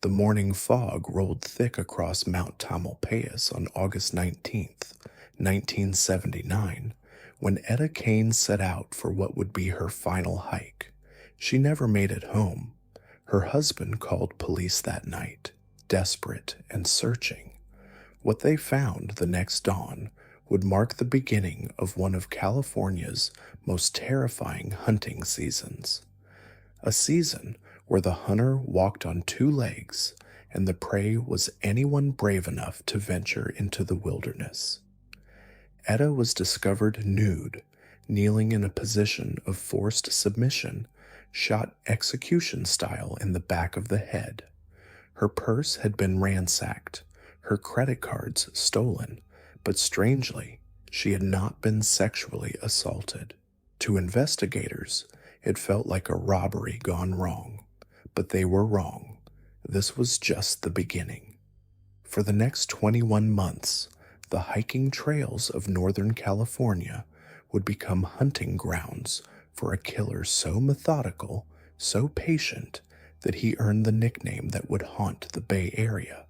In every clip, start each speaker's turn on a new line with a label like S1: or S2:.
S1: The morning fog rolled thick across Mount Tamalpais on August 19th, 1979, when Etta Kane set out for what would be her final hike. She never made it home. Her husband called police that night, desperate and searching. What they found the next dawn would mark the beginning of one of California's most terrifying hunting seasons. A season where the hunter walked on two legs and the prey was anyone brave enough to venture into the wilderness. Etta was discovered nude, kneeling in a position of forced submission, shot execution style in the back of the head. Her purse had been ransacked, her credit cards stolen, but strangely, she had not been sexually assaulted. To investigators, it felt like a robbery gone wrong, but they were wrong. This was just the beginning. For the next 21 months, the hiking trails of Northern California would become hunting grounds for a killer so methodical, so patient, that he earned the nickname that would haunt the Bay Area,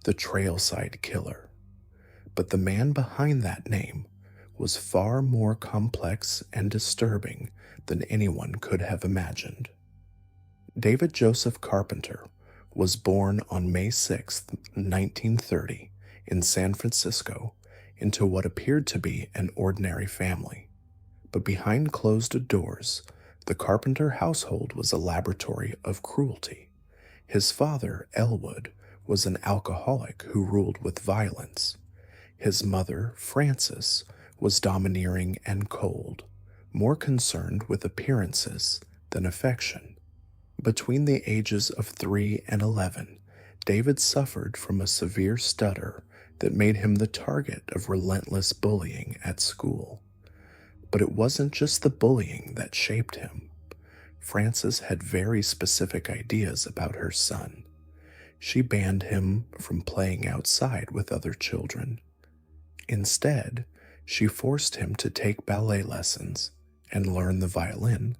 S1: the Trailside Killer. But the man behind that name was far more complex and disturbing than anyone could have imagined. David Joseph Carpenter was born on May 6, 1930, in San Francisco, into what appeared to be an ordinary family. But behind closed doors, the Carpenter household was a laboratory of cruelty. His father, Elwood, was an alcoholic who ruled with violence. His mother, Frances, was domineering and cold, more concerned with appearances than affection. Between the ages of 3 and 11, David suffered from a severe stutter that made him the target of relentless bullying at school. But it wasn't just the bullying that shaped him. Frances had very specific ideas about her son. She banned him from playing outside with other children. Instead, she forced him to take ballet lessons and learn the violin,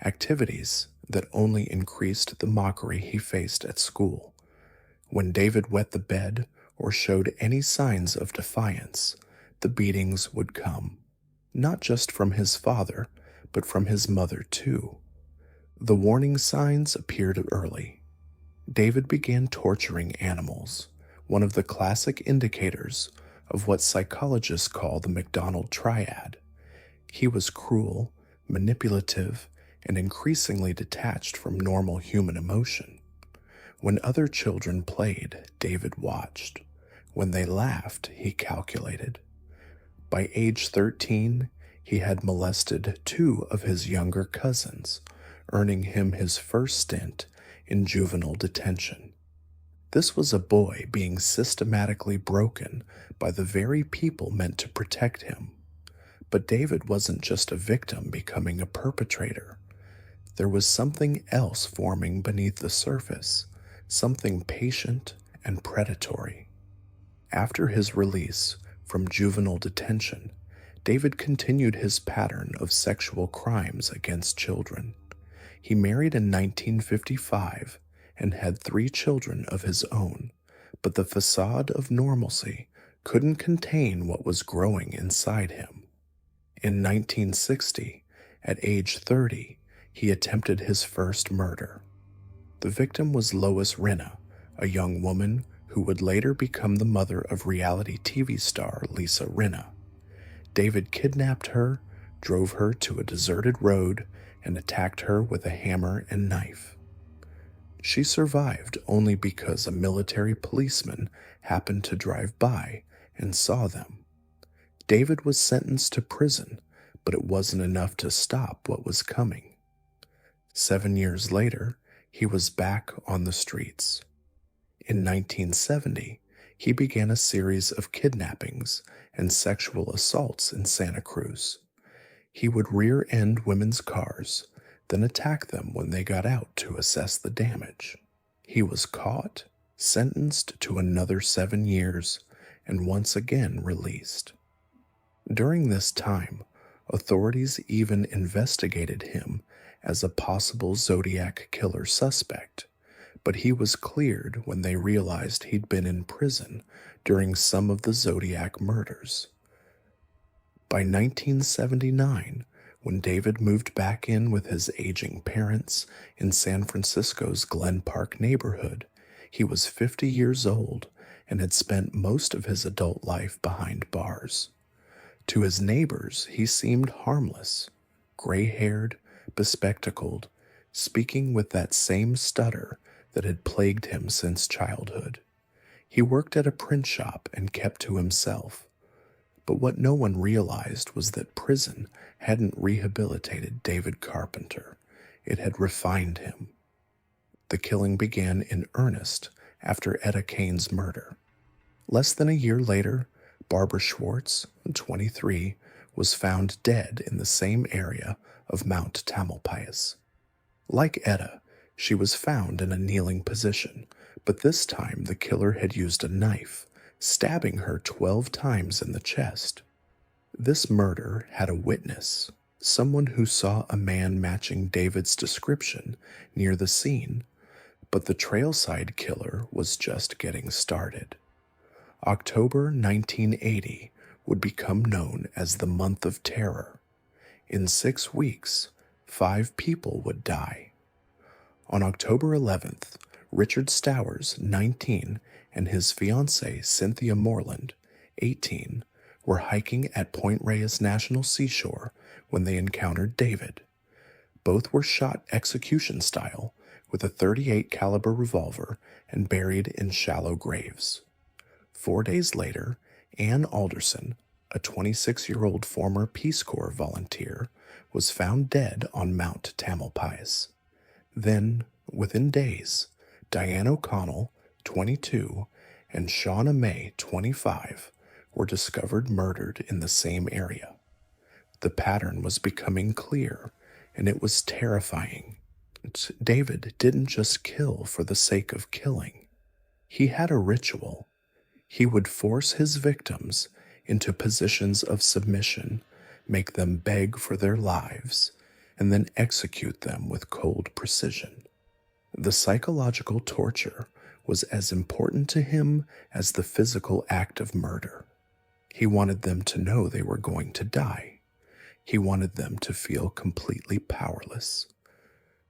S1: activities that only increased the mockery he faced at school. When David wet the bed or showed any signs of defiance, the beatings would come, not just from his father, but from his mother too. The warning signs appeared early. David began torturing animals, one of the classic indicators of what psychologists call the McDonald triad. He was cruel, manipulative, and increasingly detached from normal human emotion. When other children played, David watched. When they laughed, he calculated. By age 13, he had molested 2 of his younger cousins, earning him his first stint in juvenile detention. This was a boy being systematically broken by the very people meant to protect him. But David wasn't just a victim becoming a perpetrator. There was something else forming beneath the surface, something patient and predatory. After his release from juvenile detention, David continued his pattern of sexual crimes against children. He married in 1955 and had 3 children of his own, but the facade of normalcy couldn't contain what was growing inside him. In 1960, at age 30, he attempted his first murder. The victim was Lois Rinna, a young woman who would later become the mother of reality TV star Lisa Rinna. David kidnapped her, drove her to a deserted road, and attacked her with a hammer and knife. She survived only because a military policeman happened to drive by and saw them. David was sentenced to prison, but it wasn't enough to stop what was coming. 7 years later, he was back on the streets. In 1970, he began a series of kidnappings and sexual assaults in Santa Cruz. He would rear-end women's cars, then attack them when they got out to assess the damage. He was caught, sentenced to another 7 years, and once again released. During this time, authorities even investigated him as a possible Zodiac killer suspect, but he was cleared when they realized he'd been in prison during some of the Zodiac murders. By 1979, when David moved back in with his aging parents in San Francisco's Glen Park neighborhood, he was 50 years old and had spent most of his adult life behind bars. To his neighbors, he seemed harmless, gray-haired, bespectacled, speaking with that same stutter that had plagued him since childhood. He worked at a print shop and kept to himself. But what no one realized was that prison hadn't rehabilitated David Carpenter. It had refined him. The killing began in earnest after Etta Kane's murder. Less than a year later, Barbara Schwartz, 23, was found dead in the same area of Mount Tamalpais. Like Etta, she was found in a kneeling position, but this time the killer had used a knife, stabbing her 12 times in the chest. This murder had a witness, someone who saw a man matching David's description near the scene, but the Trailside Killer was just getting started. October 1980 would become known as the Month of Terror. In 6 weeks, 5 people would die. On October 11th, Richard Stowers, 19, and his fiancée Cynthia Moreland, 18, were hiking at Point Reyes National Seashore when they encountered David. Both were shot execution style with a .38 caliber revolver and buried in shallow graves. 4 days later, Ann Alderson, a 26-year-old former Peace Corps volunteer, was found dead on Mount Tamalpais. Then, within days, Diane O'Connell, 22, and Shauna May, 25, were discovered murdered in the same area. The pattern was becoming clear, and it was terrifying. David didn't just kill for the sake of killing. He had a ritual. He would force his victims into positions of submission, make them beg for their lives, and then execute them with cold precision. The psychological torture was as important to him as the physical act of murder. He wanted them to know they were going to die. He wanted them to feel completely powerless.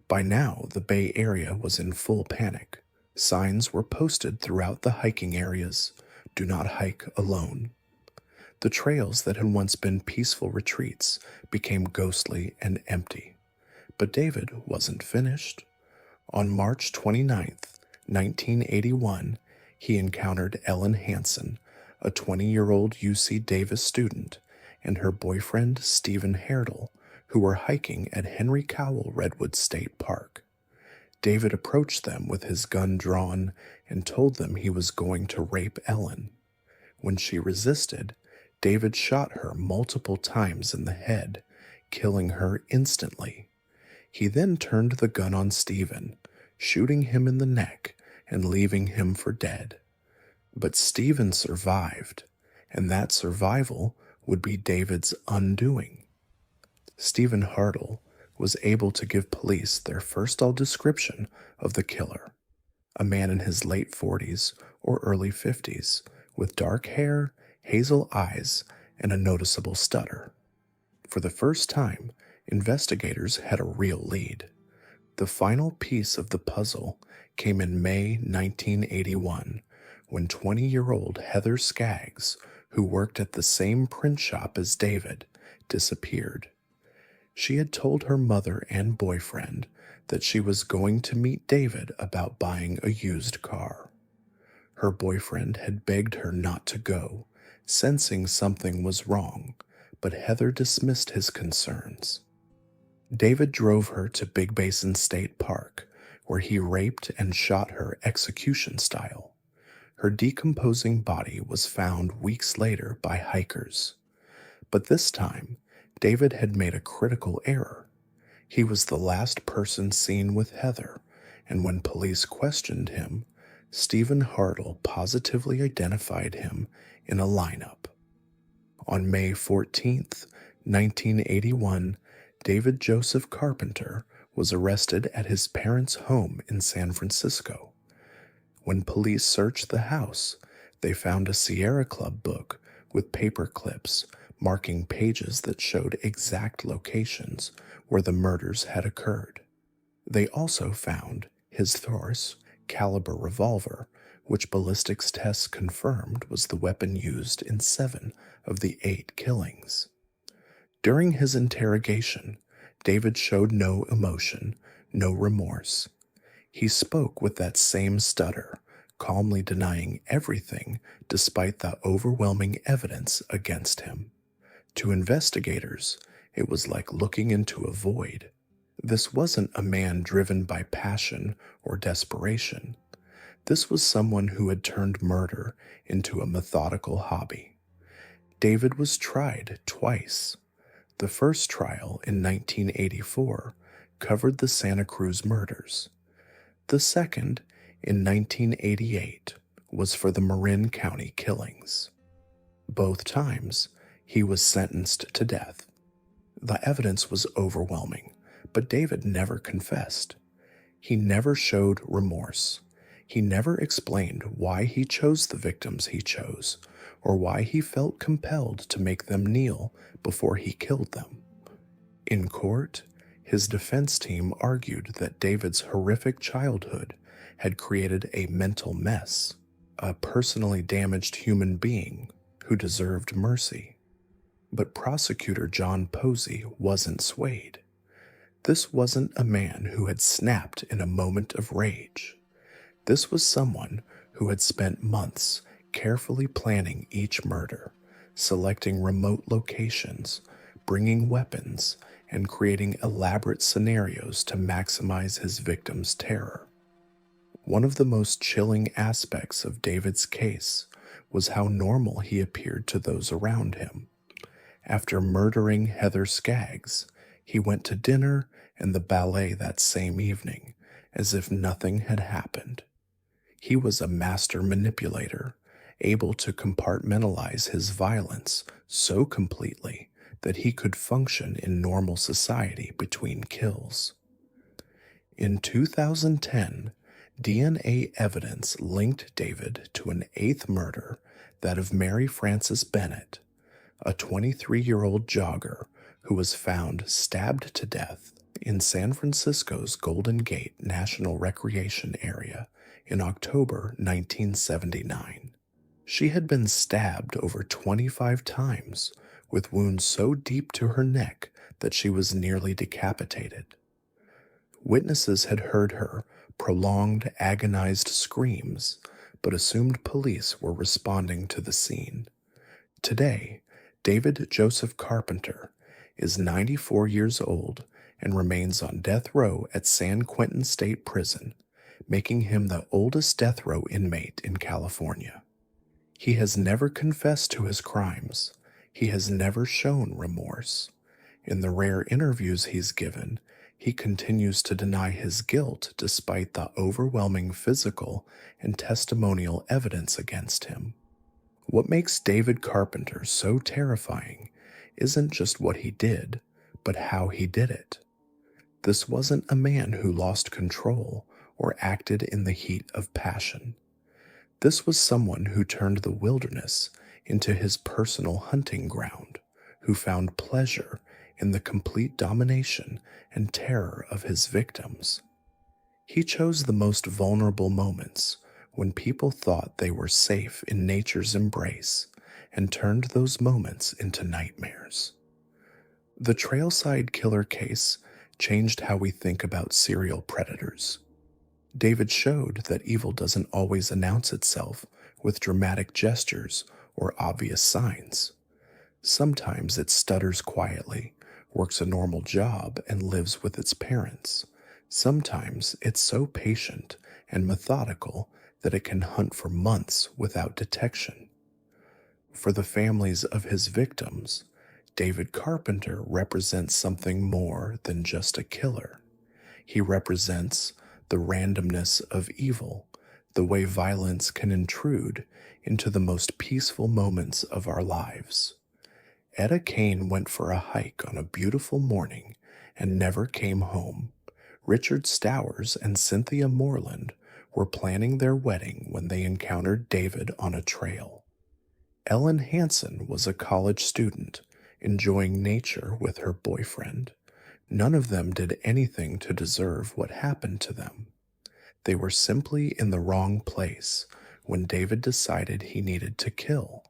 S1: By now, the Bay Area was in full panic. Signs were posted throughout the hiking areas. Do not hike alone. The trails that had once been peaceful retreats became ghostly and empty. But David wasn't finished. On March 29th, 1981, he encountered Ellen Hansen, a 20-year-old UC Davis student, and her boyfriend Stephen Herdel, who were hiking at Henry Cowell Redwood State Park. David approached them with his gun drawn and told them he was going to rape Ellen. When she resisted, David shot her multiple times in the head, killing her instantly. He then turned the gun on Stephen, shooting him in the neck and leaving him for dead. But Stephen survived, and that survival would be David's undoing. Stephen Herdel was able to give police their first description of the killer, a man in his late 40s or early 50s, with dark hair, hazel eyes, and a noticeable stutter. For the first time, investigators had a real lead. The final piece of the puzzle came in May 1981, when 20-year-old Heather Skaggs, who worked at the same print shop as David, disappeared. She had told her mother and boyfriend that she was going to meet David about buying a used car. Her boyfriend had begged her not to go, sensing something was wrong, but Heather dismissed his concerns. David drove her to Big Basin State Park, where he raped and shot her execution style. Her decomposing body was found weeks later by hikers. But this time, David had made a critical error. He was the last person seen with Heather, and when police questioned him, Stephen Herdel positively identified him in a lineup. On May 14th, 1981, David Joseph Carpenter was arrested at his parents' home in San Francisco. When police searched the house, they found a Sierra Club book with paper clips marking pages that showed exact locations where the murders had occurred. They also found his .38 caliber revolver, which ballistics tests confirmed was the weapon used in 7 of the 8 killings. During his interrogation, David showed no emotion, no remorse. He spoke with that same stutter, calmly denying everything despite the overwhelming evidence against him. To investigators, it was like looking into a void. This wasn't a man driven by passion or desperation. This was someone who had turned murder into a methodical hobby. David was tried twice. The first trial in 1984 covered the Santa Cruz murders. The second, in 1988, was for the Marin County killings. Both times, he was sentenced to death. The evidence was overwhelming, but David never confessed. He never showed remorse. He never explained why he chose the victims he chose, or why he felt compelled to make them kneel before he killed them. In court, his defense team argued that David's horrific childhood had created a mental mess, a personally damaged human being who deserved mercy. But prosecutor John Posey wasn't swayed. This wasn't a man who had snapped in a moment of rage. This was someone who had spent months carefully planning each murder, selecting remote locations, bringing weapons, and creating elaborate scenarios to maximize his victims' terror. One of the most chilling aspects of David's case was how normal he appeared to those around him. After murdering Heather Skaggs, he went to dinner and the ballet that same evening, as if nothing had happened. He was a master manipulator, able to compartmentalize his violence so completely that he could function in normal society between kills. In 2010, DNA evidence linked David to an 8th murder, that of Mary Frances Bennett, a 23-year-old jogger who was found stabbed to death in San Francisco's Golden Gate National Recreation Area in October 1979. She had been stabbed over 25 times, with wounds so deep to her neck that she was nearly decapitated. Witnesses had heard her prolonged, agonized screams, but assumed police were responding to the scene. Today, David Joseph Carpenter is 94 years old and remains on death row at San Quentin State Prison, making him the oldest death row inmate in California. He has never confessed to his crimes. He has never shown remorse. In the rare interviews he's given, he continues to deny his guilt despite the overwhelming physical and testimonial evidence against him. What makes David Carpenter so terrifying isn't just what he did, but how he did it. This wasn't a man who lost control or acted in the heat of passion. This was someone who turned the wilderness into his personal hunting ground, who found pleasure in the complete domination and terror of his victims. He chose the most vulnerable moments when people thought they were safe in nature's embrace and turned those moments into nightmares. The Trailside Killer case changed how we think about serial predators. David showed that evil doesn't always announce itself with dramatic gestures or obvious signs. Sometimes it stutters quietly, works a normal job, and lives with its parents. Sometimes it's so patient and methodical that it can hunt for months without detection. For the families of his victims, David Carpenter represents something more than just a killer. He represents the randomness of evil, the way violence can intrude into the most peaceful moments of our lives. Etta Kane went for a hike on a beautiful morning and never came home. Richard Stowers and Cynthia Moreland were planning their wedding when they encountered David on a trail. Ellen Hansen was a college student, enjoying nature with her boyfriend. None of them did anything to deserve what happened to them. They were simply in the wrong place when David decided he needed to kill.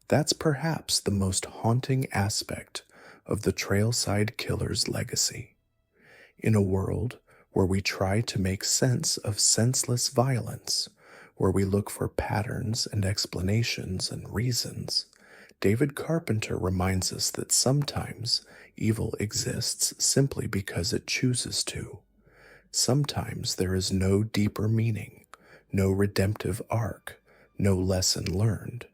S1: That's perhaps the most haunting aspect of the Trailside Killer's legacy. In a world where we try to make sense of senseless violence, where we look for patterns and explanations and reasons, David Carpenter reminds us that sometimes evil exists simply because it chooses to. Sometimes there is no deeper meaning, no redemptive arc, no lesson learned.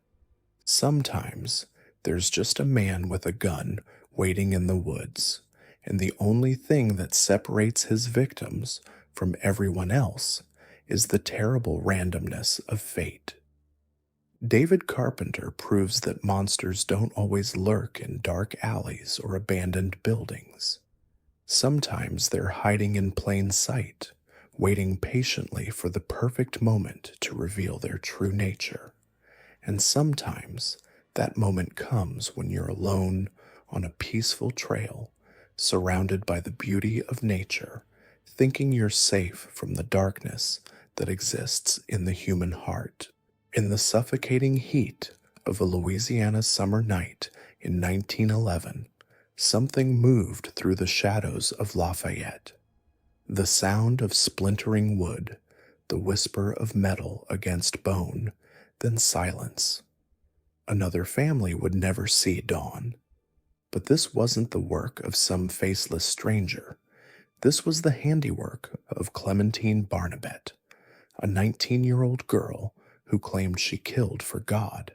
S1: Sometimes there's just a man with a gun waiting in the woods, and the only thing that separates his victims from everyone else is the terrible randomness of fate. David Carpenter proves that monsters don't always lurk in dark alleys or abandoned buildings. Sometimes they're hiding in plain sight, waiting patiently for the perfect moment to reveal their true nature. And sometimes that moment comes when you're alone on a peaceful trail, surrounded by the beauty of nature, thinking you're safe from the darkness that exists in the human heart. In the suffocating heat of a Louisiana summer night in 1911, something moved through the shadows of Lafayette. The sound of splintering wood, the whisper of metal against bone, then silence. Another family would never see dawn. But this wasn't the work of some faceless stranger. This was the handiwork of Clementine Barnabet, a 19-year-old girl who claimed she killed for God.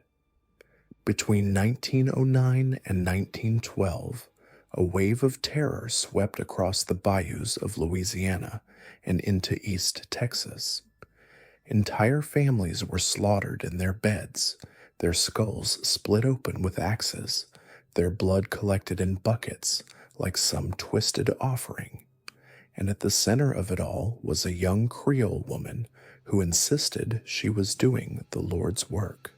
S1: Between 1909 and 1912, a wave of terror swept across the bayous of Louisiana and into East Texas. Entire families were slaughtered in their beds, their skulls split open with axes, their blood collected in buckets like some twisted offering. And at the center of it all was a young Creole woman who insisted she was doing the Lord's work.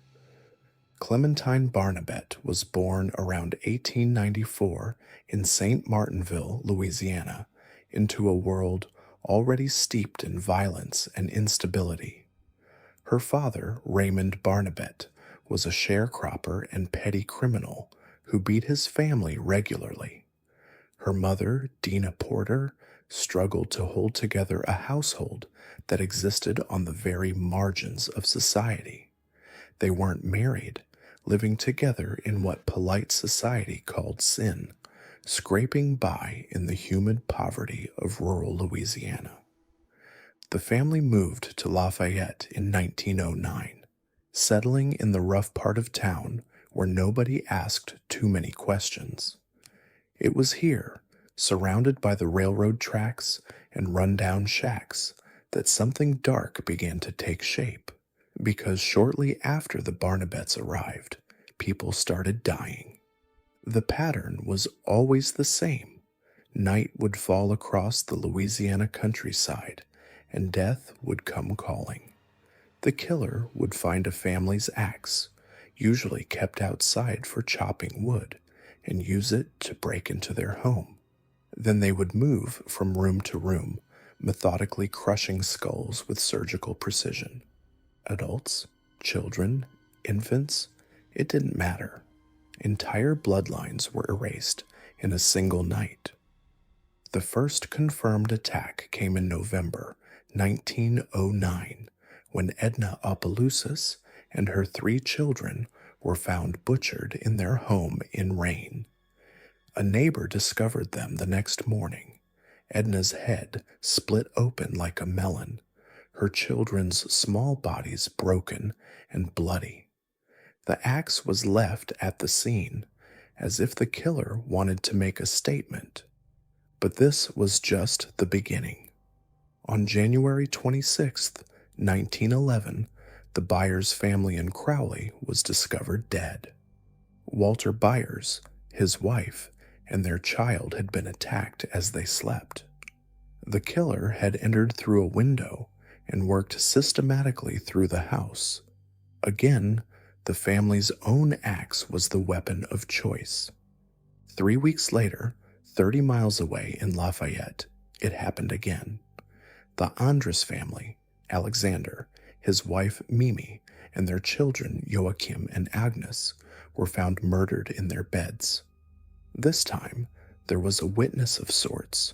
S1: Clementine Barnabet was born around 1894 in St. Martinville, Louisiana, into a world already steeped in violence and instability. Her father, Raymond Barnabet, was a sharecropper and petty criminal who beat his family regularly. Her mother, Dina Porter, struggled to hold together a household that existed on the very margins of society. They weren't married, living together in what polite society called sin, scraping by in the humid poverty of rural Louisiana. The family moved to Lafayette in 1909, settling in the rough part of town where nobody asked too many questions. It was here, surrounded by the railroad tracks and rundown shacks, that something dark began to take shape, because shortly after the Barnabets arrived, people started dying. The pattern was always the same. Night would fall across the Louisiana countryside, and death would come calling. The killer would find a family's axe, usually kept outside for chopping wood, and use it to break into their home. Then they would move from room to room, methodically crushing skulls with surgical precision. Adults, children, infants, it didn't matter. Entire bloodlines were erased in a single night. The first confirmed attack came in November 1909, when Edna Opelousas and her 3 children were found butchered in their home in rain. A neighbor discovered them the next morning, Edna's head split open like a melon, her children's small bodies broken and bloody. The axe was left at the scene, as if the killer wanted to make a statement. But this was just the beginning. On January 26, 1911, the Byers family in Crowley was discovered dead. Walter Byers, his wife, and their child had been attacked as they slept. The killer had entered through a window and worked systematically through the house. Again, the family's own axe was the weapon of choice. 3 weeks later, 30 miles away in Lafayette, it happened again. The Andres family, Alexander, his wife Mimi, and their children Joachim and Agnes, were found murdered in their beds. This time, there was a witness of sorts.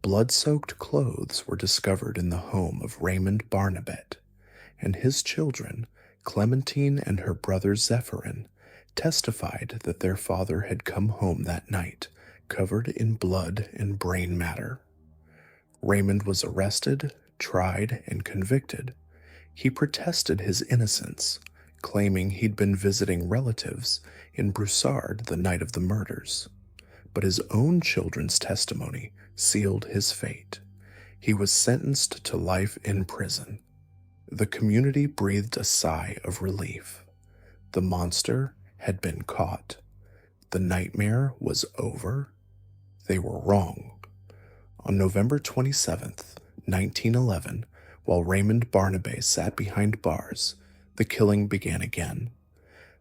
S1: Blood-soaked clothes were discovered in the home of Raymond Barnabet, and his children, Clementine and her brother Zephyrin, testified that their father had come home that night, covered in blood and brain matter. Raymond was arrested, tried, and convicted. He protested his innocence, claiming he'd been visiting relatives in Broussard the night of the murders. But his own children's testimony sealed his fate. He was sentenced to life in prison. The community breathed a sigh of relief. The monster had been caught. The nightmare was over. They were wrong. On November 27th, 1911, while Raymond Barnabé sat behind bars, the killing began again.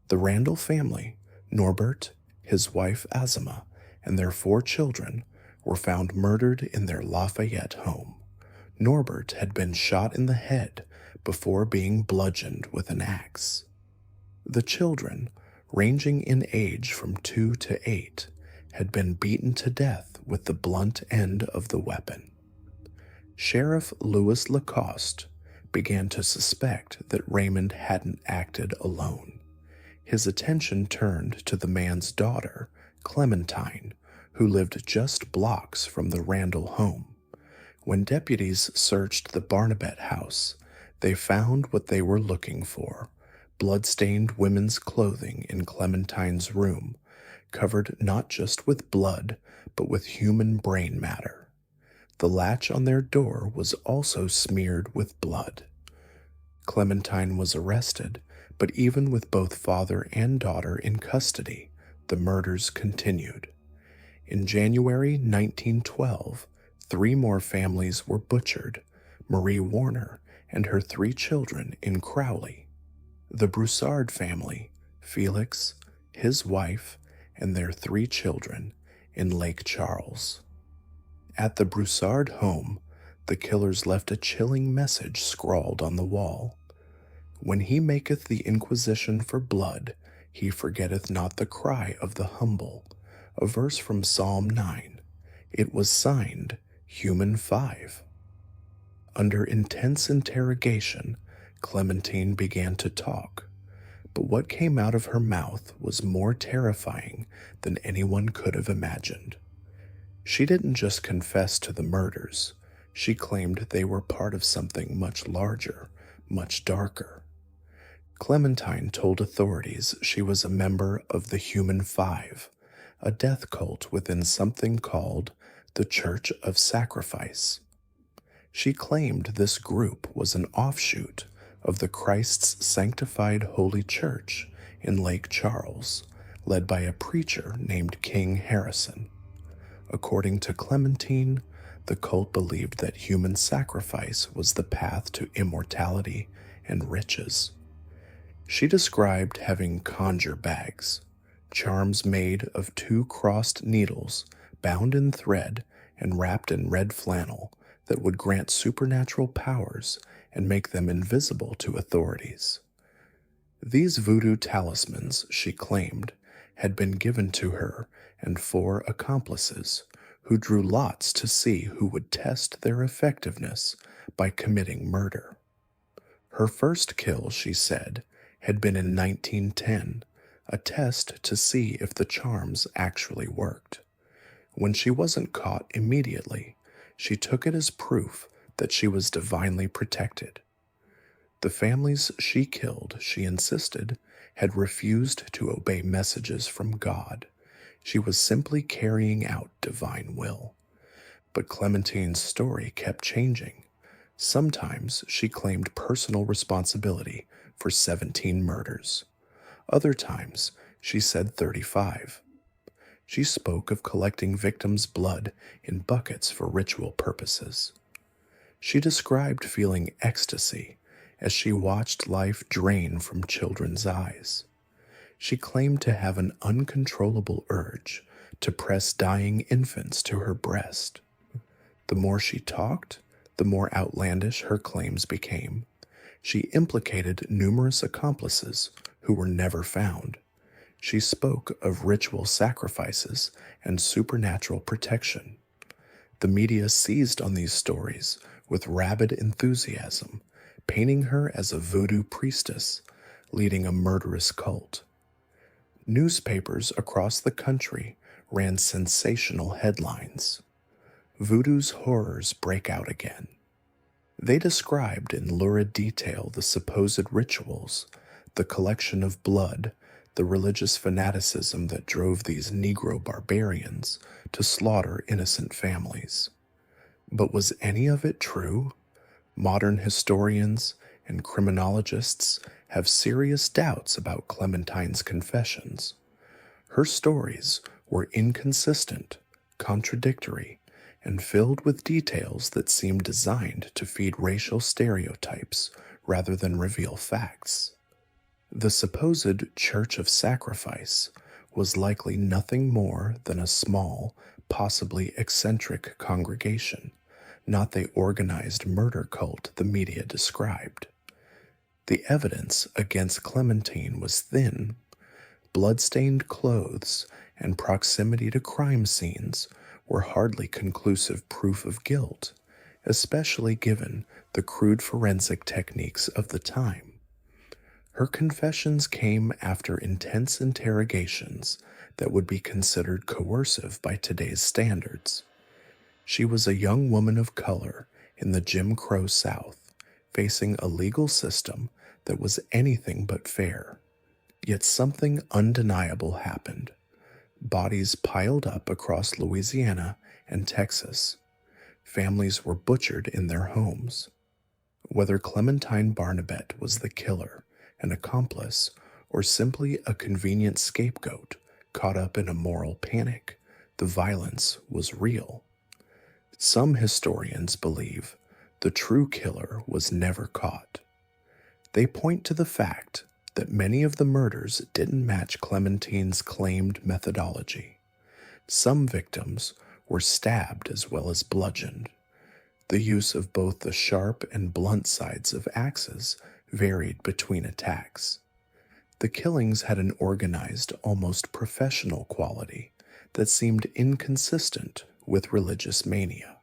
S1: The Randall family, Norbert, his wife Azima, and their 4 children were found murdered in their Lafayette home. Norbert had been shot in the head before being bludgeoned with an axe. The children, ranging in age from 2 to 8, had been beaten to death with the blunt end of the weapon. Sheriff Louis Lacoste began to suspect that Raymond hadn't acted alone. His attention turned to the man's daughter, Clementine, who lived just blocks from the Randall home. When deputies searched the Barnabet house, they found what they were looking for: blood-stained women's clothing in Clementine's room, covered not just with blood, but with human brain matter. The latch on their door was also smeared with blood. Clementine was arrested, but even with both father and daughter in custody, the murders continued. In January 1912, 3 more families were butchered: Marie Warner and her 3 children in Crowley, the Broussard family, Felix, his wife, and their 3 children in Lake Charles. At the Broussard home, the killers left a chilling message scrawled on the wall: "When he maketh the inquisition for blood, he forgetteth not the cry of the humble," a verse from Psalm 9. It was signed Human 5. Under intense interrogation, Clementine began to talk, but what came out of her mouth was more terrifying than anyone could have imagined. She didn't just confess to the murders, she claimed they were part of something much larger, much darker. Clementine told authorities she was a member of the Human 5, a death cult within something called the Church of Sacrifice. She claimed this group was an offshoot of the Christ's Sanctified Holy Church in Lake Charles, led by a preacher named King Harrison. According to Clementine, the cult believed that human sacrifice was the path to immortality and riches. She described having conjure bags, charms made of 2 crossed needles bound in thread and wrapped in red flannel that would grant supernatural powers and make them invisible to authorities. These voodoo talismans, she claimed, had been given to her and 4 accomplices, who drew lots to see who would test their effectiveness by committing murder. Her first kill, she said, had been in 1910, a test to see if the charms actually worked. When she wasn't caught immediately, she took it as proof that she was divinely protected. The families she killed, she insisted, had refused to obey messages from God. She was simply carrying out divine will. But Clementine's story kept changing. Sometimes she claimed personal responsibility for 17 murders. Other times, she said 35. She spoke of collecting victims' blood in buckets for ritual purposes. She described feeling ecstasy as she watched life drain from children's eyes. She claimed to have an uncontrollable urge to press dying infants to her breast. The more she talked, the more outlandish her claims became. She implicated numerous accomplices who were never found. She spoke of ritual sacrifices and supernatural protection. The media seized on these stories with rabid enthusiasm, painting her as a voodoo priestess leading a murderous cult. Newspapers across the country ran sensational headlines. Voodoo's horrors break out again. They described in lurid detail the supposed rituals, the collection of blood, the religious fanaticism that drove these Negro barbarians to slaughter innocent families. But was any of it true? Modern historians and criminologists have serious doubts about Clementine's confessions. Her stories were inconsistent, contradictory, and filled with details that seemed designed to feed racial stereotypes rather than reveal facts. The supposed Church of Sacrifice was likely nothing more than a small, possibly eccentric congregation, not the organized murder cult the media described. The evidence against Clementine was thin. Blood-stained clothes and proximity to crime scenes were hardly conclusive proof of guilt, especially given the crude forensic techniques of the time. Her confessions came after intense interrogations that would be considered coercive by today's standards. She was a young woman of color in the Jim Crow South, facing a legal system that was anything but fair. Yet something undeniable happened. Bodies piled up across Louisiana and Texas. Families were butchered in their homes. Whether Clementine Barnabet was the killer, an accomplice, or simply a convenient scapegoat caught up in a moral panic, the violence was real. Some historians believe the true killer was never caught. They point to the fact that many of the murders didn't match Clementine's claimed methodology. Some victims were stabbed as well as bludgeoned. The use of both the sharp and blunt sides of axes varied between attacks. The killings had an organized, almost professional quality that seemed inconsistent with religious mania.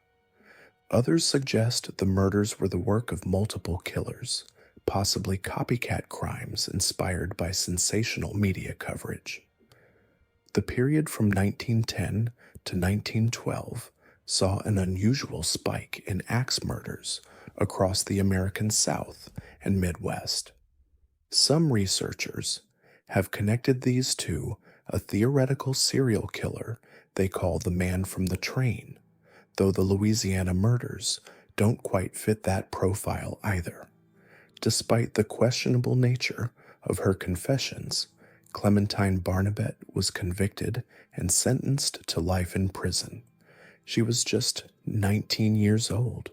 S1: Others suggest the murders were the work of multiple killers, possibly copycat crimes inspired by sensational media coverage. The period from 1910 to 1912 saw an unusual spike in axe murders across the American South and Midwest. Some researchers have connected these to a theoretical serial killer they call the man from the train, though the Louisiana murders don't quite fit that profile either. Despite the questionable nature of her confessions, Clementine Barnabet was convicted and sentenced to life in prison. She was just 19 years old.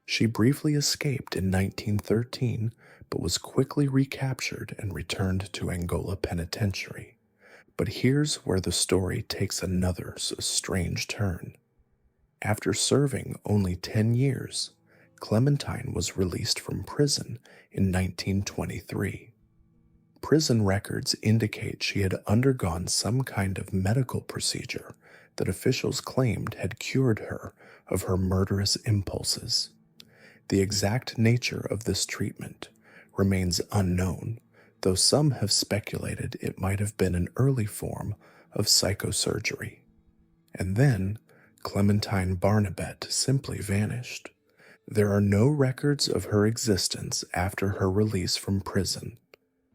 S1: She briefly escaped in 1913, but was quickly recaptured and returned to Angola Penitentiary. But here's where the story takes another strange turn. After serving only 10 years, Clementine was released from prison in 1923. Prison records indicate she had undergone some kind of medical procedure that officials claimed had cured her of her murderous impulses. The exact nature of this treatment remains unknown, though some have speculated it might have been an early form of psychosurgery. And then Clementine Barnabet simply vanished. There are no records of her existence after her release from prison.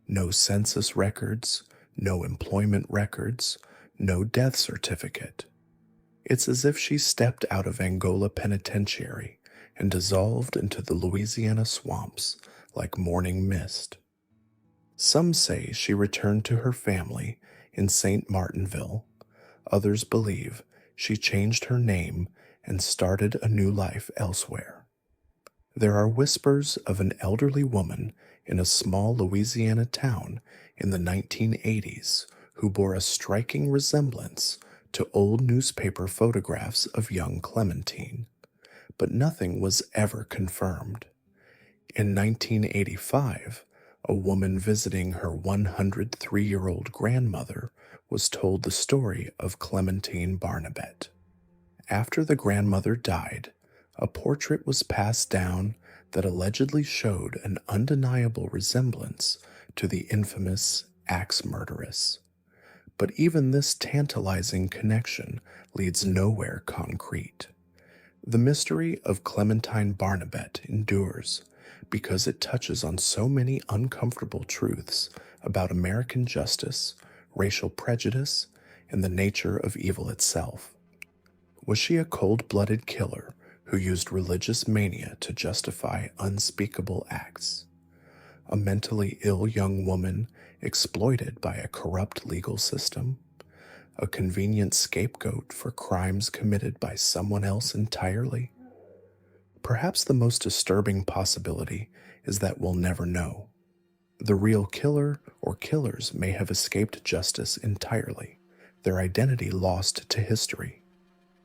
S1: No census records, no employment records, no death certificate. It's as if she stepped out of Angola Penitentiary and dissolved into the Louisiana swamps like morning mist. Some say she returned to her family in St. Martinville, Others believe she changed her name and started a new life elsewhere. There are whispers of an elderly woman in a small Louisiana town in the 1980s who bore a striking resemblance to old newspaper photographs of young Clementine, but nothing was ever confirmed. In 1985, a woman visiting her 103-year-old grandmother was told the story of Clementine Barnabet. After the grandmother died, a portrait was passed down that allegedly showed an undeniable resemblance to the infamous axe murderess. But even this tantalizing connection leads nowhere concrete. The mystery of Clementine Barnabet endures because it touches on so many uncomfortable truths about American justice, racial prejudice, and the nature of evil itself. Was she a cold-blooded killer who used religious mania to justify unspeakable acts? A mentally ill young woman exploited by a corrupt legal system? A convenient scapegoat for crimes committed by someone else entirely? Perhaps the most disturbing possibility is that we'll never know. The real killer or killers may have escaped justice entirely, their identity lost to history.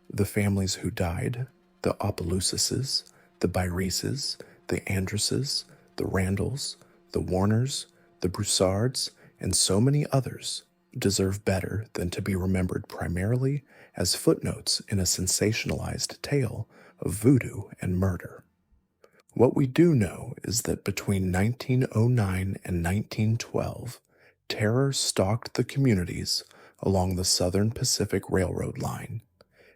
S1: The families who died, the Opelousises, the Byreses, the Andresses, the Randalls, the Warners, the Broussards, and so many others deserve better than to be remembered primarily as footnotes in a sensationalized tale of voodoo and murder. What we do know is that between 1909 and 1912, terror stalked the communities along the Southern Pacific Railroad line.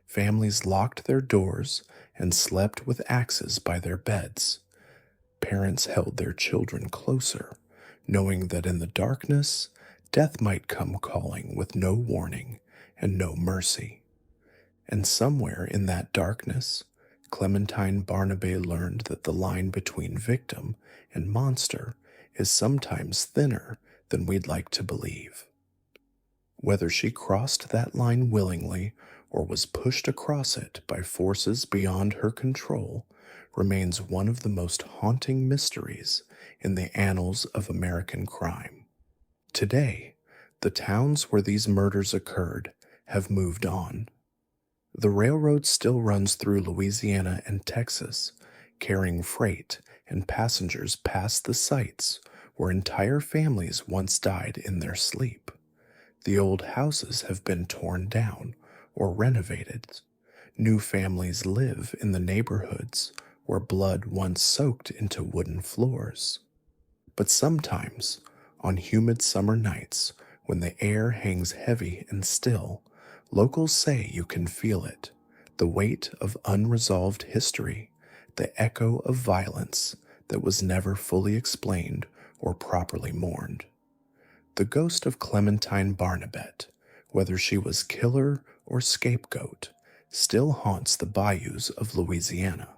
S1: Families locked their doors and slept with axes by their beds. Parents held their children closer, knowing that in the darkness, death might come calling with no warning and no mercy. And somewhere in that darkness, Clementine Barnabet learned that the line between victim and monster is sometimes thinner than we'd like to believe. Whether she crossed that line willingly or was pushed across it by forces beyond her control remains one of the most haunting mysteries in the annals of American crime. Today, the towns where these murders occurred have moved on. The railroad still runs through Louisiana and Texas, carrying freight and passengers past the sites where entire families once died in their sleep. The old houses have been torn down or renovated. New families live in the neighborhoods where blood once soaked into wooden floors. But sometimes, on humid summer nights, when the air hangs heavy and still, locals say you can feel it, the weight of unresolved history, the echo of violence that was never fully explained or properly mourned. The ghost of Clementine Barnabet, whether she was killer or scapegoat, still haunts the bayous of Louisiana.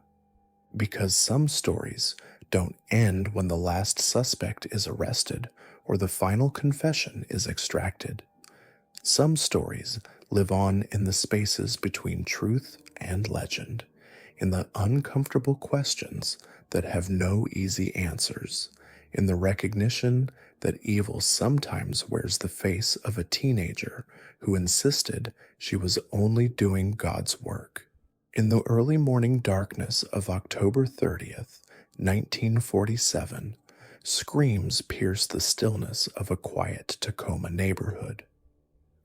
S1: Because some stories don't end when the last suspect is arrested or the final confession is extracted. Some stories live on in the spaces between truth and legend, in the uncomfortable questions that have no easy answers, in the recognition that evil sometimes wears the face of a teenager who insisted she was only doing God's work. In the early morning darkness of October 30th, 1947, screams pierced the stillness of a quiet Tacoma neighborhood.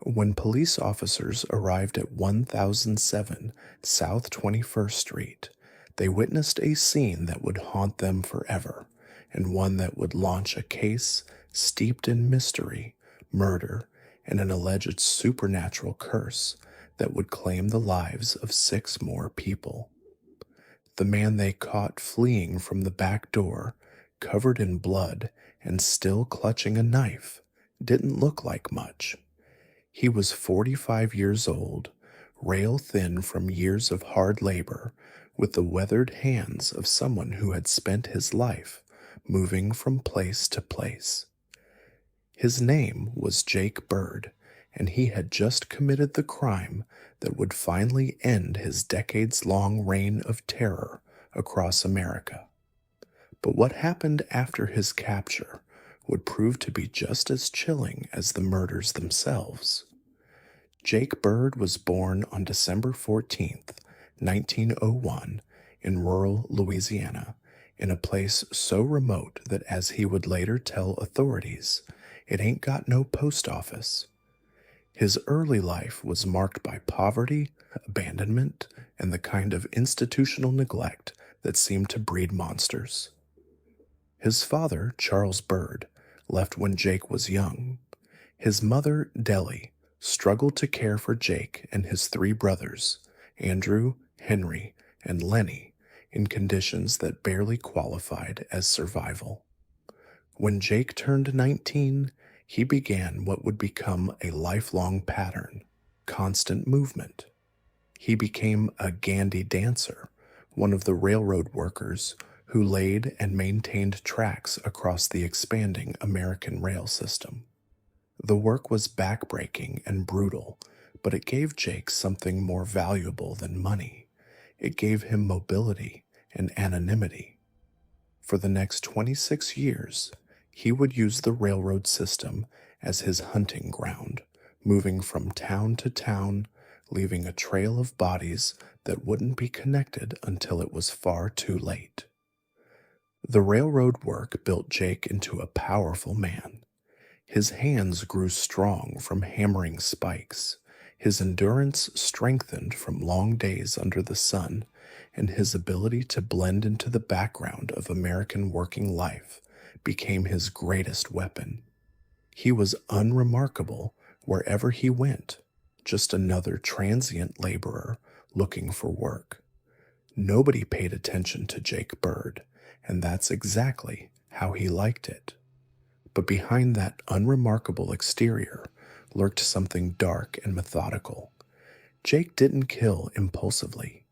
S1: When police officers arrived at 1007 South 21st Street, they witnessed a scene that would haunt them forever, and one that would launch a case steeped in mystery, murder, and an alleged supernatural curse that would claim the lives of 6 more people. The man they caught fleeing from the back door, covered in blood and still clutching a knife, didn't look like much. He was 45 years old, rail thin from years of hard labor, with the weathered hands of someone who had spent his life moving from place to place. His name was Jake Bird, and he had just committed the crime that would finally end his decades-long reign of terror across America. But what happened after his capture would prove to be just as chilling as the murders themselves. Jake Bird was born on December 14th, 1901, in rural Louisiana, in a place so remote that, as he would later tell authorities, it ain't got no post office. His early life was marked by poverty, abandonment, and the kind of institutional neglect that seemed to breed monsters. His father, Charles Bird, left when Jake was young. His mother, Deli, struggled to care for Jake and his three brothers, Andrew, Henry, and Lenny, in conditions that barely qualified as survival. When Jake turned 19, he began what would become a lifelong pattern: constant movement. He became a Gandhi dancer, one of the railroad workers who laid and maintained tracks across the expanding American rail system. The work was backbreaking and brutal, but it gave Jake something more valuable than money. It gave him mobility and anonymity. For the next 26 years, he would use the railroad system as his hunting ground, moving from town to town, leaving a trail of bodies that wouldn't be connected until it was far too late. The railroad work built Jake into a powerful man. His hands grew strong from hammering spikes, his endurance strengthened from long days under the sun, and his ability to blend into the background of American working life became his greatest weapon. He was unremarkable wherever he went, just another transient laborer looking for work. Nobody paid attention to Jake Bird, and that's exactly how he liked it. But behind that unremarkable exterior lurked something dark and methodical. Jake didn't kill impulsively.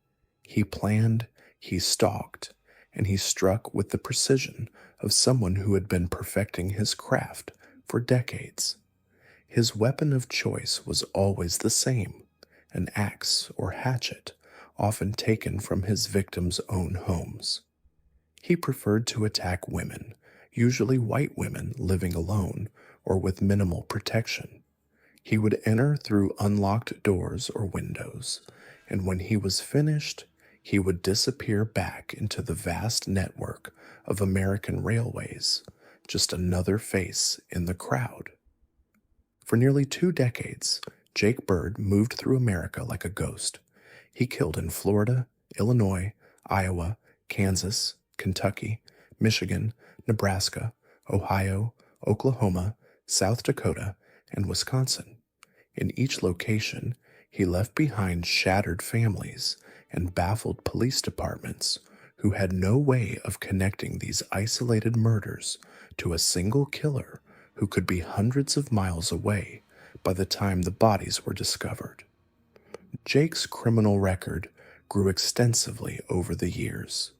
S1: He planned, he stalked, and he struck with the precision of someone who had been perfecting his craft for decades. His weapon of choice was always the same: an axe or hatchet, often taken from his victims' own homes. He preferred to attack women, usually white women living alone or with minimal protection. He would enter through unlocked doors or windows, and when he was finished, he would disappear back into the vast network of American railways, just another face in the crowd. For nearly 2 decades, Jake Bird moved through America like a ghost. He killed in Florida, Illinois, Iowa, Kansas, Kentucky, Michigan, Nebraska, Ohio, Oklahoma, South Dakota, and Wisconsin. In each location, he left behind shattered families and baffled police departments who had no way of connecting these isolated murders to a single killer who could be hundreds of miles away by the time the bodies were discovered. Jake's criminal record grew extensively over the years.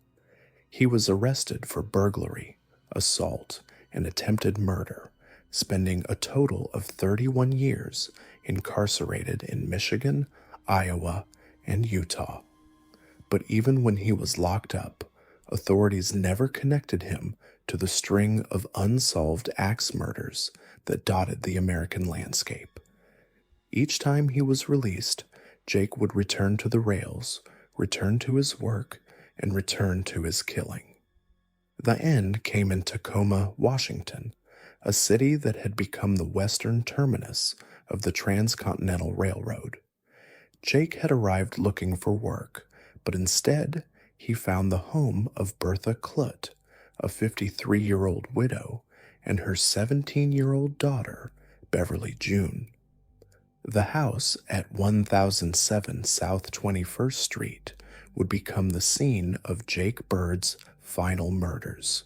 S1: He was arrested for burglary, assault, and attempted murder, spending a total of 31 years incarcerated in Michigan, Iowa, and Utah. But even when he was locked up, authorities never connected him to the string of unsolved axe murders that dotted the American landscape. Each time he was released, Jake would return to the rails, return to his work, and return to his killing. The end came in Tacoma, Washington, a city that had become the western terminus of the Transcontinental Railroad. Jake had arrived looking for work, but instead he found the home of Bertha Klutt, a 53-year-old widow, and her 17-year-old daughter, Beverly June. The house at 1007 South 21st Street would become the scene of Jake Bird's final murders.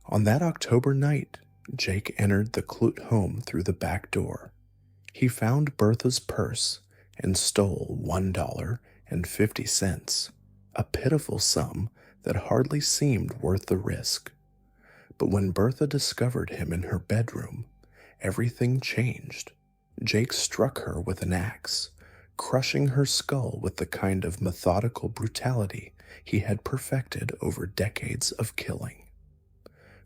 S1: On that October night, Jake entered the Klutt home through the back door. He found Bertha's purse and stole $1.50, a pitiful sum that hardly seemed worth the risk. But when Bertha discovered him in her bedroom, everything changed. Jake struck her with an axe, crushing her skull with the kind of methodical brutality he had perfected over decades of killing.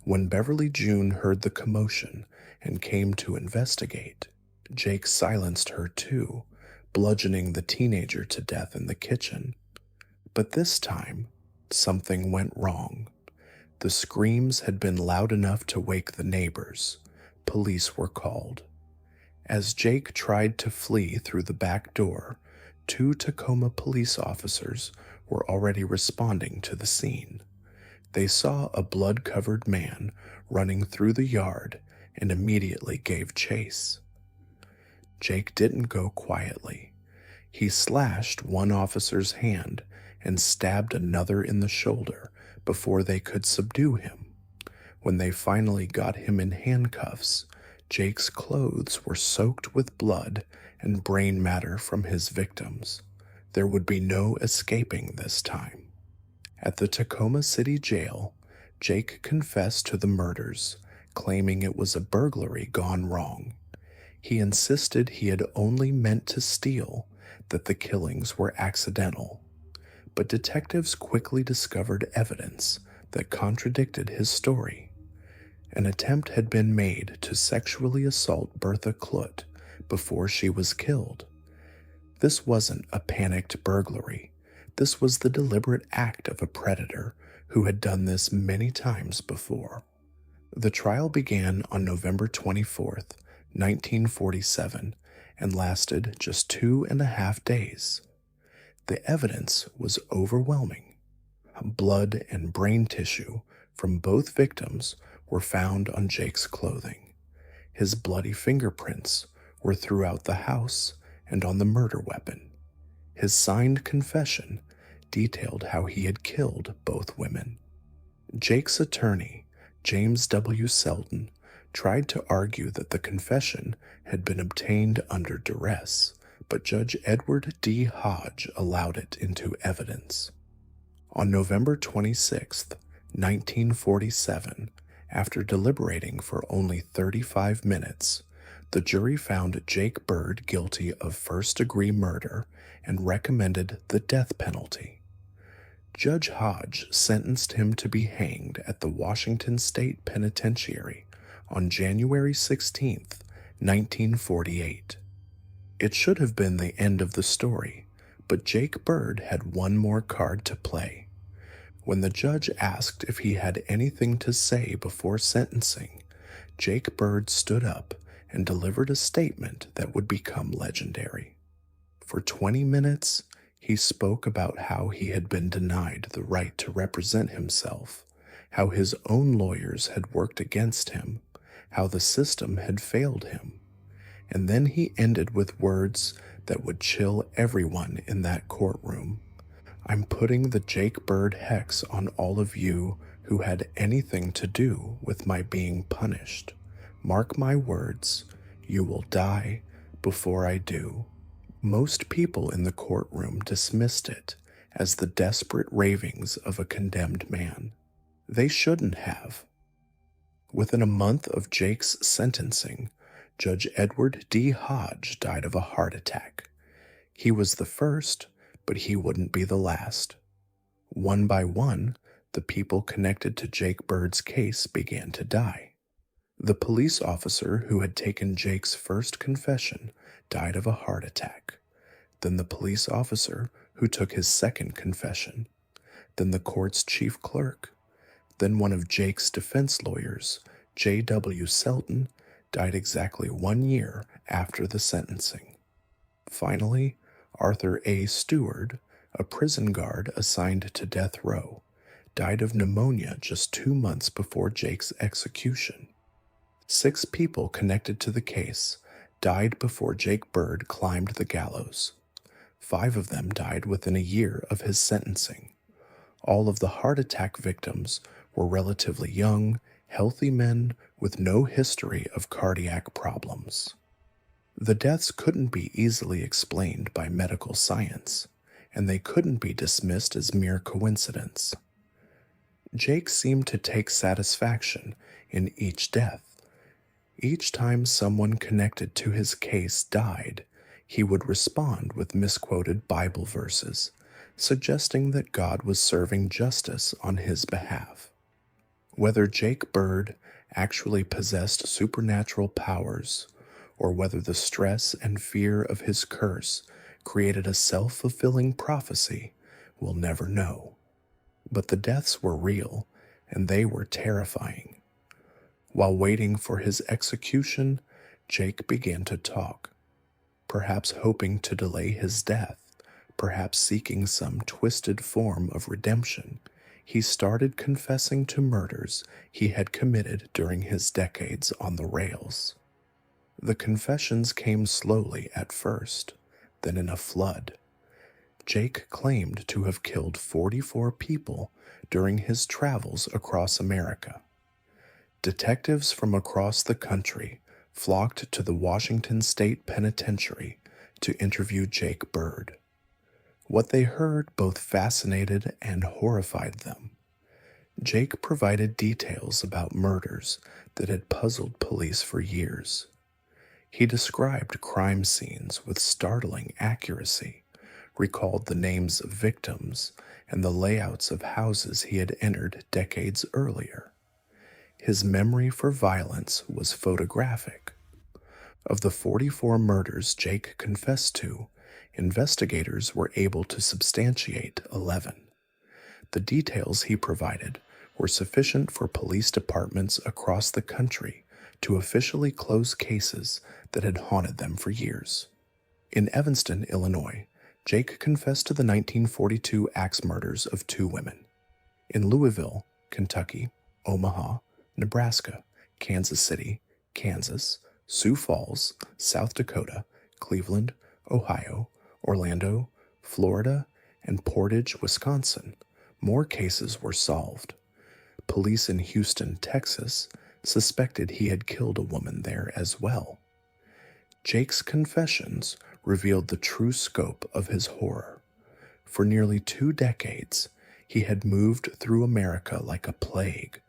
S1: When Beverly June heard the commotion and came to investigate, Jake silenced her too, bludgeoning the teenager to death in the kitchen. But this time, something went wrong. The screams had been loud enough to wake the neighbors. Police were called. As Jake tried to flee through the back door, 2 Tacoma police officers were already responding to the scene. They saw a blood-covered man running through the yard and immediately gave chase. Jake didn't go quietly. He slashed one officer's hand and stabbed another in the shoulder before they could subdue him. When they finally got him in handcuffs, Jake's clothes were soaked with blood and brain matter from his victims. There would be no escaping this time. At the Tacoma City Jail, Jake confessed to the murders, claiming it was a burglary gone wrong. He insisted he had only meant to steal, that the killings were accidental. But detectives quickly discovered evidence that contradicted his story. An attempt had been made to sexually assault Bertha Klutt before she was killed. This wasn't a panicked burglary. This was the deliberate act of a predator who had done this many times before. The trial began on November 24th, 1947, and lasted just 2.5 days. The evidence was overwhelming. Blood and brain tissue from both victims were found on Jake's clothing. His bloody fingerprints were throughout the house and on the murder weapon. His signed confession detailed how he had killed both women. Jake's attorney, James W. Selden, tried to argue that the confession had been obtained under duress, but Judge Edward D. Hodge allowed it into evidence. On November 26, 1947, after deliberating for only 35 minutes, the jury found Jake Bird guilty of first-degree murder and recommended the death penalty. Judge Hodge sentenced him to be hanged at the Washington State Penitentiary on January 16, 1948. It should have been the end of the story, but Jake Bird had one more card to play. When the judge asked if he had anything to say before sentencing, Jake Bird stood up and delivered a statement that would become legendary. For 20 minutes, he spoke about how he had been denied the right to represent himself, how his own lawyers had worked against him, how the system had failed him. And then he ended with words that would chill everyone in that courtroom. I'm putting the Jake Bird hex on all of you who had anything to do with my being punished. Mark my words, you will die before I do. Most people in the courtroom dismissed it as the desperate ravings of a condemned man. They shouldn't have. Within a month of Jake's sentencing, Judge Edward D. Hodge died of a heart attack. He was the first, but he wouldn't be the last. One by one, the people connected to Jake Bird's case began to die. The police officer who had taken Jake's first confession died of a heart attack. Then the police officer who took his second confession. Then the court's chief clerk. Then one of Jake's defense lawyers, J.W. Selden, died exactly 1 year after the sentencing. Finally, Arthur A. Stewart, a prison guard assigned to death row, died of pneumonia just 2 months before Jake's execution. 6 people connected to the case died before Jake Bird climbed the gallows. 5 of them died within a year of his sentencing. All of the heart attack victims were relatively young, healthy men with no history of cardiac problems. The deaths couldn't be easily explained by medical science, and they couldn't be dismissed as mere coincidence. Jake seemed to take satisfaction in each death. Each time someone connected to his case died, he would respond with misquoted Bible verses, suggesting that God was serving justice on his behalf. Whether Jake Bird actually possessed supernatural powers, or whether the stress and fear of his curse created a self-fulfilling prophecy, we'll never know. But the deaths were real, and they were terrifying. While waiting for his execution, Jake began to talk, perhaps hoping to delay his death, perhaps seeking some twisted form of redemption. He started confessing to murders he had committed during his decades on the rails. The confessions came slowly at first, then in a flood. Jake claimed to have killed 44 people during his travels across America. Detectives from across the country flocked to the Washington State Penitentiary to interview Jake Bird. What they heard both fascinated and horrified them. Jake provided details about murders that had puzzled police for years. He described crime scenes with startling accuracy, recalled the names of victims and the layouts of houses he had entered decades earlier. His memory for violence was photographic. Of the 44 murders Jake confessed to, investigators were able to substantiate 11. The details he provided were sufficient for police departments across the country to officially close cases that had haunted them for years. In Evanston, Illinois, Jake confessed to the 1942 axe murders of 2 women. In Louisville, Kentucky, Omaha, Nebraska, Kansas City, Kansas, Sioux Falls, South Dakota, Cleveland, Ohio, Orlando, Florida, and Portage, Wisconsin, more cases were solved. Police in Houston, Texas, suspected he had killed a woman there as well. Jake's confessions revealed the true scope of his horror. For nearly 2 decades, he had moved through America like a plague,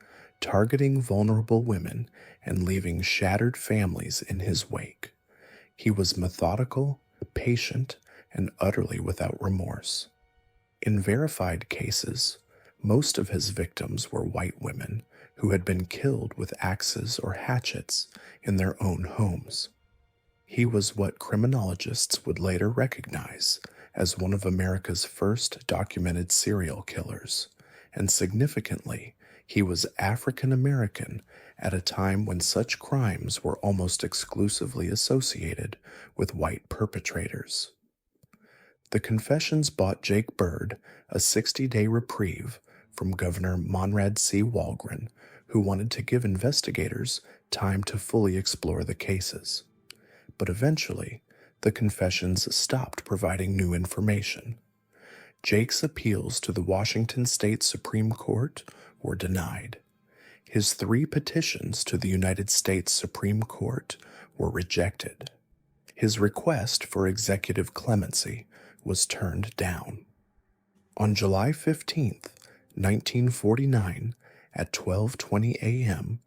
S1: targeting vulnerable women and leaving shattered families in his wake. He was methodical, patient, and utterly without remorse. In verified cases, most of his victims were white women who had been killed with axes or hatchets in their own homes. He was what criminologists would later recognize as one of America's first documented serial killers, and significantly, he was African American at a time when such crimes were almost exclusively associated with white perpetrators. The confessions bought Jake Bird a 60-day reprieve from Governor Monrad C. Walgren, who wanted to give investigators time to fully explore the cases. But eventually, the confessions stopped providing new information. Jake's appeals to the Washington State Supreme Court were denied. His 3 petitions to the United States Supreme Court were rejected. His request for executive clemency was turned down. On July 15, 1949, at 12:20 a.m.,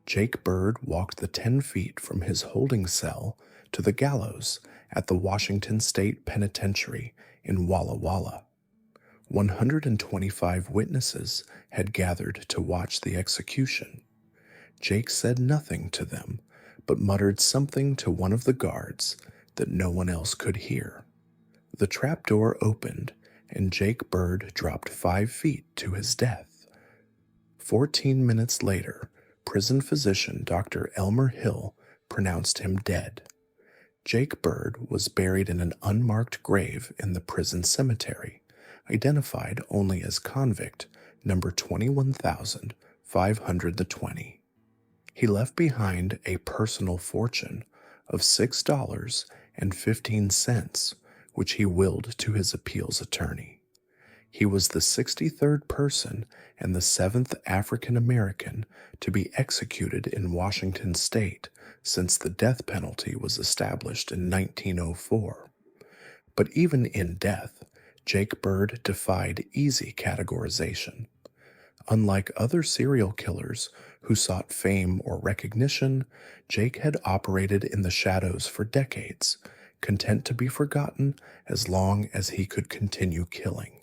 S1: Jake Bird walked the 10 feet from his holding cell to the gallows at the Washington State Penitentiary in Walla Walla. 125 witnesses had gathered to watch the execution. Jake said nothing to them, but muttered something to one of the guards that no one else could hear. The trapdoor opened, and Jake Bird dropped 5 feet to his death. 14 minutes later, prison physician Dr. Elmer Hill pronounced him dead. Jake Bird was buried in an unmarked grave in the prison cemetery, identified only as convict number 21,520. He left behind a personal fortune of $6.15, which he willed to his appeals attorney. He was the 63rd person and the 7th African American to be executed in Washington state since the death penalty was established in 1904. But even in death, Jake Bird defied easy categorization. Unlike other serial killers who sought fame or recognition, Jake had operated in the shadows for decades, content to be forgotten as long as he could continue killing.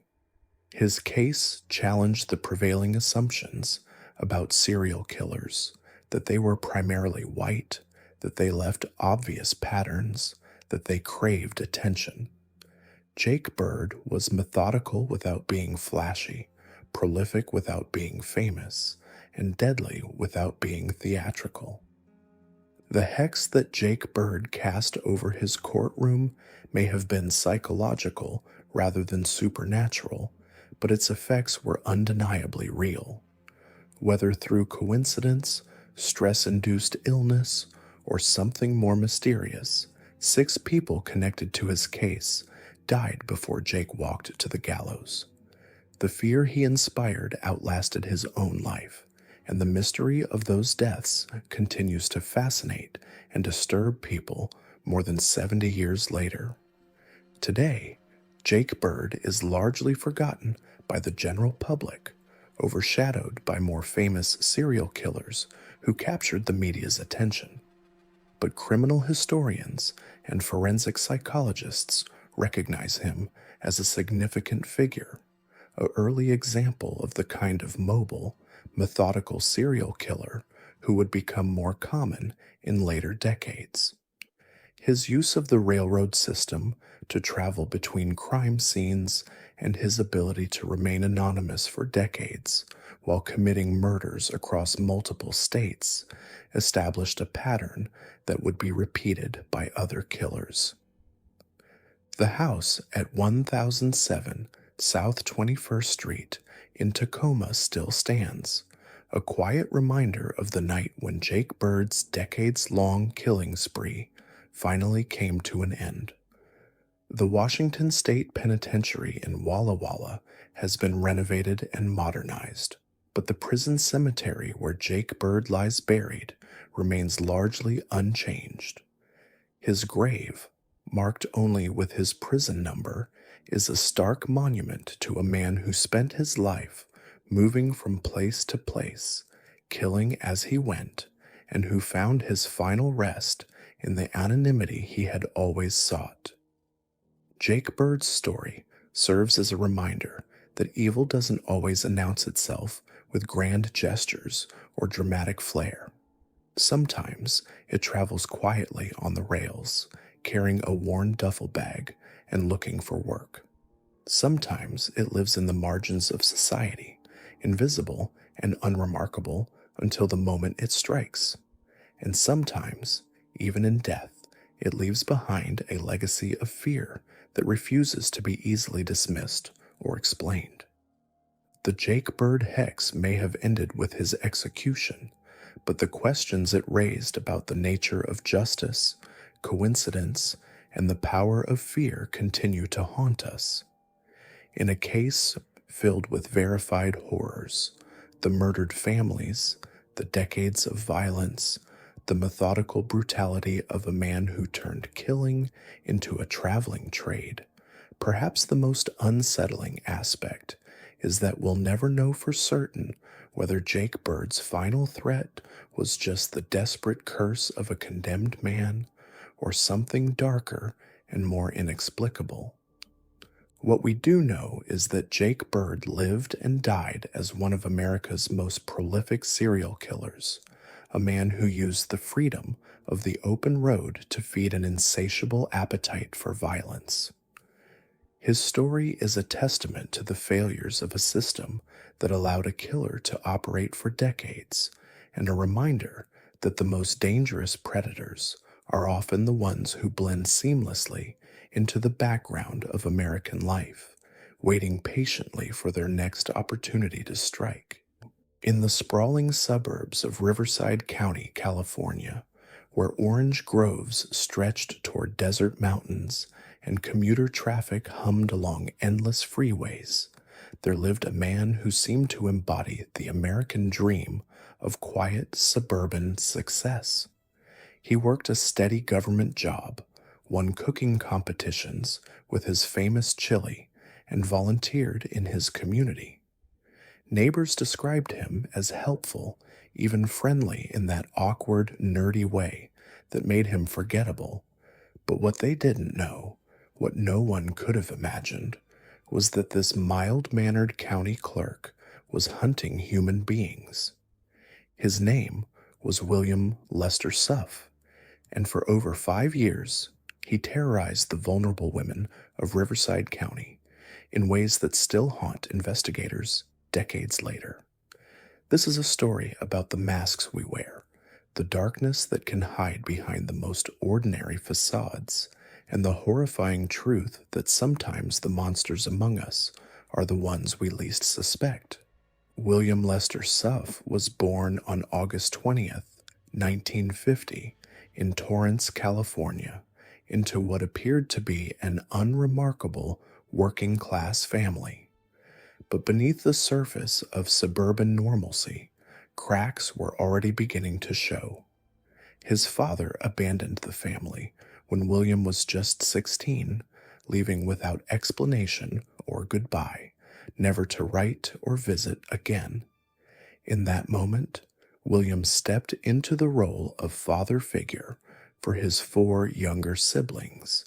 S1: His case challenged the prevailing assumptions about serial killers, that they were primarily white, that they left obvious patterns, that they craved attention. Jake Bird was methodical without being flashy, prolific without being famous, and deadly without being theatrical. The hex that Jake Bird cast over his courtroom may have been psychological rather than supernatural, but its effects were undeniably real. Whether through coincidence, stress induced illness, or something more mysterious, 6 people connected to his case died before Jake walked to the gallows. The fear he inspired outlasted his own life, and the mystery of those deaths continues to fascinate and disturb people more than 70 years later. Today, Jake Bird is largely forgotten by the general public, overshadowed by more famous serial killers who captured the media's attention. But criminal historians and forensic psychologists recognize him as a significant figure, an early example of the kind of mobile, methodical serial killer who would become more common in later decades. His use of the railroad system to travel between crime scenes and his ability to remain anonymous for decades while committing murders across multiple states established a pattern that would be repeated by other killers. The house at 1007 South 21st Street in Tacoma still stands, a quiet reminder of the night when Jake Bird's decades-long killing spree finally came to an end. The Washington State Penitentiary in Walla Walla has been renovated and modernized, but the prison cemetery where Jake Bird lies buried remains largely unchanged. His grave, marked only with his prison number, is a stark monument to a man who spent his life moving from place to place, killing as he went, and who found his final rest in the anonymity he had always sought. Jake Bird's story serves as a reminder that evil doesn't always announce itself with grand gestures or dramatic flair. Sometimes it travels quietly on the rails, carrying a worn duffel bag and looking for work. Sometimes it lives in the margins of society, invisible and unremarkable until the moment it strikes. And sometimes, even in death, it leaves behind a legacy of fear that refuses to be easily dismissed or explained. The Jake Bird hex may have ended with his execution, but the questions it raised about the nature of justice, coincidence, and the power of fear continue to haunt us. In a case filled with verified horrors, the murdered families, the decades of violence, the methodical brutality of a man who turned killing into a traveling trade, perhaps the most unsettling aspect is that we'll never know for certain whether Jake Bird's final threat was just the desperate curse of a condemned man or something darker and more inexplicable. What we do know is that Jake Bird lived and died as one of America's most prolific serial killers, a man who used the freedom of the open road to feed an insatiable appetite for violence. His story is a testament to the failures of a system that allowed a killer to operate for decades, and a reminder that the most dangerous predators are often the ones who blend seamlessly into the background of American life, waiting patiently for their next opportunity to strike. In the sprawling suburbs of Riverside County, California, where orange groves stretched toward desert mountains and commuter traffic hummed along endless freeways, there lived a man who seemed to embody the American dream of quiet suburban success. He worked a steady government job, won cooking competitions with his famous chili, and volunteered in his community. Neighbors described him as helpful, even friendly in that awkward, nerdy way that made him forgettable. But what they didn't know, what no one could have imagined, was that this mild-mannered county clerk was hunting human beings. His name was William Lester Suff, and for over 5 years, he terrorized the vulnerable women of Riverside County in ways that still haunt investigators decades later. This is a story about the masks we wear, the darkness that can hide behind the most ordinary facades, and the horrifying truth that sometimes the monsters among us are the ones we least suspect. William Lester Suff was born on August 20th, 1950, in Torrance, California, into what appeared to be an unremarkable working-class family. But beneath the surface of suburban normalcy, cracks were already beginning to show. His father abandoned the family when William was just 16, leaving without explanation or goodbye, never to write or visit again. In that moment, William stepped into the role of father figure for his 4 younger siblings,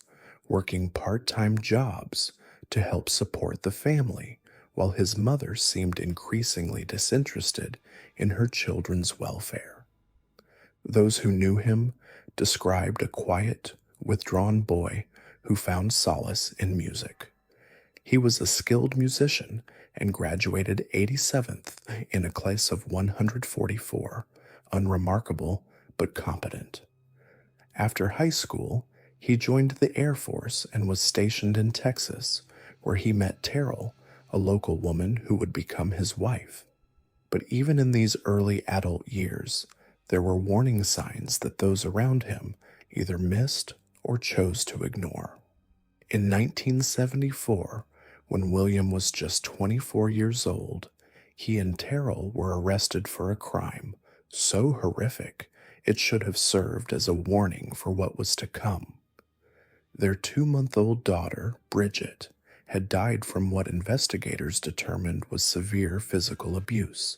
S1: working part-time jobs to help support the family, while his mother seemed increasingly disinterested in her children's welfare. Those who knew him described a quiet, withdrawn boy who found solace in music. He was a skilled musician and graduated 87th in a class of 144, unremarkable but competent. After high school, he joined the Air Force and was stationed in Texas, where he met Terrell, a local woman who would become his wife. But even in these early adult years, there were warning signs that those around him either missed or chose to ignore. In 1974, when William was just 24 years old, he and Terrell were arrested for a crime so horrific it should have served as a warning for what was to come. Their 2-month-old daughter, Bridget, had died from what investigators determined was severe physical abuse.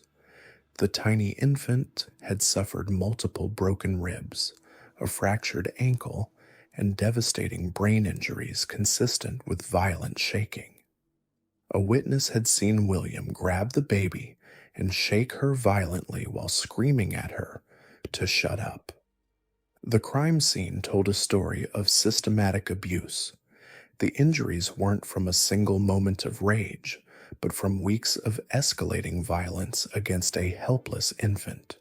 S1: The tiny infant had suffered multiple broken ribs, a fractured ankle, and devastating brain injuries consistent with violent shaking. A witness had seen William grab the baby and shake her violently while screaming at her to shut up. The crime scene told a story of systematic abuse. The injuries weren't from a single moment of rage, but from weeks of escalating violence against a helpless infant.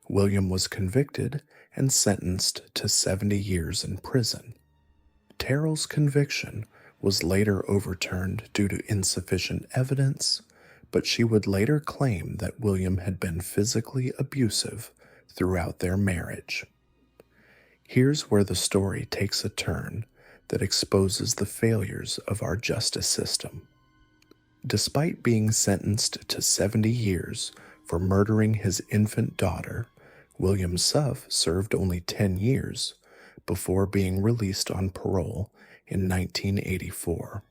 S1: William was convicted and sentenced to 70 years in prison. Terrell's conviction was later overturned due to insufficient evidence, but she would later claim that William had been physically abusive throughout their marriage. Here's where the story takes a turn that exposes the failures of our justice system. Despite being sentenced to 70 years for murdering his infant daughter, William Suff served only 10 years before being released on parole in 1984.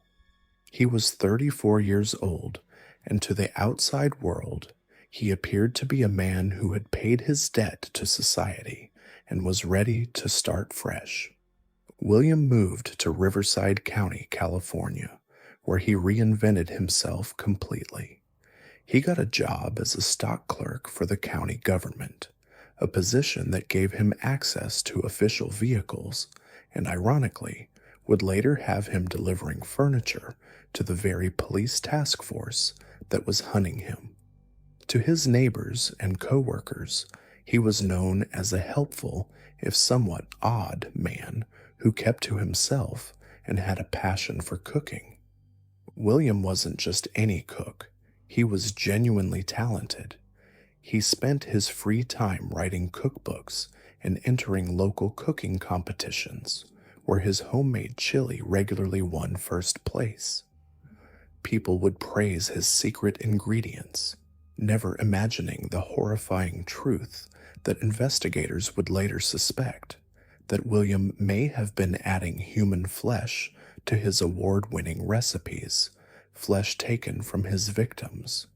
S1: He was 34 years old, and to the outside world, he appeared to be a man who had paid his debt to society and was ready to start fresh. William moved to Riverside County, California, where he reinvented himself completely. He got a job as a stock clerk for the county government, a position that gave him access to official vehicles and, ironically, would later have him delivering furniture to the very police task force that was hunting him. To his neighbors and co-workers, he was known as a helpful, if somewhat odd, man who kept to himself and had a passion for cooking. William wasn't just any cook. He was genuinely talented. He spent his free time writing cookbooks and entering local cooking competitions, where his homemade chili regularly won first place. People would praise his secret ingredients, never imagining the horrifying truth that investigators would later suspect, that William may have been adding human flesh to his award-winning recipes, flesh taken from his victims.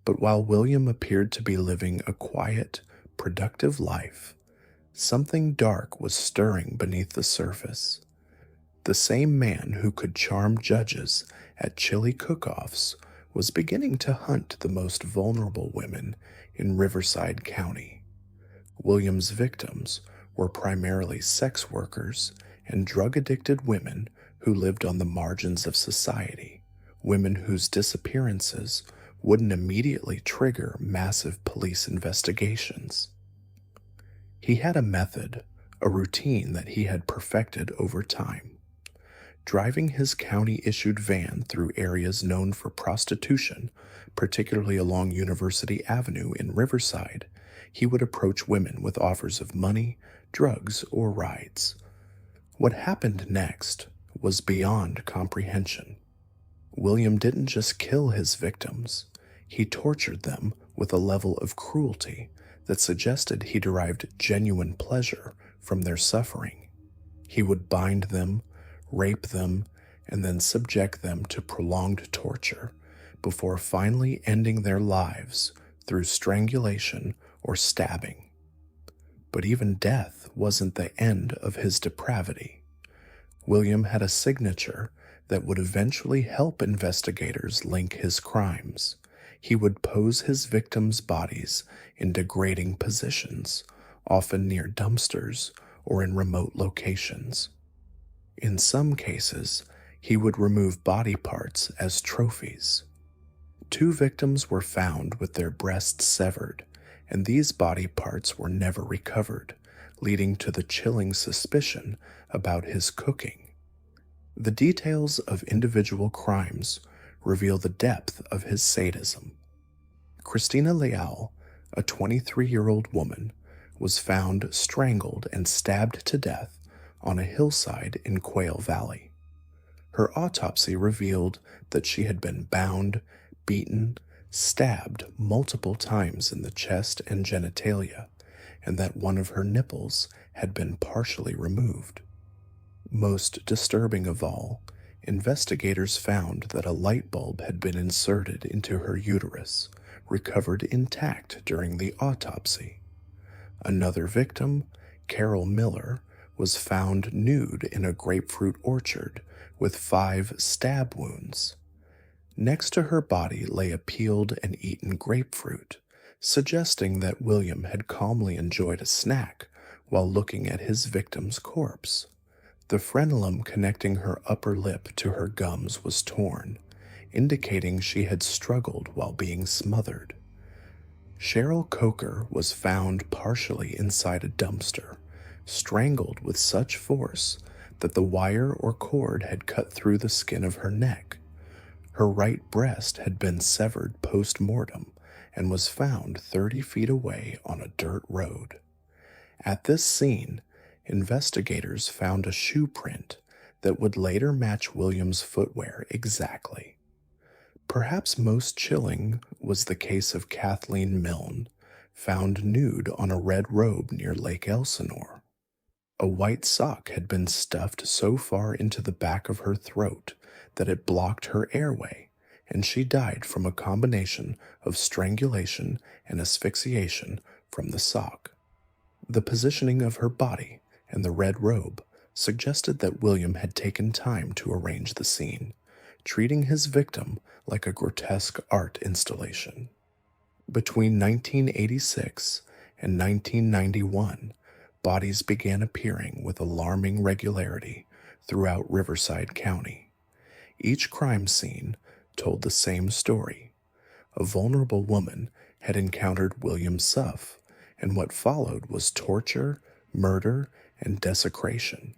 S1: But while William appeared to be living a quiet, productive life, something dark was stirring beneath the surface. The same man who could charm judges at chili cook-offs was beginning to hunt the most vulnerable women in Riverside County. William's victims were primarily sex workers and drug-addicted women who lived on the margins of society, women whose disappearances wouldn't immediately trigger massive police investigations. He had a method, a routine that he had perfected over time. Driving his county-issued van through areas known for prostitution, particularly along University Avenue in Riverside, he would approach women with offers of money, drugs, or rides. What happened next was beyond comprehension. William didn't just kill his victims, he tortured them with a level of cruelty that suggested he derived genuine pleasure from their suffering. He would bind them, rape them, and then subject them to prolonged torture before finally ending their lives through strangulation or stabbing. But even death wasn't the end of his depravity. William had a signature that would eventually help investigators link his crimes. He would pose his victims' bodies in degrading positions, often near dumpsters or in remote locations. In some cases, he would remove body parts as trophies. 2 victims were found with their breasts severed, and these body parts were never recovered, leading to the chilling suspicion about his cooking. The details of individual crimes reveal the depth of his sadism. Christina Leal, a 23-year-old woman, was found strangled and stabbed to death on a hillside in Quail Valley. Her autopsy revealed that she had been bound, beaten, stabbed multiple times in the chest and genitalia, and that one of her nipples had been partially removed. Most disturbing of all, investigators found that a light bulb had been inserted into her uterus, recovered intact during the autopsy. Another victim, Carol Miller, was found nude in a grapefruit orchard with 5 stab wounds. Next to her body lay a peeled and eaten grapefruit, suggesting that William had calmly enjoyed a snack while looking at his victim's corpse. The frenulum connecting her upper lip to her gums was torn, indicating she had struggled while being smothered. Cheryl Coker was found partially inside a dumpster, strangled with such force that the wire or cord had cut through the skin of her neck. Her right breast had been severed post-mortem and was found 30 feet away on a dirt road. At this scene, investigators found a shoe print that would later match William's footwear exactly. Perhaps most chilling was the case of Kathleen Milne, found nude on a red robe near Lake Elsinore. A white sock had been stuffed so far into the back of her throat that it blocked her airway, and she died from a combination of strangulation and asphyxiation from the sock. The positioning of her body and the red robe suggested that William had taken time to arrange the scene, treating his victim like a grotesque art installation. Between 1986 and 1991, bodies began appearing with alarming regularity throughout Riverside County. Each crime scene told the same story. A vulnerable woman had encountered William Suff, and what followed was torture, murder, and desecration.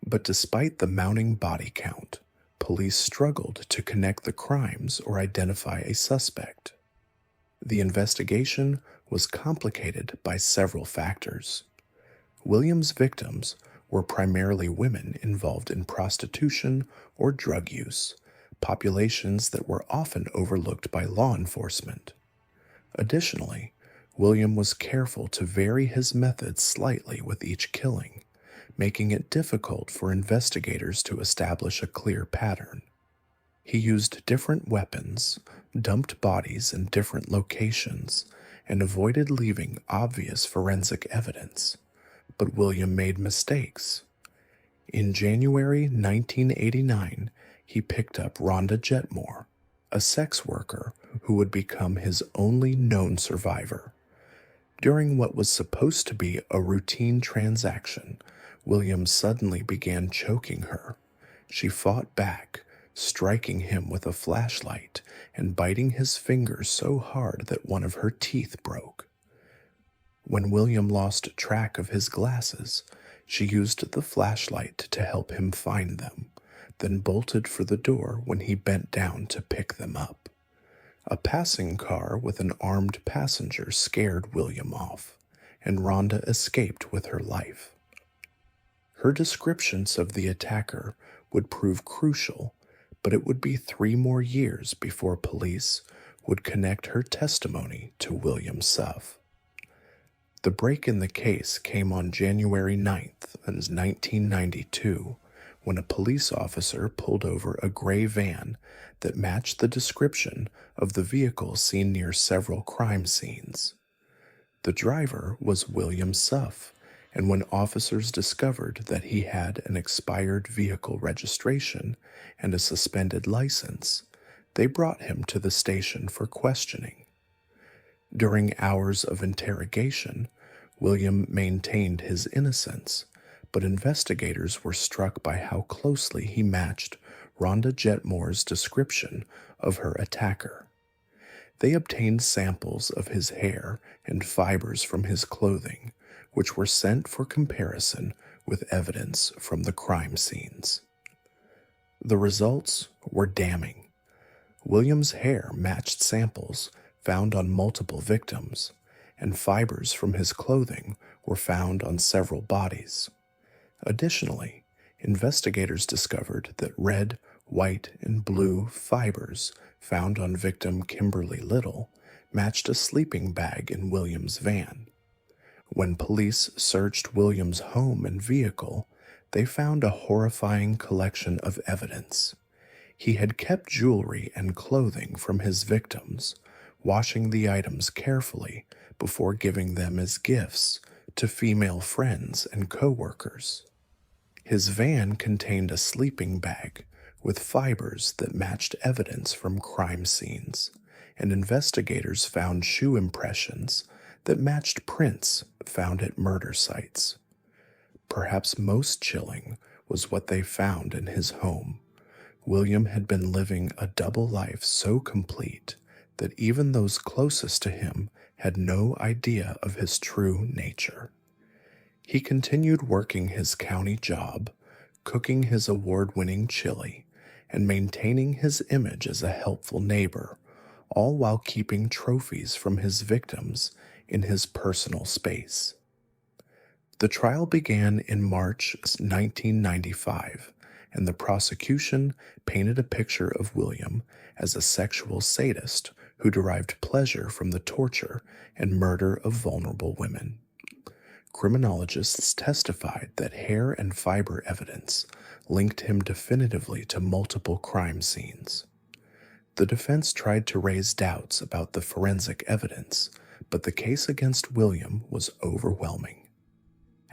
S1: But despite the mounting body count, police struggled to connect the crimes or identify a suspect. The investigation was complicated by several factors. William's victims were primarily women involved in prostitution or drug use, populations that were often overlooked by law enforcement. Additionally, William was careful to vary his methods slightly with each killing, making it difficult for investigators to establish a clear pattern. He used different weapons, dumped bodies in different locations, and avoided leaving obvious forensic evidence. But William made mistakes. In January 1989, he picked up Rhonda Jetmore, a sex worker who would become his only known survivor. During what was supposed to be a routine transaction, William suddenly began choking her. She fought back, striking him with a flashlight and biting his fingers so hard that one of her teeth broke. When William lost track of his glasses, she used the flashlight to help him find them, then bolted for the door when he bent down to pick them up. A passing car with an armed passenger scared William off, and Rhonda escaped with her life. Her descriptions of the attacker would prove crucial, but it would be 3 more years before police would connect her testimony to William Suff. The break in the case came on January 9th, 1992, when a police officer pulled over a gray van that matched the description of the vehicle seen near several crime scenes. The driver was William Suff, and when officers discovered that he had an expired vehicle registration and a suspended license, they brought him to the station for questioning. During hours of interrogation, William maintained his innocence, but investigators were struck by how closely he matched Rhonda Jetmore's description of her attacker. They obtained samples of his hair and fibers from his clothing, which were sent for comparison with evidence from the crime scenes. The results were damning. William's hair matched samples found on multiple victims, and fibers from his clothing were found on several bodies. Additionally, investigators discovered that red, white, and blue fibers found on victim Kimberly Little matched a sleeping bag in William's van. When police searched William's home and vehicle, they found a horrifying collection of evidence. He had kept jewelry and clothing from his victims, washing the items carefully before giving them as gifts to female friends and co-workers. His van contained a sleeping bag with fibers that matched evidence from crime scenes, and investigators found shoe impressions that matched prints found at murder sites. Perhaps most chilling was what they found in his home. William had been living a double life so complete that even those closest to him had no idea of his true nature. He continued working his county job, cooking his award-winning chili, and maintaining his image as a helpful neighbor, all while keeping trophies from his victims in his personal space. The trial began in March 1995, and the prosecution painted a picture of William as a sexual sadist who derived pleasure from the torture and murder of vulnerable women. Criminologists testified that hair and fiber evidence linked him definitively to multiple crime scenes. The defense tried to raise doubts about the forensic evidence, but the case against William was overwhelming.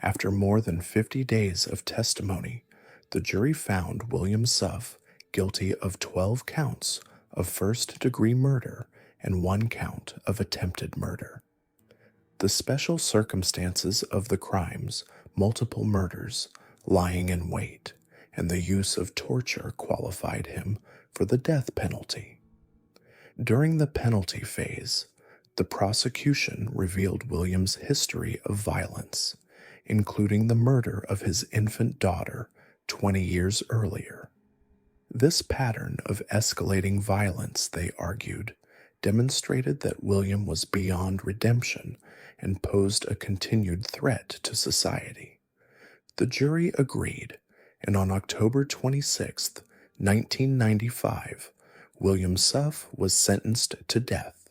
S1: After more than 50 days of testimony, the jury found William Suff guilty of 12 counts of first-degree murder and 1 count of attempted murder. The special circumstances of the crimes, multiple murders, lying in wait, and the use of torture qualified him for the death penalty. During the penalty phase, the prosecution revealed William's history of violence, including the murder of his infant daughter 20 years earlier. This pattern of escalating violence, they argued, demonstrated that William was beyond redemption and posed a continued threat to society. The jury agreed, and on October 26, 1995, William Suff was sentenced to death.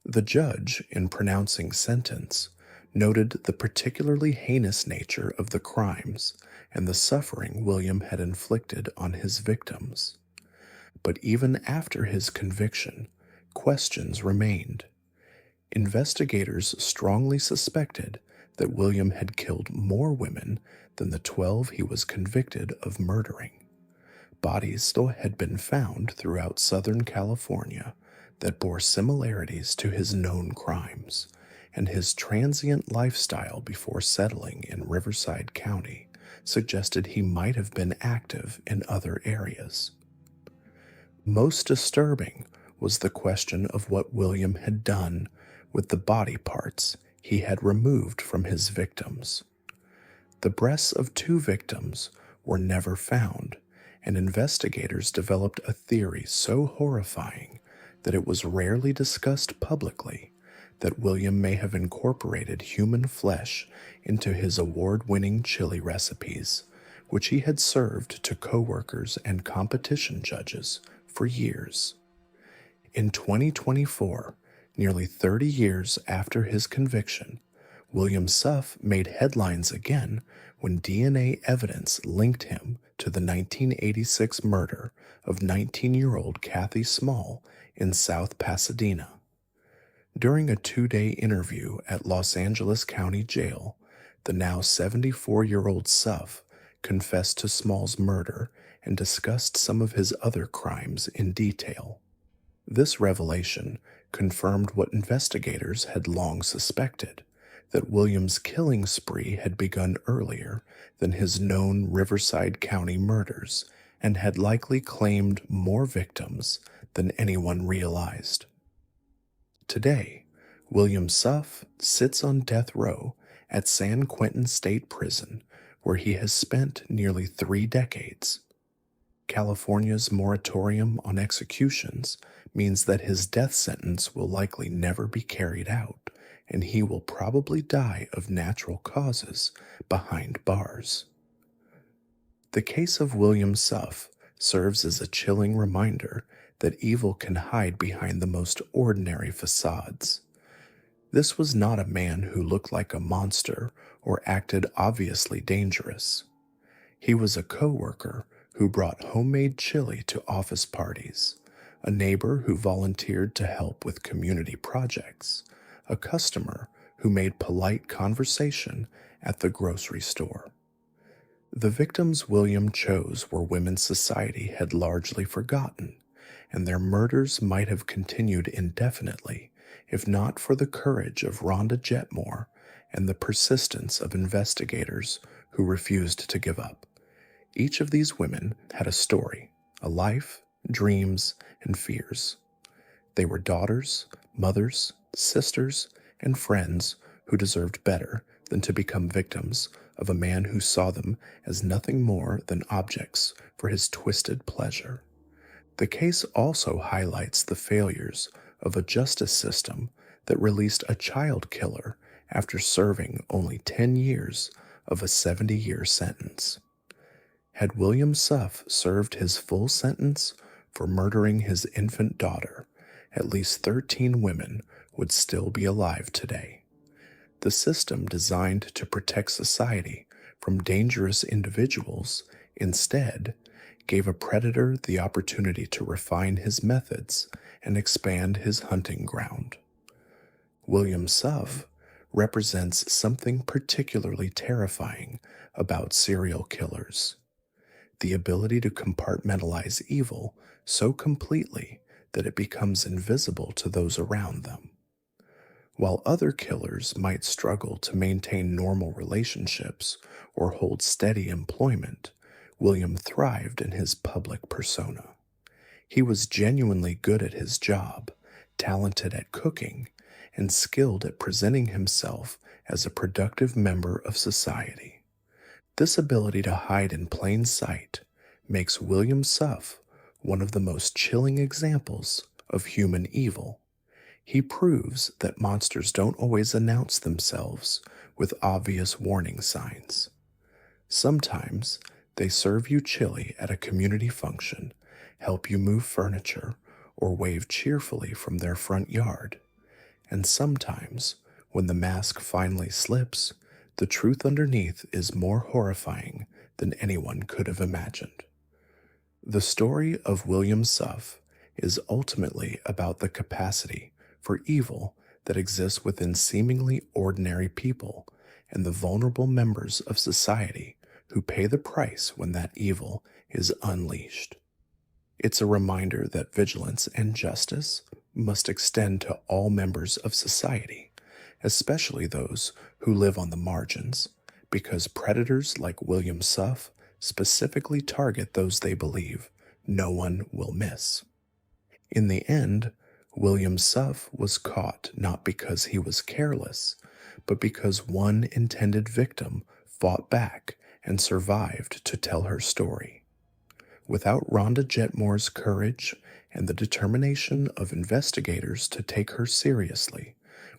S1: The judge, in pronouncing sentence, noted the particularly heinous nature of the crimes and the suffering William had inflicted on his victims. But even after his conviction, questions remained. Investigators strongly suspected that William had killed more women than the 12 he was convicted of murdering. Bodies still had been found throughout Southern California that bore similarities to his known crimes, and his transient lifestyle before settling in Riverside County suggested he might have been active in other areas. Most disturbing was the question of what William had done with the body parts he had removed from his victims. The breasts of 2 victims were never found, and investigators developed a theory so horrifying that it was rarely discussed publicly that William may have incorporated human flesh into his award-winning chili recipes, which he had served to coworkers and competition judges for years. In 2024, nearly 30 years after his conviction, William Suff made headlines again when DNA evidence linked him to the 1986 murder of 19-year-old Kathy Small in South Pasadena. During a 2-day interview at Los Angeles County Jail, the now 74-year-old Suff confessed to Small's murder and discussed some of his other crimes in detail. This revelation confirmed what investigators had long suspected, that William's killing spree had begun earlier than his known Riverside County murders and had likely claimed more victims than anyone realized. Today, William Suff sits on death row at San Quentin State Prison, where he has spent nearly 3 decades. California's moratorium on executions means that his death sentence will likely never be carried out, and he will probably die of natural causes behind bars. The case of William Suff serves as a chilling reminder that evil can hide behind the most ordinary facades. This was not a man who looked like a monster or acted obviously dangerous. He was a coworker who brought homemade chili to office parties, a neighbor who volunteered to help with community projects, a customer who made polite conversation at the grocery store. The victims William chose were women society had largely forgotten, and their murders might have continued indefinitely if not for the courage of Rhonda Jetmore and the persistence of investigators who refused to give up. Each of these women had a story, a life, dreams, and fears. They were daughters, mothers, sisters, and friends who deserved better than to become victims of a man who saw them as nothing more than objects for his twisted pleasure. The case also highlights the failures of a justice system that released a child killer after serving only 10 years of a 70-year sentence. Had William Suff served his full sentence for murdering his infant daughter, at least 13 women would still be alive today. The system designed to protect society from dangerous individuals instead gave a predator the opportunity to refine his methods and expand his hunting ground. William Suff represents something particularly terrifying about serial killers: the ability to compartmentalize evil so completely that it becomes invisible to those around them. While other killers might struggle to maintain normal relationships or hold steady employment, William thrived in his public persona. He was genuinely good at his job, talented at cooking, and skilled at presenting himself as a productive member of society. This ability to hide in plain sight makes William Suff one of the most chilling examples of human evil. He proves that monsters don't always announce themselves with obvious warning signs. Sometimes they serve you chili at a community function, help you move furniture, or wave cheerfully from their front yard. And sometimes, when the mask finally slips, the truth underneath is more horrifying than anyone could have imagined. The story of William Suff is ultimately about the capacity for evil that exists within seemingly ordinary people and the vulnerable members of society who pay the price when that evil is unleashed. It's a reminder that vigilance and justice must extend to all members of society, especially those who live on the margins, because predators like William Suff specifically target those they believe no one will miss. In the end, William Suff was caught not because he was careless, but because one intended victim fought back and survived to tell her story. Without Rhonda Jetmore's courage and the determination of investigators to take her seriously,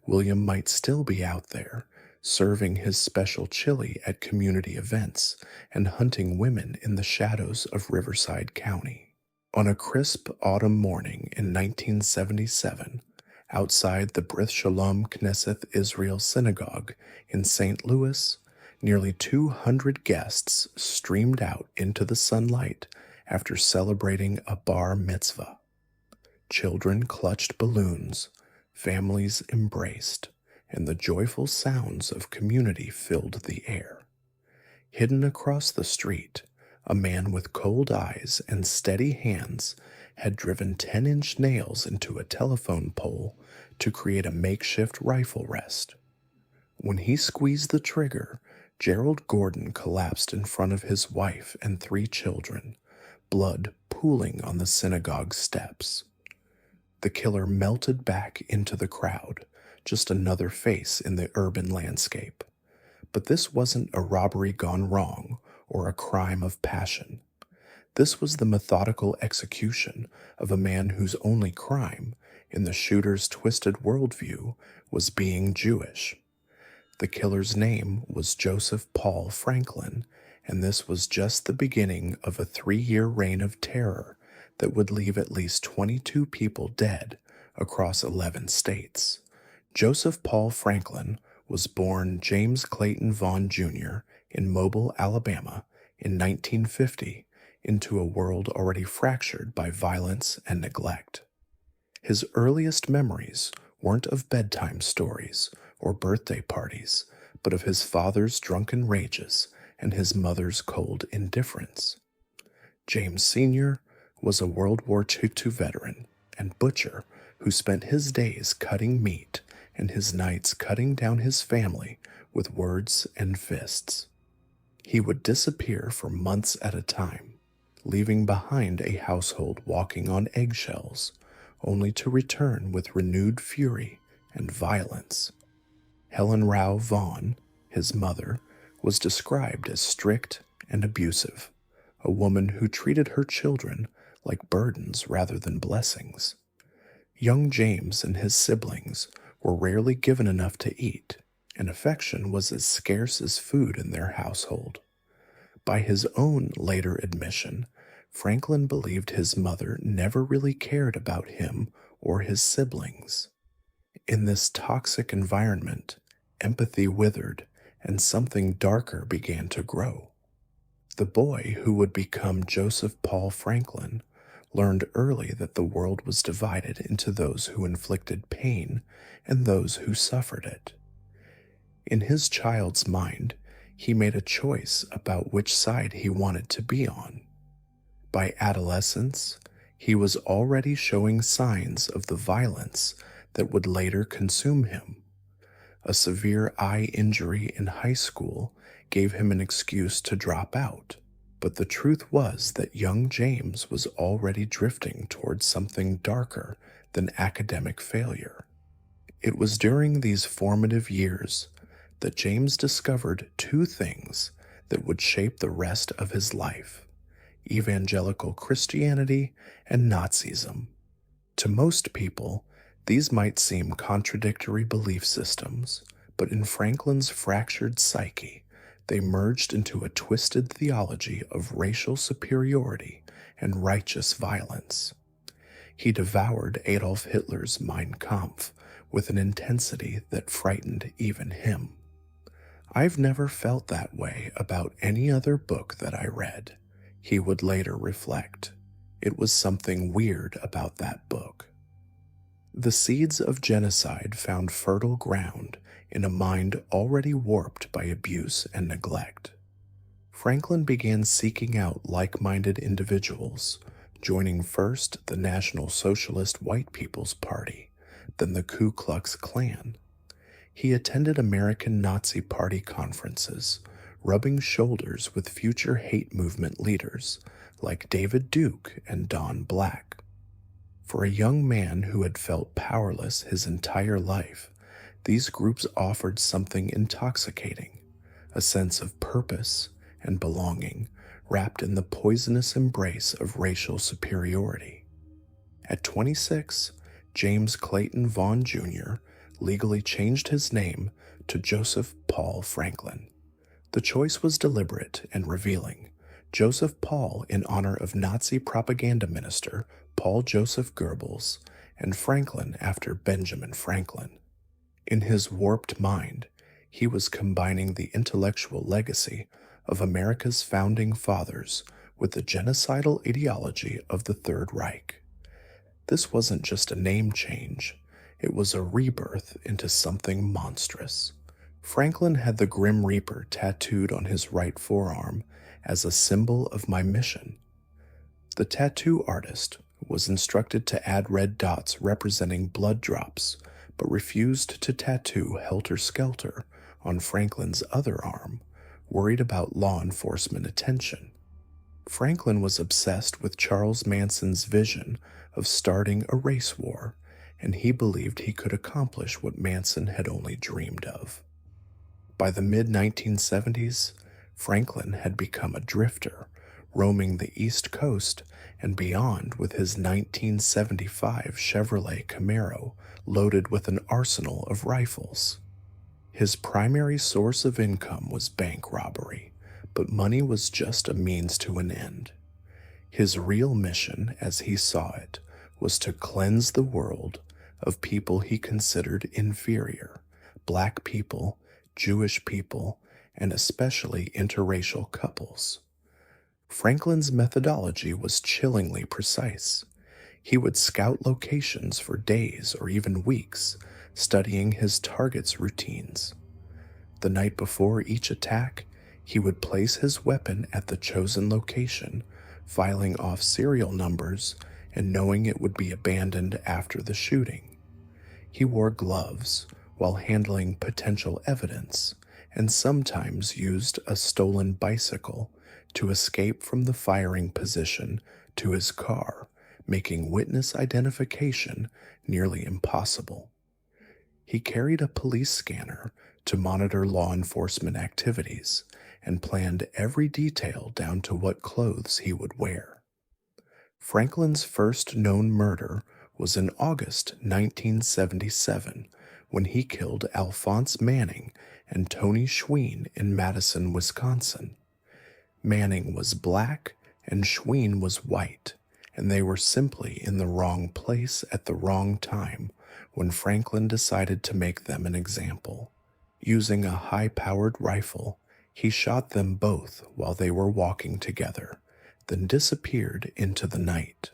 S1: William might still be out there, serving his special chili at community events and hunting women in the shadows of Riverside County. On a crisp autumn morning in 1977, outside the Brith Shalom Knesset Israel Synagogue in St. Louis, nearly 200 guests streamed out into the sunlight after celebrating a bar mitzvah. Children clutched balloons, families embraced, and the joyful sounds of community filled the air. Hidden across the street, a man with cold eyes and steady hands had driven 10-inch nails into a telephone pole to create a makeshift rifle rest. When he squeezed the trigger, Gerald Gordon collapsed in front of his wife and 3 children, blood pooling on the synagogue steps. The killer melted back into the crowd, just another face in the urban landscape. But this wasn't a robbery gone wrong or a crime of passion. This was the methodical execution of a man whose only crime, in the shooter's twisted worldview, was being Jewish. The killer's name was Joseph Paul Franklin, and this was just the beginning of a 3-year reign of terror that would leave at least 22 people dead across 11 states. Joseph Paul Franklin was born James Clayton Vaughn Jr. in Mobile, Alabama in 1950 into a world already fractured by violence and neglect. His earliest memories weren't of bedtime stories or birthday parties, but of his father's drunken rages and his mother's cold indifference. James Sr. was a World War II veteran and butcher who spent his days cutting meat and his nights cutting down his family with words and fists. He would disappear for months at a time, leaving behind a household walking on eggshells, only to return with renewed fury and violence. Helen Rao Vaughn, his mother, was described as strict and abusive, a woman who treated her children like burdens rather than blessings. Young James and his siblings were rarely given enough to eat, and affection was as scarce as food in their household. By his own later admission, Franklin believed his mother never really cared about him or his siblings. In this toxic environment, empathy withered and something darker began to grow. The boy who would become Joseph Paul Franklin learned early that the world was divided into those who inflicted pain and those who suffered it. In his child's mind, he made a choice about which side he wanted to be on. By adolescence, he was already showing signs of the violence that would later consume him. A severe eye injury in high school gave him an excuse to drop out, but the truth was that young James was already drifting towards something darker than academic failure. It was during these formative years that James discovered 2 things that would shape the rest of his life: evangelical Christianity and Nazism. To most people, these might seem contradictory belief systems, but in Franklin's fractured psyche, they merged into a twisted theology of racial superiority and righteous violence. He devoured Adolf Hitler's Mein Kampf with an intensity that frightened even him. "I've never felt that way about any other book that I read," he would later reflect. It was something weird about that book. The seeds of genocide found fertile ground in a mind already warped by abuse and neglect. Franklin began seeking out like minded individuals, joining first the National Socialist White People's Party, then the Ku Klux Klan. He attended American Nazi Party conferences, rubbing shoulders with future hate movement leaders like David Duke and Don Black. For a young man who had felt powerless his entire life, these groups offered something intoxicating, a sense of purpose and belonging wrapped in the poisonous embrace of racial superiority. At 26, James Clayton Vaughn Jr. legally changed his name to Joseph Paul Franklin. The choice was deliberate and revealing. Joseph Paul in honor of Nazi propaganda minister Paul Joseph Goebbels, and Franklin after Benjamin Franklin. In his warped mind, he was combining the intellectual legacy of America's founding fathers with the genocidal ideology of the Third Reich. This wasn't just a name change, it was a rebirth into something monstrous. Franklin had the Grim Reaper tattooed on his right forearm as a symbol of my mission. The tattoo artist was instructed to add red dots representing blood drops, but refused to tattoo Helter Skelter on Franklin's other arm, worried about law enforcement attention. Franklin was obsessed with Charles Manson's vision of starting a race war, and he believed he could accomplish what Manson had only dreamed of. By the mid-1970s, Franklin had become a drifter, roaming the East Coast and beyond with his 1975 Chevrolet Camaro loaded with an arsenal of rifles. His primary source of income was bank robbery, but money was just a means to an end. His real mission, as he saw it, was to cleanse the world of people he considered inferior, black people, Jewish people, and especially interracial couples. Franklin's methodology was chillingly precise. He would scout locations for days or even weeks, studying his targets' routines. The night before each attack, he would place his weapon at the chosen location, filing off serial numbers and knowing it would be abandoned after the shooting. He wore gloves while handling potential evidence and sometimes used a stolen bicycle to escape from the firing position to his car, making witness identification nearly impossible. He carried a police scanner to monitor law enforcement activities and planned every detail down to what clothes he would wear. Franklin's first known murder was in August 1977 when he killed Alphonse Manning and Tony Schween in Madison, Wisconsin. Manning was black and Schween was white, and they were simply in the wrong place at the wrong time when Franklin decided to make them an example. Using a high-powered rifle, he shot them both while they were walking together, then disappeared into the night.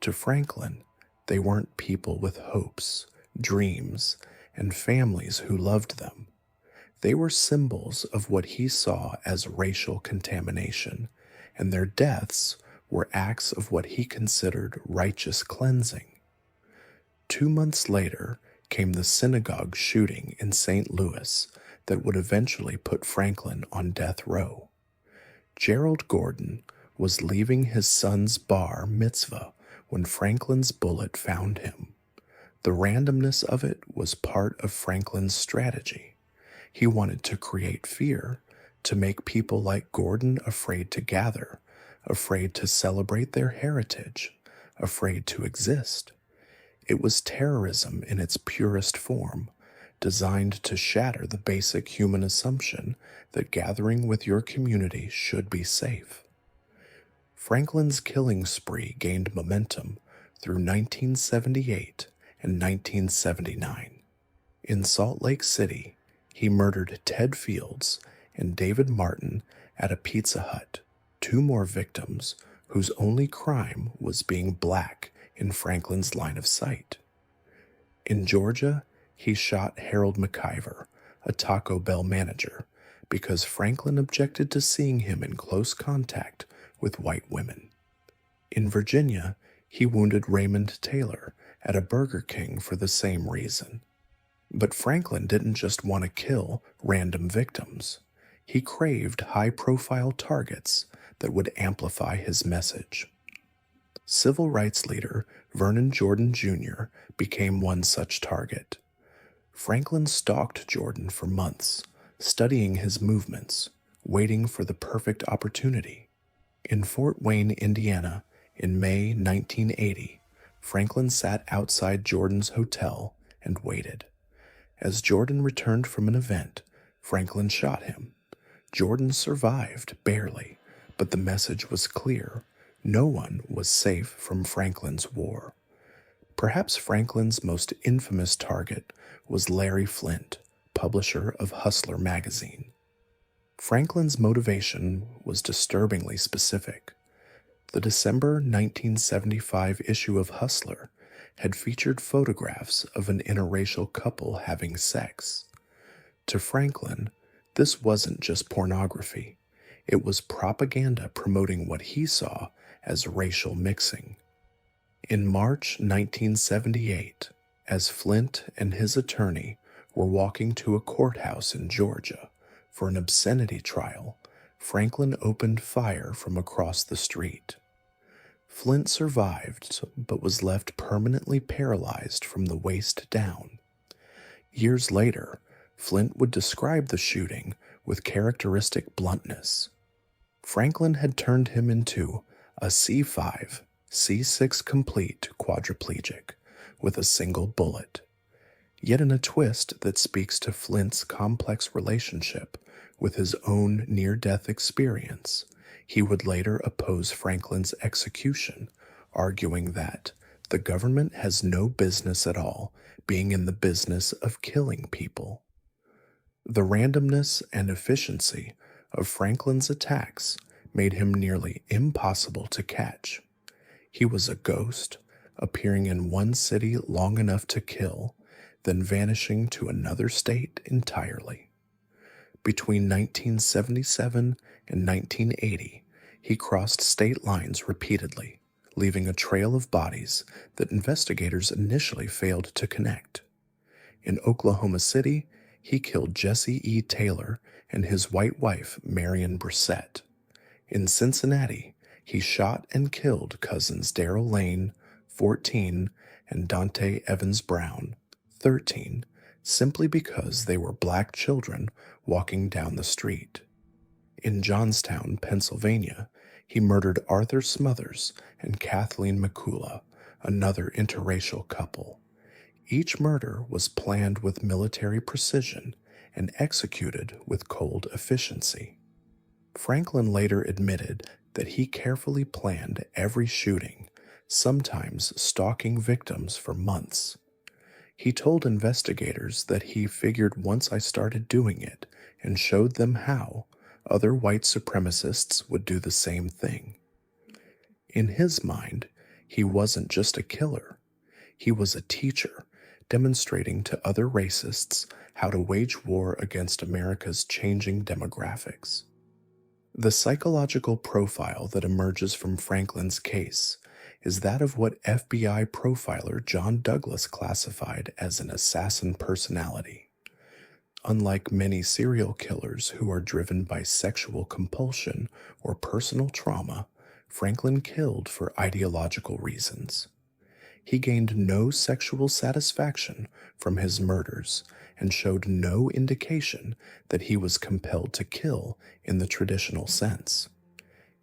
S1: To Franklin, they weren't people with hopes, dreams, and families who loved them. They were symbols of what he saw as racial contamination, and their deaths were acts of what he considered righteous cleansing. 2 months later came the synagogue shooting in St. Louis that would eventually put Franklin on death row. Gerald Gordon was leaving his son's bar mitzvah when Franklin's bullet found him. The randomness of it was part of Franklin's strategy. He wanted to create fear, to make people like Gordon afraid to gather, afraid to celebrate their heritage, afraid to exist. It was terrorism in its purest form, designed to shatter the basic human assumption that gathering with your community should be safe. Franklin's killing spree gained momentum through 1978 and 1979. In Salt Lake City, he murdered Ted Fields and David Martin at a Pizza Hut. 2 more victims whose only crime was being black in Franklin's line of sight. In Georgia, he shot Harold McIver, a Taco Bell manager, because Franklin objected to seeing him in close contact with white women. In Virginia, he wounded Raymond Taylor at a Burger King for the same reason. But Franklin didn't just want to kill random victims. He craved high-profile targets that would amplify his message. Civil rights leader Vernon Jordan Jr. became one such target. Franklin stalked Jordan for months, studying his movements, waiting for the perfect opportunity. In Fort Wayne, Indiana, in May 1980, Franklin sat outside Jordan's hotel and waited. As Jordan returned from an event, Franklin shot him. Jordan survived, barely, but the message was clear. No one was safe from Franklin's war. Perhaps Franklin's most infamous target was Larry Flynt, publisher of Hustler magazine. Franklin's motivation was disturbingly specific. The December 1975 issue of Hustler had featured photographs of an interracial couple having sex. To Franklin, this wasn't just pornography. It was propaganda promoting what he saw as racial mixing. In March 1978, as Flynt and his attorney were walking to a courthouse in Georgia for an obscenity trial, Franklin opened fire from across the street. Flynt survived, but was left permanently paralyzed from the waist down. Years later, Flynt would describe the shooting with characteristic bluntness. Franklin had turned him into a C5, C6 complete quadriplegic with a single bullet. Yet in a twist that speaks to Flynt's complex relationship with his own near-death experience, he would later oppose Franklin's execution, arguing that the government has no business at all being in the business of killing people. The randomness and efficiency of Franklin's attacks made him nearly impossible to catch. He was a ghost, appearing in one city long enough to kill, then vanishing to another state entirely. Between 1977 and 1980, he crossed state lines repeatedly, leaving a trail of bodies that investigators initially failed to connect. In Oklahoma City, he killed Jesse E. Taylor and his white wife, Marion Brissett. In Cincinnati, he shot and killed cousins Darrell Lane, 14, and Dante Evans Brown, 13, simply because they were black children walking down the street. In Johnstown, Pennsylvania, he murdered Arthur Smothers and Kathleen McCullough, another interracial couple. Each murder was planned with military precision and executed with cold efficiency. Franklin later admitted that he carefully planned every shooting, sometimes stalking victims for months. He told investigators that he figured once I started doing it and showed them how, other white supremacists would do the same thing. In his mind, he wasn't just a killer. He was a teacher, demonstrating to other racists how to wage war against America's changing demographics. The psychological profile that emerges from Franklin's case is that of what FBI profiler John Douglas classified as an assassin personality. Unlike many serial killers who are driven by sexual compulsion or personal trauma, Franklin killed for ideological reasons. He gained no sexual satisfaction from his murders and showed no indication that he was compelled to kill in the traditional sense.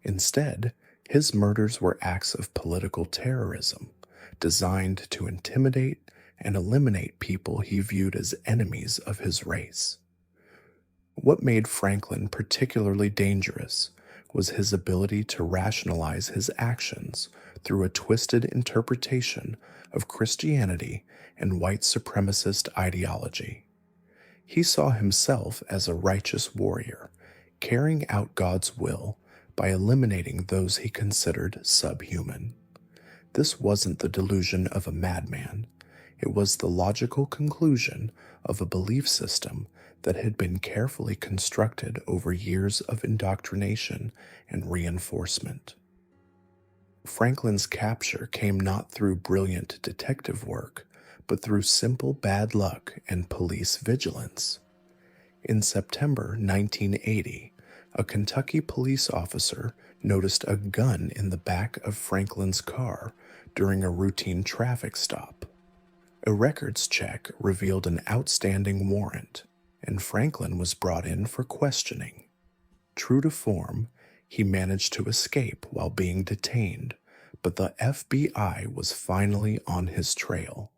S1: Instead, his murders were acts of political terrorism, designed to intimidate and eliminate people he viewed as enemies of his race. What made Franklin particularly dangerous was his ability to rationalize his actions through a twisted interpretation of Christianity and white supremacist ideology. He saw himself as a righteous warrior, carrying out God's will by eliminating those he considered subhuman. This wasn't the delusion of a madman. It was the logical conclusion of a belief system that had been carefully constructed over years of indoctrination and reinforcement. Franklin's capture came not through brilliant detective work, but through simple bad luck and police vigilance. In September 1980, a Kentucky police officer noticed a gun in the back of Franklin's car during a routine traffic stop. A records check revealed an outstanding warrant, and Franklin was brought in for questioning. True to form, he managed to escape while being detained, but the FBI was finally on his trail.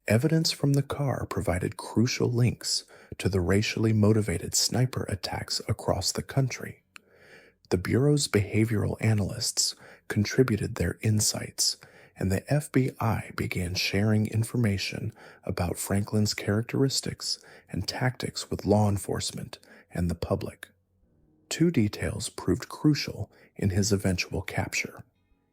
S1: Evidence from the car provided crucial links to the racially motivated sniper attacks across the country. The Bureau's behavioral analysts contributed their insights, and the FBI began sharing information about Franklin's characteristics and tactics with law enforcement and the public. Two details proved crucial in his eventual capture: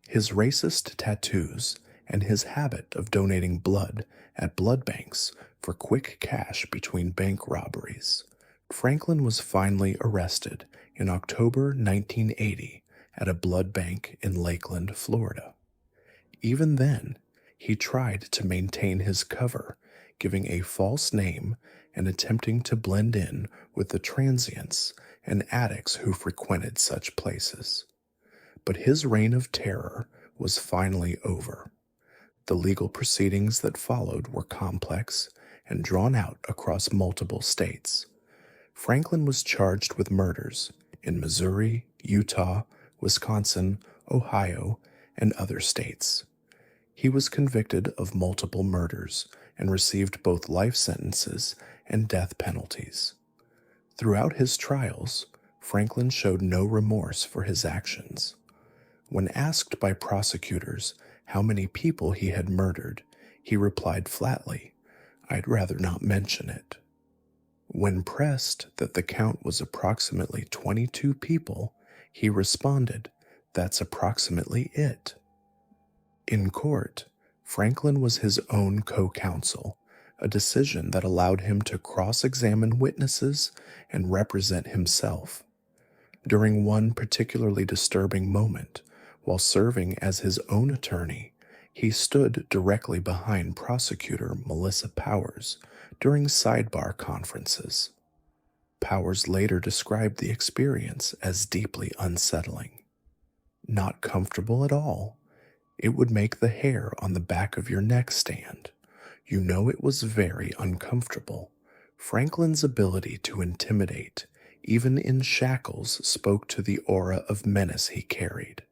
S1: his racist tattoos and his habit of donating blood at blood banks for quick cash between bank robberies. Franklin was finally arrested in October 1980 at a blood bank in Lakeland, Florida. Even then, he tried to maintain his cover, giving a false name and attempting to blend in with the transients and addicts who frequented such places. But his reign of terror was finally over. The legal proceedings that followed were complex and drawn out across multiple states. Franklin was charged with murders in Missouri, Utah, Wisconsin, Ohio, and other states. He was convicted of multiple murders and received both life sentences and death penalties. Throughout his trials, Franklin showed no remorse for his actions. When asked by prosecutors how many people he had murdered, he replied flatly, "I'd rather not mention it." When pressed that the count was approximately 22 people, he responded, "That's approximately it." In court, Franklin was his own co-counsel, a decision that allowed him to cross-examine witnesses and represent himself. During one particularly disturbing moment, while serving as his own attorney, he stood directly behind prosecutor Melissa Powers during sidebar conferences. Powers later described the experience as deeply unsettling. "Not comfortable at all. It would make the hair on the back of your neck stand. You know, it was very uncomfortable." Franklin's ability to intimidate, even in shackles, spoke to the aura of menace he carried.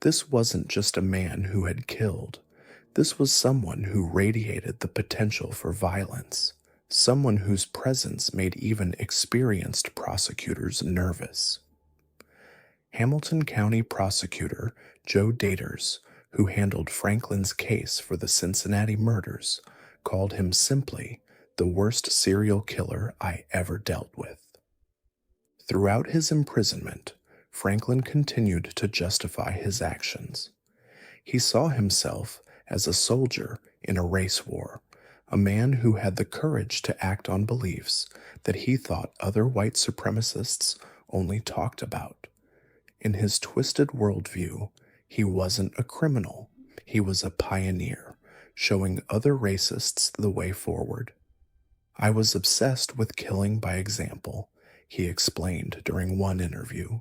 S1: This wasn't just a man who had killed. This was someone who radiated the potential for violence, someone whose presence made even experienced prosecutors nervous. Hamilton County Prosecutor Joe Daters, who handled Franklin's case for the Cincinnati murders, called him simply the worst serial killer I ever dealt with. Throughout his imprisonment, Franklin continued to justify his actions. He saw himself as a soldier in a race war, a man who had the courage to act on beliefs that he thought other white supremacists only talked about. In his twisted worldview, he wasn't a criminal, he was a pioneer, showing other racists the way forward. "I was obsessed with killing by example," he explained during one interview.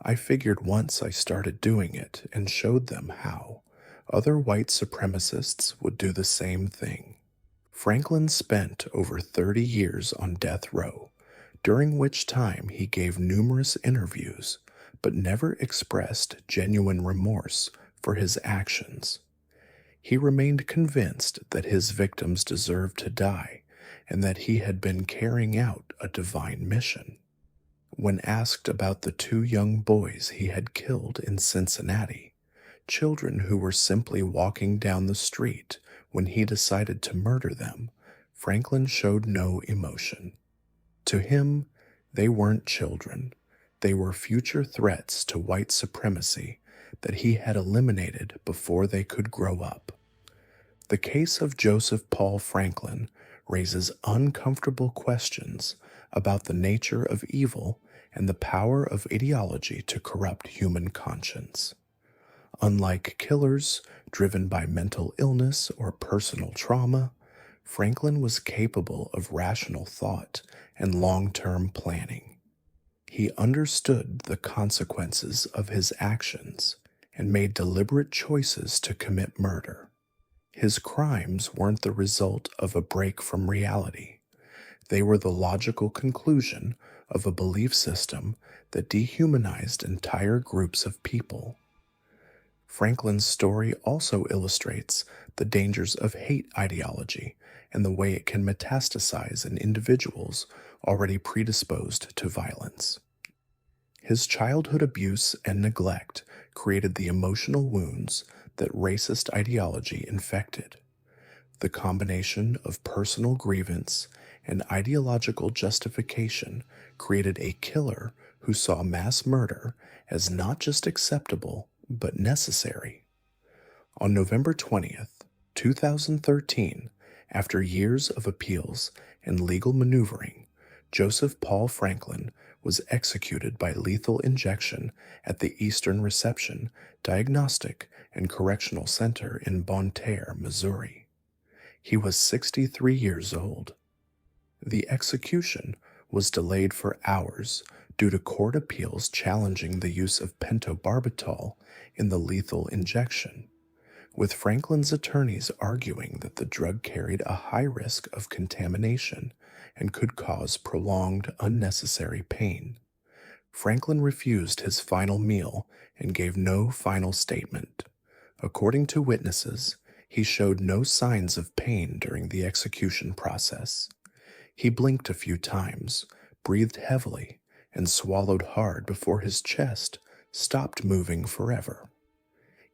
S1: "I figured once I started doing it and showed them how, other white supremacists would do the same thing." Franklin spent over 30 years on death row, during which time he gave numerous interviews, but never expressed genuine remorse for his actions. He remained convinced that his victims deserved to die and that he had been carrying out a divine mission. When asked about the 2 young boys he had killed in Cincinnati, children who were simply walking down the street when he decided to murder them, Franklin showed no emotion. To him, they weren't children. They were future threats to white supremacy that he had eliminated before they could grow up. The case of Joseph Paul Franklin raises uncomfortable questions about the nature of evil and the power of ideology to corrupt human conscience. Unlike killers driven by mental illness or personal trauma, Franklin was capable of rational thought and long-term planning. He understood the consequences of his actions and made deliberate choices to commit murder. His crimes weren't the result of a break from reality. They were the logical conclusion of a belief system that dehumanized entire groups of people. Franklin's story also illustrates the dangers of hate ideology and the way it can metastasize in individuals already predisposed to violence. His childhood abuse and neglect created the emotional wounds that racist ideology infected. The combination of personal grievance and ideological justification created a killer who saw mass murder as not just acceptable, but necessary. On November 20th, 2013, after years of appeals and legal maneuvering, Joseph Paul Franklin was executed by lethal injection at the Eastern Reception Diagnostic and Correctional Center in Bonne Terre, Missouri. He was 63 years old. The execution was delayed for hours due to court appeals challenging the use of pentobarbital in the lethal injection, with Franklin's attorneys arguing that the drug carried a high risk of contamination and could cause prolonged, unnecessary pain. Franklin refused his final meal and gave no final statement. According to witnesses, he showed no signs of pain during the execution process. He blinked a few times, breathed heavily, and swallowed hard before his chest stopped moving forever.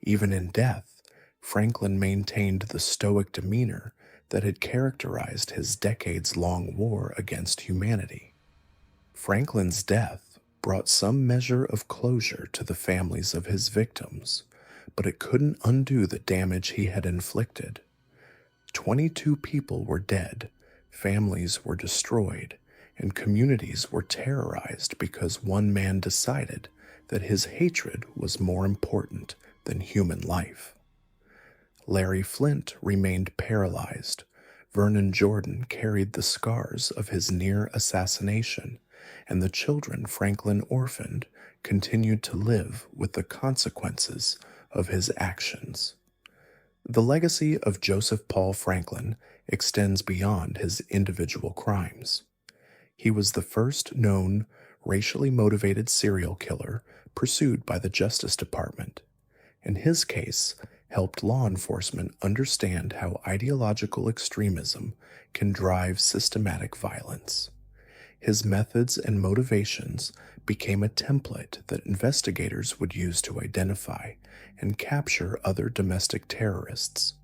S1: Even in death, Franklin maintained the stoic demeanor that had characterized his decades-long war against humanity. Franklin's death brought some measure of closure to the families of his victims, but it couldn't undo the damage he had inflicted. 22 people were dead, families were destroyed, and communities were terrorized because one man decided that his hatred was more important than human life. Larry Flint remained paralyzed. Vernon Jordan carried the scars of his near assassination, and the children Franklin orphaned continued to live with the consequences of his actions. The legacy of Joseph Paul Franklin extends beyond his individual crimes. He was the first known racially motivated serial killer pursued by the Justice Department. In his case, helped law enforcement understand how ideological extremism can drive systematic violence. His methods and motivations became a template that investigators would use to identify and capture other domestic terrorists.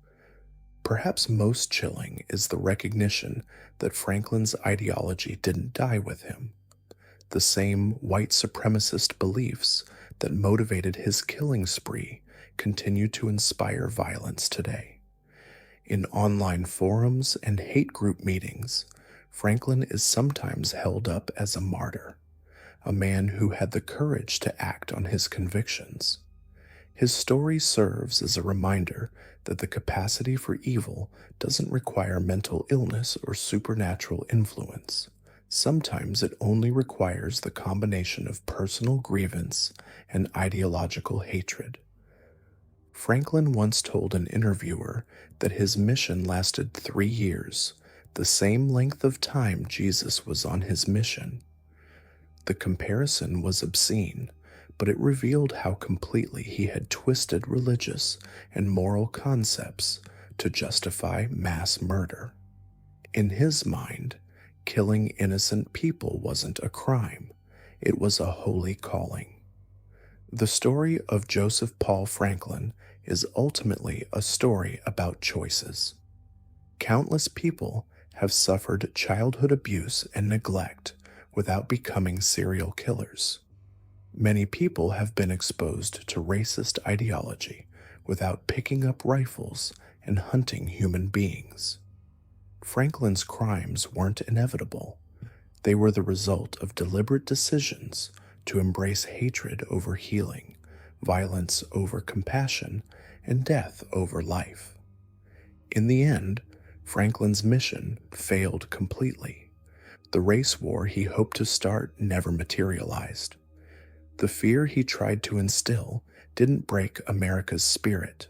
S1: Perhaps most chilling is the recognition that Franklin's ideology didn't die with him. The same white supremacist beliefs that motivated his killing spree continue to inspire violence today. In online forums and hate group meetings, Franklin is sometimes held up as a martyr, a man who had the courage to act on his convictions. His story serves as a reminder that the capacity for evil doesn't require mental illness or supernatural influence. Sometimes it only requires the combination of personal grievance and ideological hatred. Franklin once told an interviewer that his mission lasted 3 years, the same length of time Jesus was on his mission. The comparison was obscene, but it revealed how completely he had twisted religious and moral concepts to justify mass murder. In his mind, killing innocent people wasn't a crime, it was a holy calling. The story of Joseph Paul Franklin is ultimately a story about choices. Countless people have suffered childhood abuse and neglect without becoming serial killers. Many people have been exposed to racist ideology without picking up rifles and hunting human beings. Franklin's crimes weren't inevitable. They were the result of deliberate decisions to embrace hatred over healing, violence over compassion, and death over life. In the end, Franklin's mission failed completely. The race war he hoped to start never materialized. The fear he tried to instill didn't break America's spirit.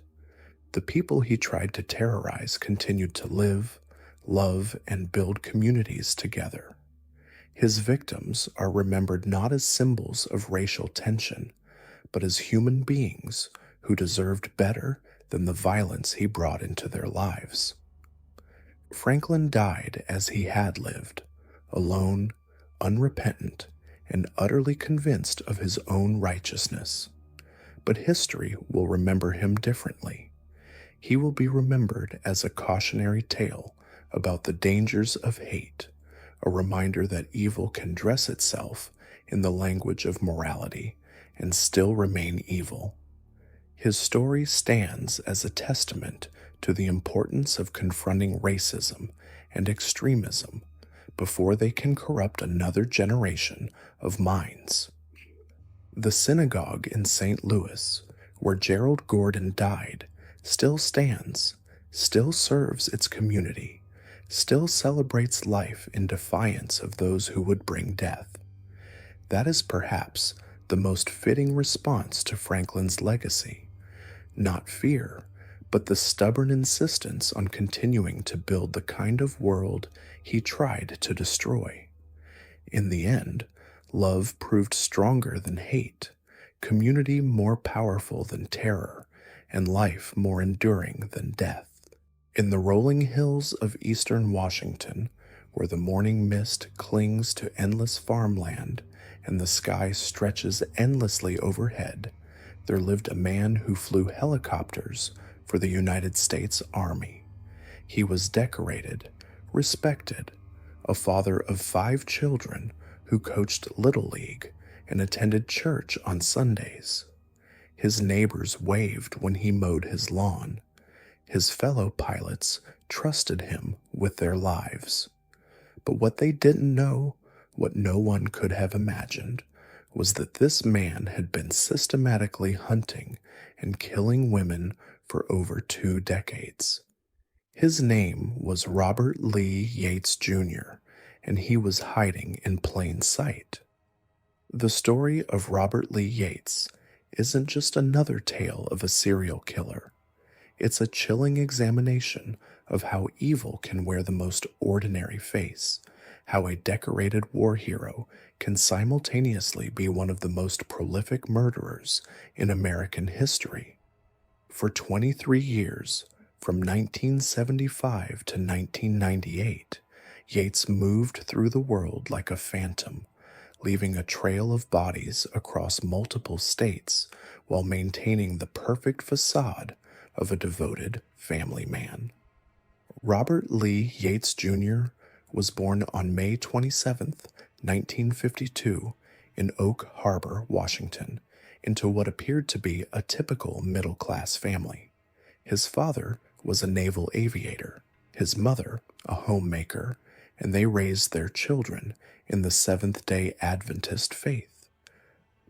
S1: The people he tried to terrorize continued to live, love, and build communities together. His victims are remembered not as symbols of racial tension, but as human beings who deserved better than the violence he brought into their lives. Franklin died as he had lived, alone, unrepentant, and utterly convinced of his own righteousness. But history will remember him differently. He will be remembered as a cautionary tale about the dangers of hate, a reminder that evil can dress itself in the language of morality and still remain evil. His story stands as a testament to the importance of confronting racism and extremism before they can corrupt another generation of minds. The synagogue in St. Louis, where Gerald Gordon died, still stands, still serves its community, still celebrates life in defiance of those who would bring death. That is perhaps the most fitting response to Franklin's legacy. Not fear, but the stubborn insistence on continuing to build the kind of world he tried to destroy. In the end, love proved stronger than hate, community more powerful than terror, and life more enduring than death. In the rolling hills of eastern Washington, where the morning mist clings to endless farmland and the sky stretches endlessly overhead, there lived a man who flew helicopters for the United States Army. He was decorated, respected, a father of 5 children who coached Little League and attended church on Sundays. His neighbors waved when he mowed his lawn. His fellow pilots trusted him with their lives. But what they didn't know, what no one could have imagined, was that this man had been systematically hunting and killing women for over 2 decades. His name was Robert Lee Yates Jr., and he was hiding in plain sight. The story of Robert Lee Yates isn't just another tale of a serial killer. It's a chilling examination of how evil can wear the most ordinary face, how a decorated war hero can simultaneously be one of the most prolific murderers in American history. For 23 years, from 1975 to 1998, Yates moved through the world like a phantom, leaving a trail of bodies across multiple states while maintaining the perfect facade of a devoted family man. Robert Lee Yates Jr. was born on May 27, 1952, in Oak Harbor, Washington, into what appeared to be a typical middle-class family. His father was a naval aviator, his mother a homemaker, and they raised their children in the Seventh-day Adventist faith.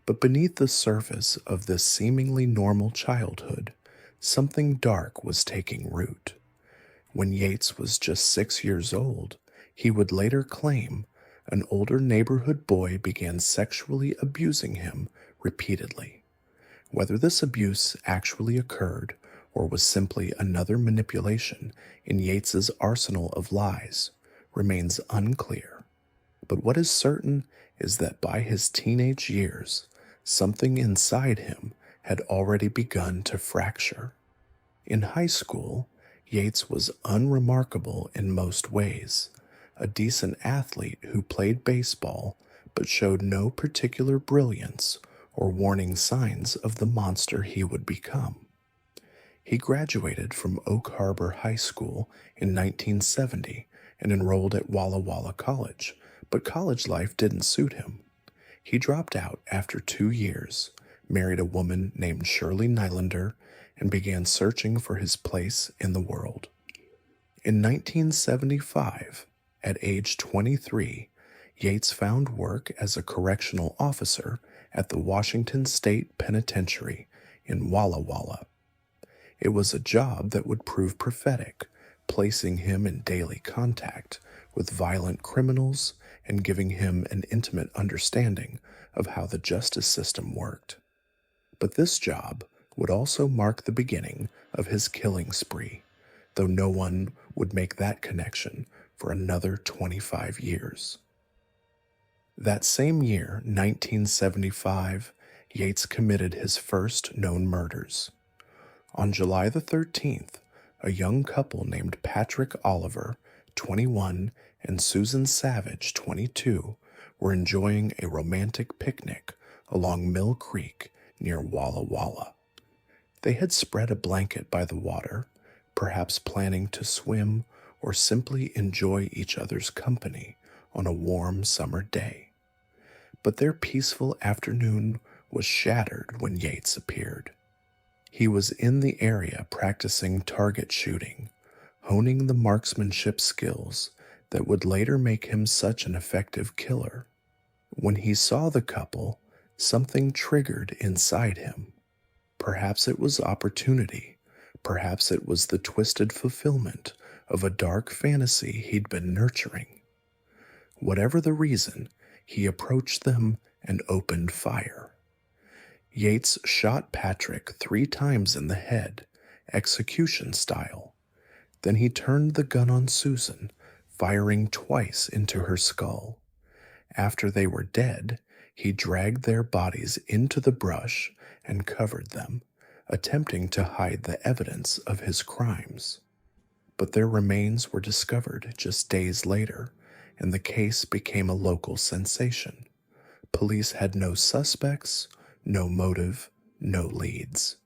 S1: But beneath the surface of this seemingly normal childhood, something dark was taking root. When Yates was just 6 years old, he would later claim an older neighborhood boy began sexually abusing him repeatedly. Whether this abuse actually occurred or was simply another manipulation in Yates's arsenal of lies remains unclear. But what is certain is that by his teenage years, something inside him had already begun to fracture. In high school, Yates was unremarkable in most ways, a decent athlete who played baseball but showed no particular brilliance or warning signs of the monster he would become. He graduated from Oak Harbor High School in 1970 and enrolled at Walla Walla College, but college life didn't suit him. He dropped out after 2 years, married a woman named Shirley Nylander, and began searching for his place in the world. In 1975, at age 23, Yates found work as a correctional officer at the Washington State Penitentiary in Walla Walla. It was a job that would prove prophetic, placing him in daily contact with violent criminals and giving him an intimate understanding of how the justice system worked. But this job would also mark the beginning of his killing spree, though no one would make that connection for another 25 years. That same year, 1975, Yates committed his first known murders. On July the 13th, a young couple named Patrick Oliver, 21, and Susan Savage, 22, were enjoying a romantic picnic along Mill Creek near Walla Walla. They had spread a blanket by the water, perhaps planning to swim or simply enjoy each other's company on a warm summer day. But their peaceful afternoon was shattered when Yates appeared. He was in the area practicing target shooting, honing the marksmanship skills that would later make him such an effective killer. When he saw the couple, something triggered inside him. Perhaps it was opportunity. Perhaps it was the twisted fulfillment of a dark fantasy he'd been nurturing. Whatever the reason, he approached them and opened fire. Yates shot Patrick 3 times in the head, execution style. Then he turned the gun on Susan, firing twice into her skull. After they were dead, he dragged their bodies into the brush and covered them, attempting to hide the evidence of his crimes. But their remains were discovered just days later, and the case became a local sensation. Police had no suspects, no motive, no leads.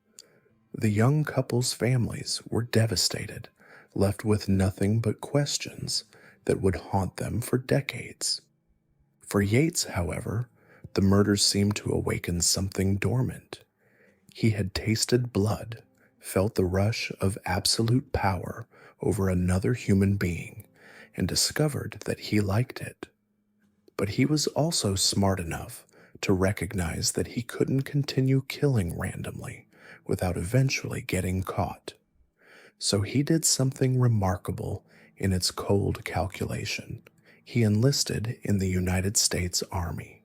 S1: The young couple's families were devastated, left with nothing but questions that would haunt them for decades. For Yates, however, the murders seemed to awaken something dormant. He had tasted blood, felt the rush of absolute power over another human being, and discovered that he liked it. But he was also smart enough to recognize that he couldn't continue killing randomly without eventually getting caught. So he did something remarkable in its cold calculation. He enlisted in the United States Army.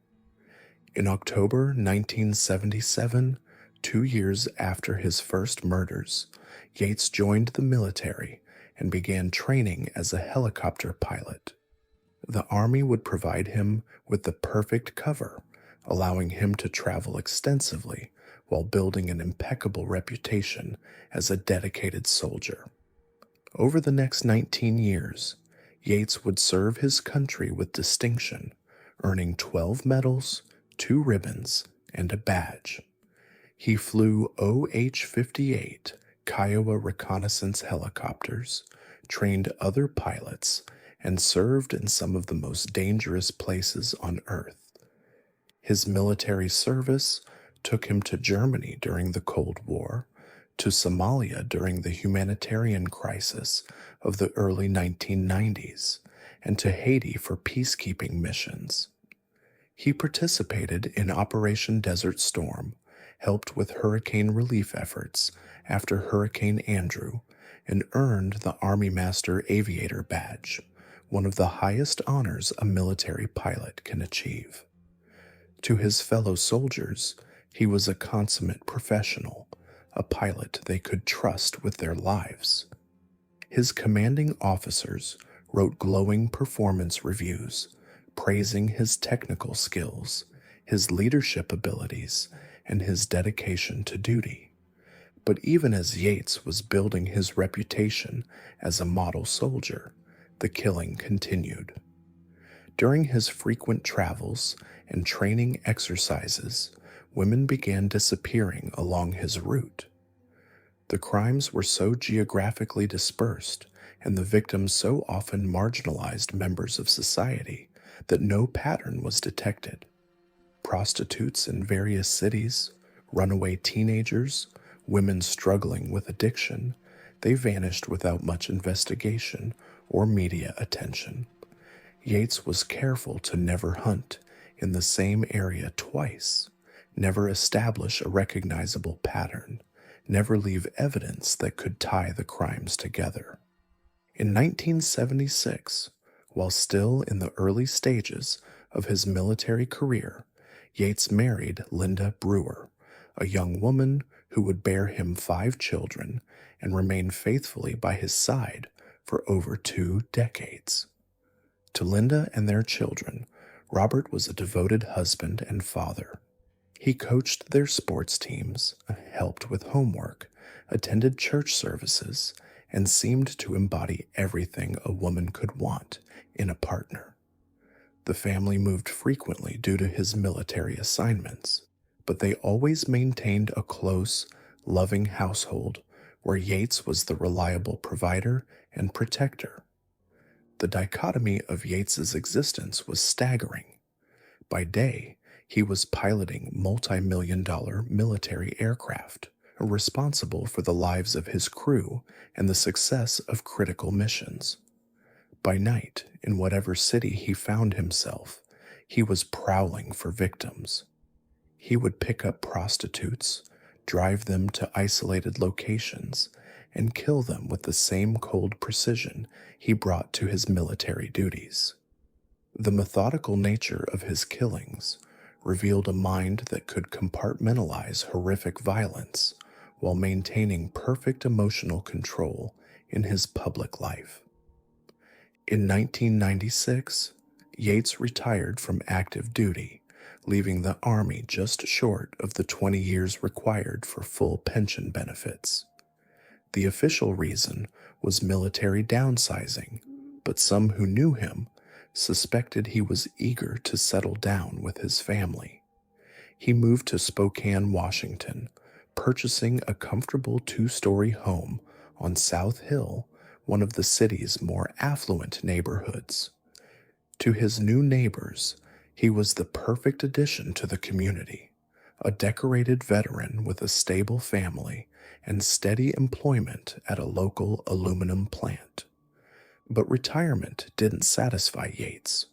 S1: In October 1977, 2 years after his first murders, Yates joined the military and began training as a helicopter pilot. The Army would provide him with the perfect cover, allowing him to travel extensively while building an impeccable reputation as a dedicated soldier. Over the next 19 years, Yates would serve his country with distinction, earning 12 medals, 2 ribbons, and a badge. He flew OH-58 Kiowa reconnaissance helicopters, trained other pilots, and served in some of the most dangerous places on Earth. His military service took him to Germany during the Cold War, to Somalia during the humanitarian crisis of the early 1990s, and to Haiti for peacekeeping missions. He participated in Operation Desert Storm, helped with hurricane relief efforts after Hurricane Andrew, and earned the Army Master Aviator Badge, one of the highest honors a military pilot can achieve. To his fellow soldiers, he was a consummate professional, a pilot they could trust with their lives. His commanding officers wrote glowing performance reviews, praising his technical skills, his leadership abilities, and his dedication to duty. But even as Yates was building his reputation as a model soldier, the killing continued. During his frequent travels and training exercises, women began disappearing along his route. The crimes were so geographically dispersed and the victims so often marginalized members of society that no pattern was detected. Prostitutes in various cities, runaway teenagers, women struggling with addiction, they vanished without much investigation or media attention. Yates was careful to never hunt in the same area twice, never establish a recognizable pattern, never leave evidence that could tie the crimes together. In 1976, while still in the early stages of his military career, Yates married Linda Brewer, a young woman who would bear him 5 children and remain faithfully by his side for over 2 decades. To Linda and their children, Robert was a devoted husband and father. He coached their sports teams, helped with homework, attended church services, and seemed to embody everything a woman could want in a partner. The family moved frequently due to his military assignments, but they always maintained a close, loving household where Yates was the reliable provider and protector. The dichotomy of Yates's existence was staggering. By day, he was piloting multi-million-dollar military aircraft, responsible for the lives of his crew and the success of critical missions. By night, in whatever city he found himself, he was prowling for victims. He would pick up prostitutes, drive them to isolated locations, and kill them with the same cold precision he brought to his military duties. The methodical nature of his killings revealed a mind that could compartmentalize horrific violence while maintaining perfect emotional control in his public life. In 1996, Yates retired from active duty, leaving the Army just short of the 20 years required for full pension benefits. The official reason was military downsizing, but some who knew him suspected he was eager to settle down with his family. He moved to Spokane, Washington, purchasing a comfortable 2-story home on South Hill, one of the city's more affluent neighborhoods. To his new neighbors, he was the perfect addition to the community, a decorated veteran with a stable family and steady employment at a local aluminum plant. But retirement didn't satisfy Yates.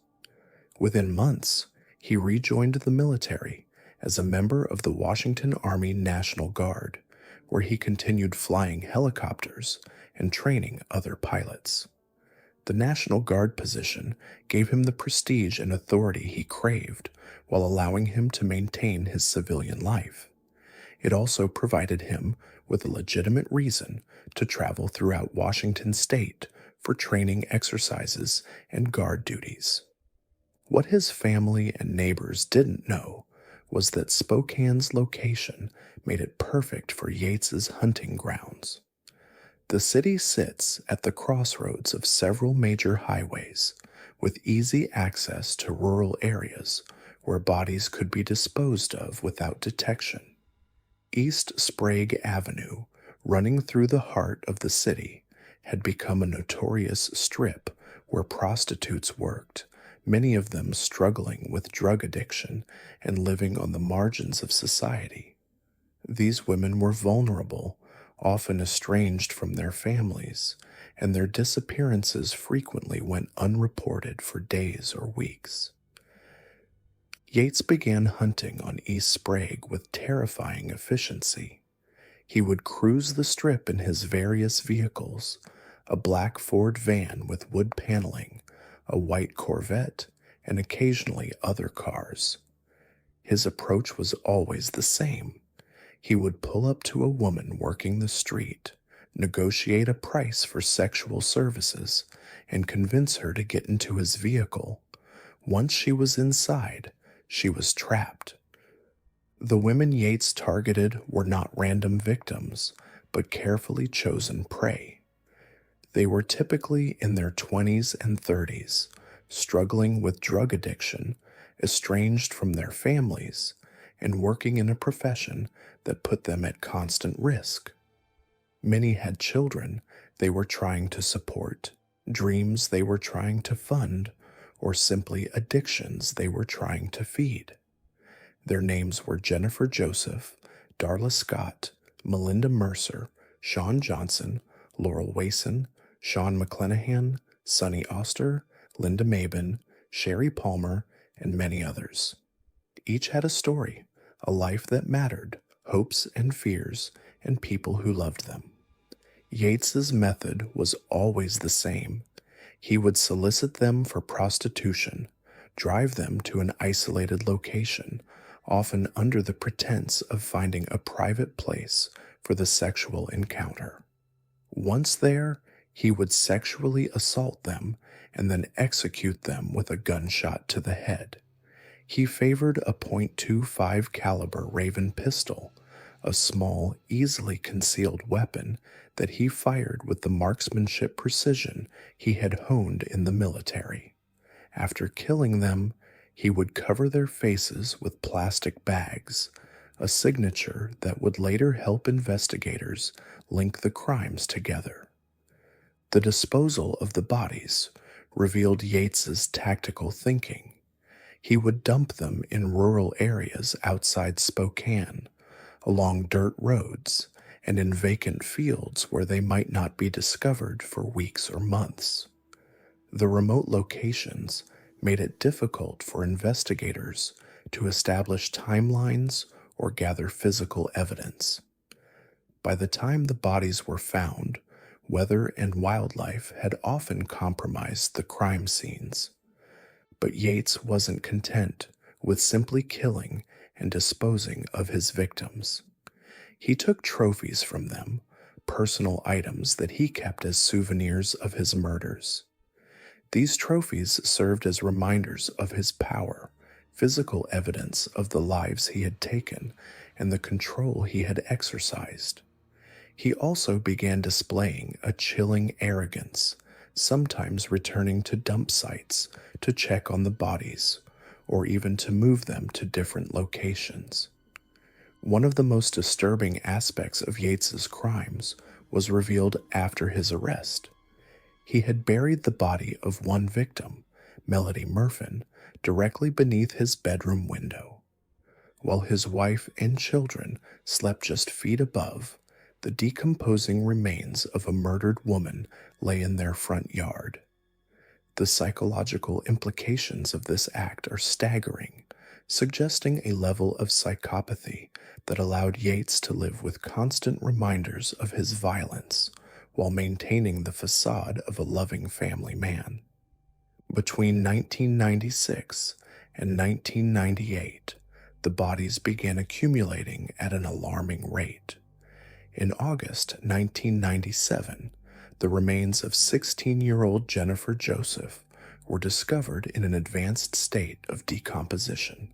S1: Within months, he rejoined the military as a member of the Washington Army National Guard, where he continued flying helicopters and training other pilots. The National Guard position gave him the prestige and authority he craved while allowing him to maintain his civilian life. It also provided him with a legitimate reason to travel throughout Washington state for training exercises and guard duties. What his family and neighbors didn't know was that Spokane's location made it perfect for Yates's hunting grounds. The city sits at the crossroads of several major highways, with easy access to rural areas where bodies could be disposed of without detection. East Sprague Avenue, running through the heart of the city, had become a notorious strip where prostitutes worked, many of them struggling with drug addiction and living on the margins of society. These women were vulnerable, often estranged from their families, and their disappearances frequently went unreported for days or weeks. Yates began hunting on East Sprague with terrifying efficiency. He would cruise the strip in his various vehicles, a black Ford van with wood paneling, a white Corvette, and occasionally other cars. His approach was always the same. He would pull up to a woman working the street, negotiate a price for sexual services, and convince her to get into his vehicle. Once she was inside, she was trapped. The women Yates targeted were not random victims, but carefully chosen prey. They were typically in their 20s and 30s, struggling with drug addiction, estranged from their families, and working in a profession that put them at constant risk. Many had children they were trying to support, dreams they were trying to fund, or simply addictions they were trying to feed. Their names were Jennifer Joseph, Darla Scott, Melinda Mercer, Sean Johnson, Laurel Wason, Sean McClenahan, Sonny Oster, Linda Mabin, Sherry Palmer, and many others. Each had a story, a life that mattered, hopes and fears, and people who loved them. Yates's method was always the same. He would solicit them for prostitution, drive them to an isolated location, often under the pretense of finding a private place for the sexual encounter. Once there, he would sexually assault them and then execute them with a gunshot to the head. He favored a .25 caliber Raven pistol, a small, easily concealed weapon that he fired with the marksmanship precision he had honed in the military. After killing them, he would cover their faces with plastic bags, a signature that would later help investigators link the crimes together. The disposal of the bodies revealed Yates's tactical thinking. He would dump them in rural areas outside Spokane, along dirt roads, and in vacant fields where they might not be discovered for weeks or months. The remote locations made it difficult for investigators to establish timelines or gather physical evidence. By the time the bodies were found, weather and wildlife had often compromised the crime scenes. But Yates wasn't content with simply killing and disposing of his victims. He took trophies from them, personal items that he kept as souvenirs of his murders. These trophies served as reminders of his power, physical evidence of the lives he had taken and the control he had exercised. He also began displaying a chilling arrogance, sometimes returning to dump sites to check on the bodies, or even to move them to different locations. One of the most disturbing aspects of Yates's crimes was revealed after his arrest. He had buried the body of one victim, Melody Murfin, directly beneath his bedroom window. While his wife and children slept just feet above, the decomposing remains of a murdered woman lay in their front yard. The psychological implications of this act are staggering, suggesting a level of psychopathy that allowed Yates to live with constant reminders of his violence while maintaining the facade of a loving family man. Between 1996 and 1998, the bodies began accumulating at an alarming rate. In August 1997, the remains of 16-year-old Jennifer Joseph were discovered in an advanced state of decomposition.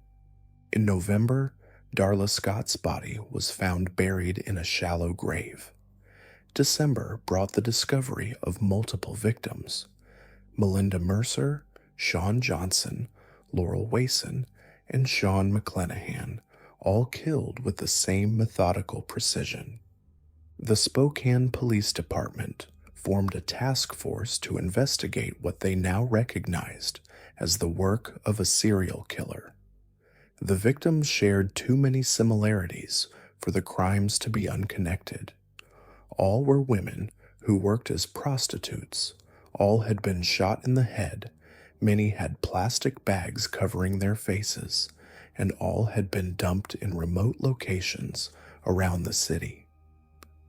S1: In November, Darla Scott's body was found buried in a shallow grave. December brought the discovery of multiple victims: Melinda Mercer, Sean Johnson, Laurel Wason, and Sean McClenahan, all killed with the same methodical precision. The Spokane Police Department formed a task force to investigate what they now recognized as the work of a serial killer. The victims shared too many similarities for the crimes to be unconnected. All were women who worked as prostitutes. All had been shot in the head. Many had plastic bags covering their faces, and all had been dumped in remote locations around the city.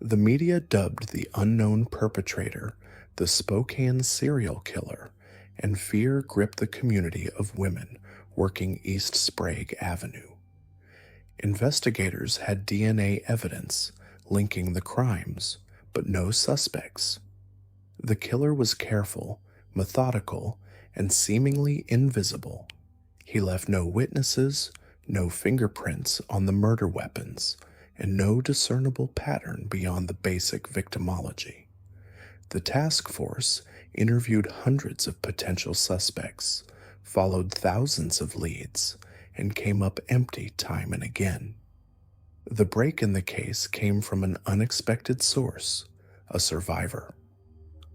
S1: The media dubbed the unknown perpetrator the Spokane serial killer, and fear gripped the community of women working East Sprague Avenue. Investigators had DNA evidence linking the crimes, but no suspects. The killer was careful, methodical, and seemingly invisible. He left no witnesses, no fingerprints on the murder weapons, and no discernible pattern beyond the basic victimology. The task force interviewed hundreds of potential suspects, followed thousands of leads, and came up empty time and again. The break in the case came from an unexpected source, a survivor.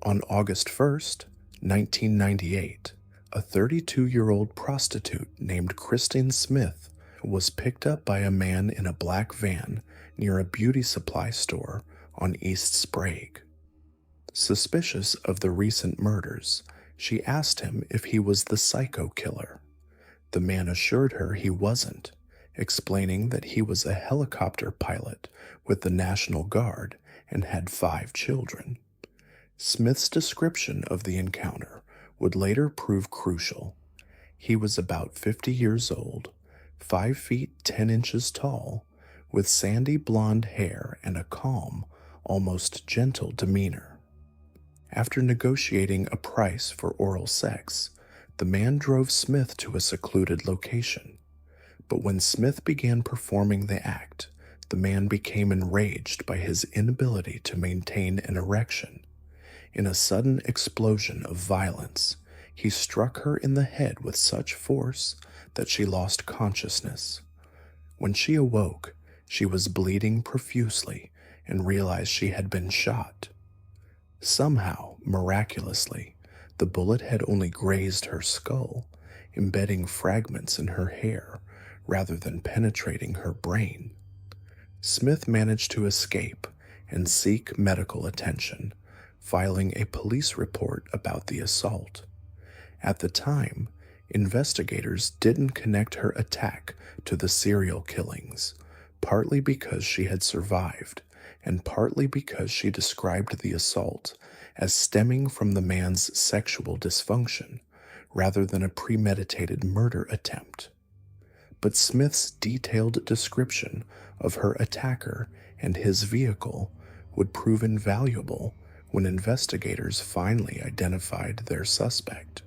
S1: On August 1st, 1998, a 32-year-old prostitute named Kristen Smith was picked up by a man in a black van near a beauty supply store on East Sprague. Suspicious of the recent murders, she asked him if he was the psycho killer. The man assured her he wasn't, explaining that he was a helicopter pilot with the National Guard and had 5 children. Smith's description of the encounter would later prove crucial. He was about 50 years old, 5 feet 10 inches tall, with sandy blonde hair and a calm, almost gentle demeanor. After negotiating a price for oral sex, the man drove Smith to a secluded location. But when Smith began performing the act, the man became enraged by his inability to maintain an erection. In a sudden explosion of violence, he struck her in the head with such force that she lost consciousness. When she awoke, she was bleeding profusely and realized she had been shot. Somehow, miraculously, the bullet had only grazed her skull, embedding fragments in her hair rather than penetrating her brain. Smith managed to escape and seek medical attention, filing a police report about the assault. At the time, investigators didn't connect her attack to the serial killings, partly because she had survived, and partly because she described the assault as stemming from the man's sexual dysfunction, rather than a premeditated murder attempt. But Smith's detailed description of her attacker and his vehicle would prove invaluable when investigators finally identified their suspect.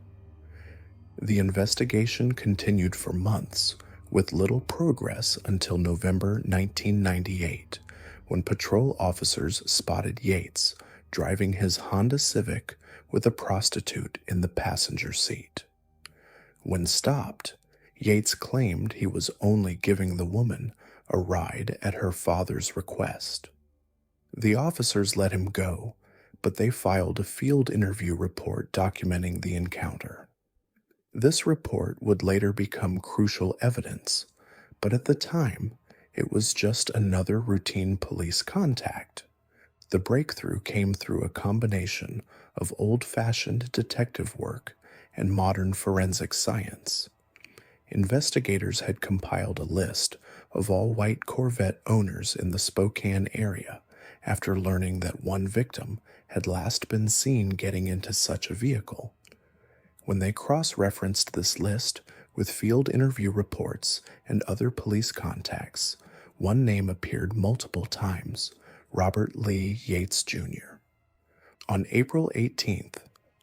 S1: The investigation continued for months, with little progress until November 1998, when patrol officers spotted Yates driving his Honda Civic with a prostitute in the passenger seat. When stopped, Yates claimed he was only giving the woman a ride at her father's request. The officers let him go, but they filed a field interview report documenting the encounter. This report would later become crucial evidence, but at the time, it was just another routine police contact. The breakthrough came through a combination of old-fashioned detective work and modern forensic science. Investigators had compiled a list of all white Corvette owners in the Spokane area after learning that one victim had last been seen getting into such a vehicle. When they cross-referenced this list with field interview reports and other police contacts, one name appeared multiple times: Robert Lee Yates Jr. On April 18,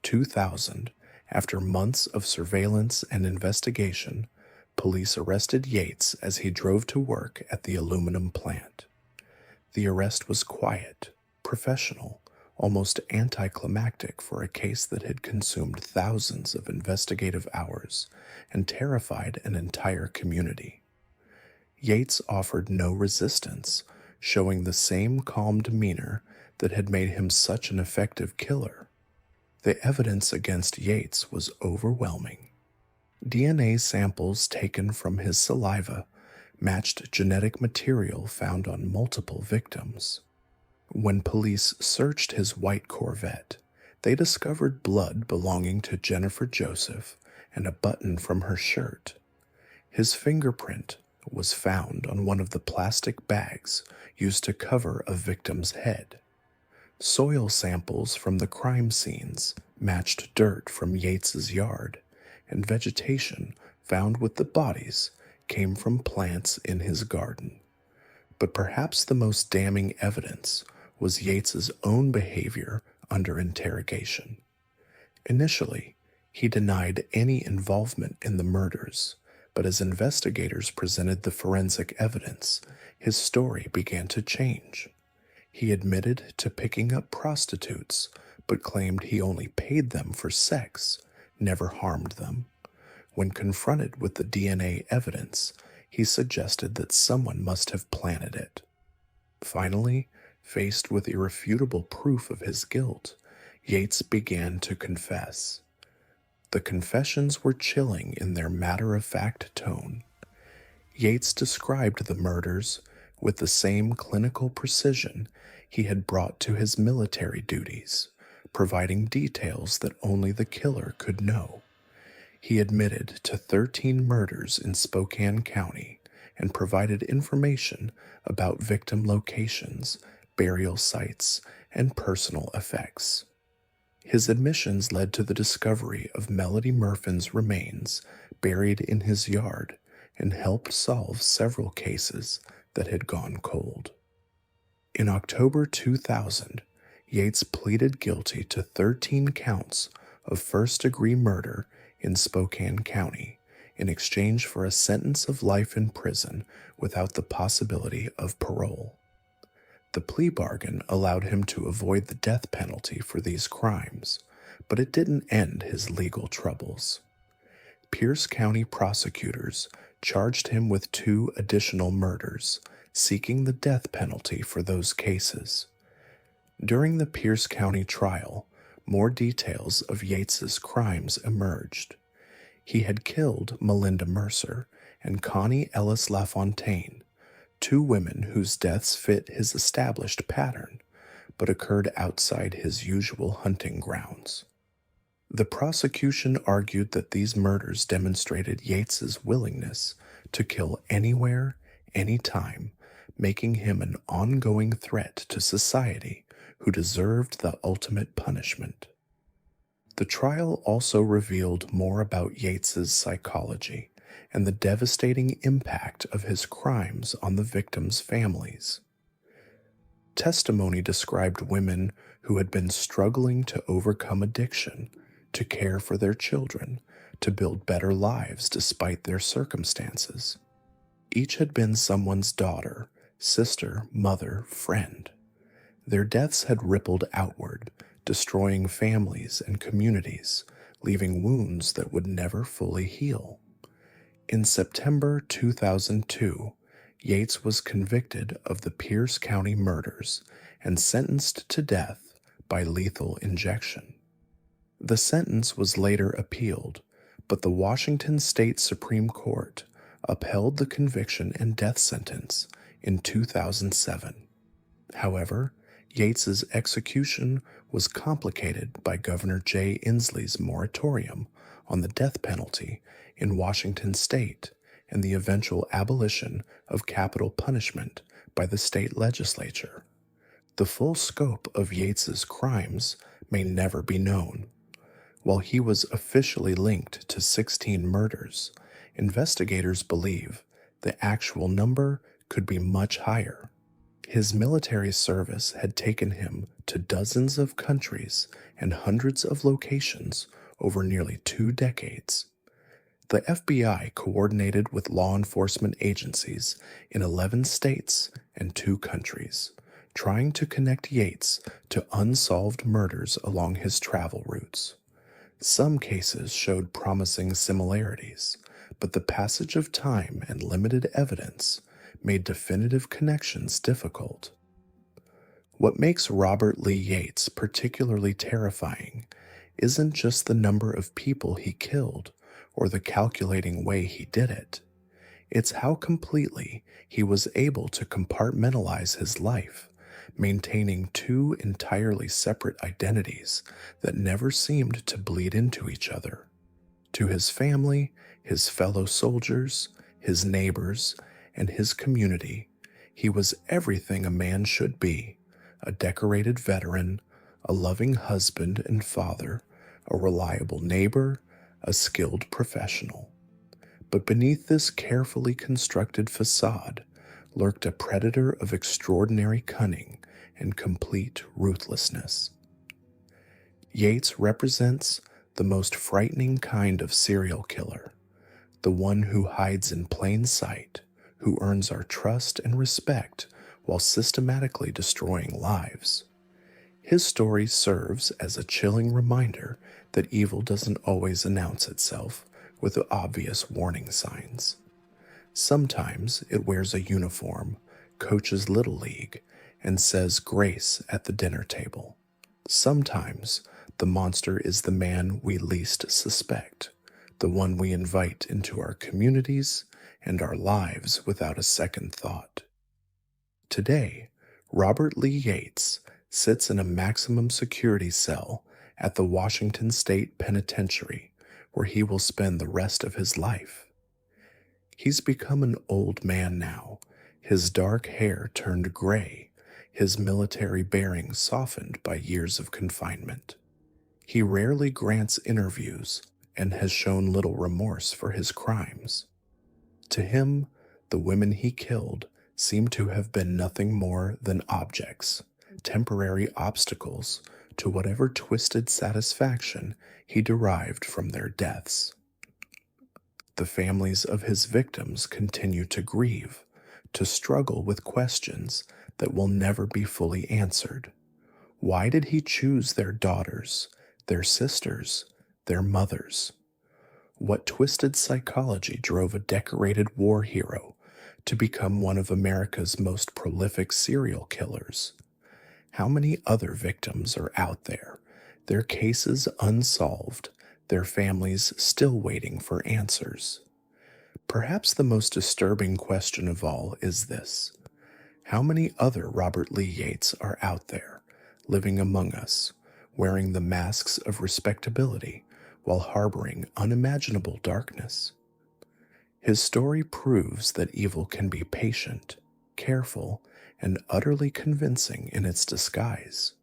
S1: 2000, after months of surveillance and investigation, police arrested Yates as he drove to work at the aluminum plant. The arrest was quiet, professional, almost anticlimactic for a case that had consumed thousands of investigative hours and terrified an entire community. Yates offered no resistance, showing the same calm demeanor that had made him such an effective killer. The evidence against Yates was overwhelming. DNA samples taken from his saliva matched genetic material found on multiple victims. When police searched his white Corvette, they discovered blood belonging to Jennifer Joseph and a button from her shirt. His fingerprint was found on one of the plastic bags used to cover a victim's head. Soil samples from the crime scenes matched dirt from Yates's yard, and vegetation found with the bodies came from plants in his garden. But perhaps the most damning evidence was Yates's own behavior under interrogation. Initially, he denied any involvement in the murders, but as investigators presented the forensic evidence, his story began to change. He admitted to picking up prostitutes, but claimed he only paid them for sex, never harmed them. When confronted with the DNA evidence, he suggested that someone must have planted it. Finally, faced with irrefutable proof of his guilt, Yates began to confess. The confessions were chilling in their matter-of-fact tone. Yates described the murders with the same clinical precision he had brought to his military duties, providing details that only the killer could know. He admitted to 13 murders in Spokane County and provided information about victim locations, burial sites, and personal effects. His admissions led to the discovery of Melody Murfin's remains buried in his yard and helped solve several cases that had gone cold. In October 2000, Yates pleaded guilty to 13 counts of first-degree murder in Spokane County in exchange for a sentence of life in prison without the possibility of parole. The plea bargain allowed him to avoid the death penalty for these crimes, but it didn't end his legal troubles. Pierce County prosecutors charged him with 2 additional murders, seeking the death penalty for those cases. During the Pierce County trial, more details of Yates's crimes emerged. He had killed Melinda Mercer and Connie Ellis LaFontaine, 2 women whose deaths fit his established pattern, but occurred outside his usual hunting grounds. The prosecution argued that these murders demonstrated Yates's willingness to kill anywhere, anytime, making him an ongoing threat to society who deserved the ultimate punishment. The trial also revealed more about Yates's psychology and the devastating impact of his crimes on the victims' families. Testimony described women who had been struggling to overcome addiction, to care for their children, to build better lives despite their circumstances. Each had been someone's daughter, sister, mother, friend. Their deaths had rippled outward, destroying families and communities, leaving wounds that would never fully heal. In September 2002, Yates was convicted of the Pierce County murders and sentenced to death by lethal injection. The sentence was later appealed, but the Washington State Supreme Court upheld the conviction and death sentence in 2007. However, Yates's execution was complicated by Governor Jay Inslee's moratorium on the death penalty in Washington state and the eventual abolition of capital punishment by the state legislature. The full scope of Yates's crimes may never be known. While he was officially linked to 16 murders, investigators believe the actual number could be much higher. His military service had taken him to dozens of countries and hundreds of locations over nearly 2 decades. The FBI coordinated with law enforcement agencies in 11 states and 2 countries, trying to connect Yates to unsolved murders along his travel routes. Some cases showed promising similarities, but the passage of time and limited evidence made definitive connections difficult. What makes Robert Lee Yates particularly terrifying isn't just the number of people he killed or the calculating way he did it. It's how completely he was able to compartmentalize his life, maintaining 2 entirely separate identities that never seemed to bleed into each other. To his family, his fellow soldiers, his neighbors, and his community, he was everything a man should be: a decorated veteran, a loving husband and father, a reliable neighbor, a skilled professional. But beneath this carefully constructed facade lurked a predator of extraordinary cunning and complete ruthlessness. Yates represents the most frightening kind of serial killer, the one who hides in plain sight, who earns our trust and respect while systematically destroying lives. His story serves as a chilling reminder that evil doesn't always announce itself with obvious warning signs. Sometimes it wears a uniform, coaches Little League, and says grace at the dinner table. Sometimes the monster is the man we least suspect, the one we invite into our communities and our lives without a second thought. Today, Robert Lee Yates sits in a maximum security cell at the Washington State Penitentiary, where he will spend the rest of his life. He's become an old man now, his dark hair turned gray, his military bearing softened by years of confinement. He rarely grants interviews and has shown little remorse for his crimes. To him, the women he killed seem to have been nothing more than objects, temporary obstacles to whatever twisted satisfaction he derived from their deaths. The families of his victims continue to grieve, to struggle with questions that will never be fully answered. Why did he choose their daughters, their sisters, their mothers? What twisted psychology drove a decorated war hero to become one of America's most prolific serial killers? How many other victims are out there, their cases unsolved, their families still waiting for answers? Perhaps the most disturbing question of all is this: how many other Robert Lee Yates are out there, living among us, wearing the masks of respectability while harboring unimaginable darkness? His story proves that evil can be patient, careful, and utterly convincing in its disguise.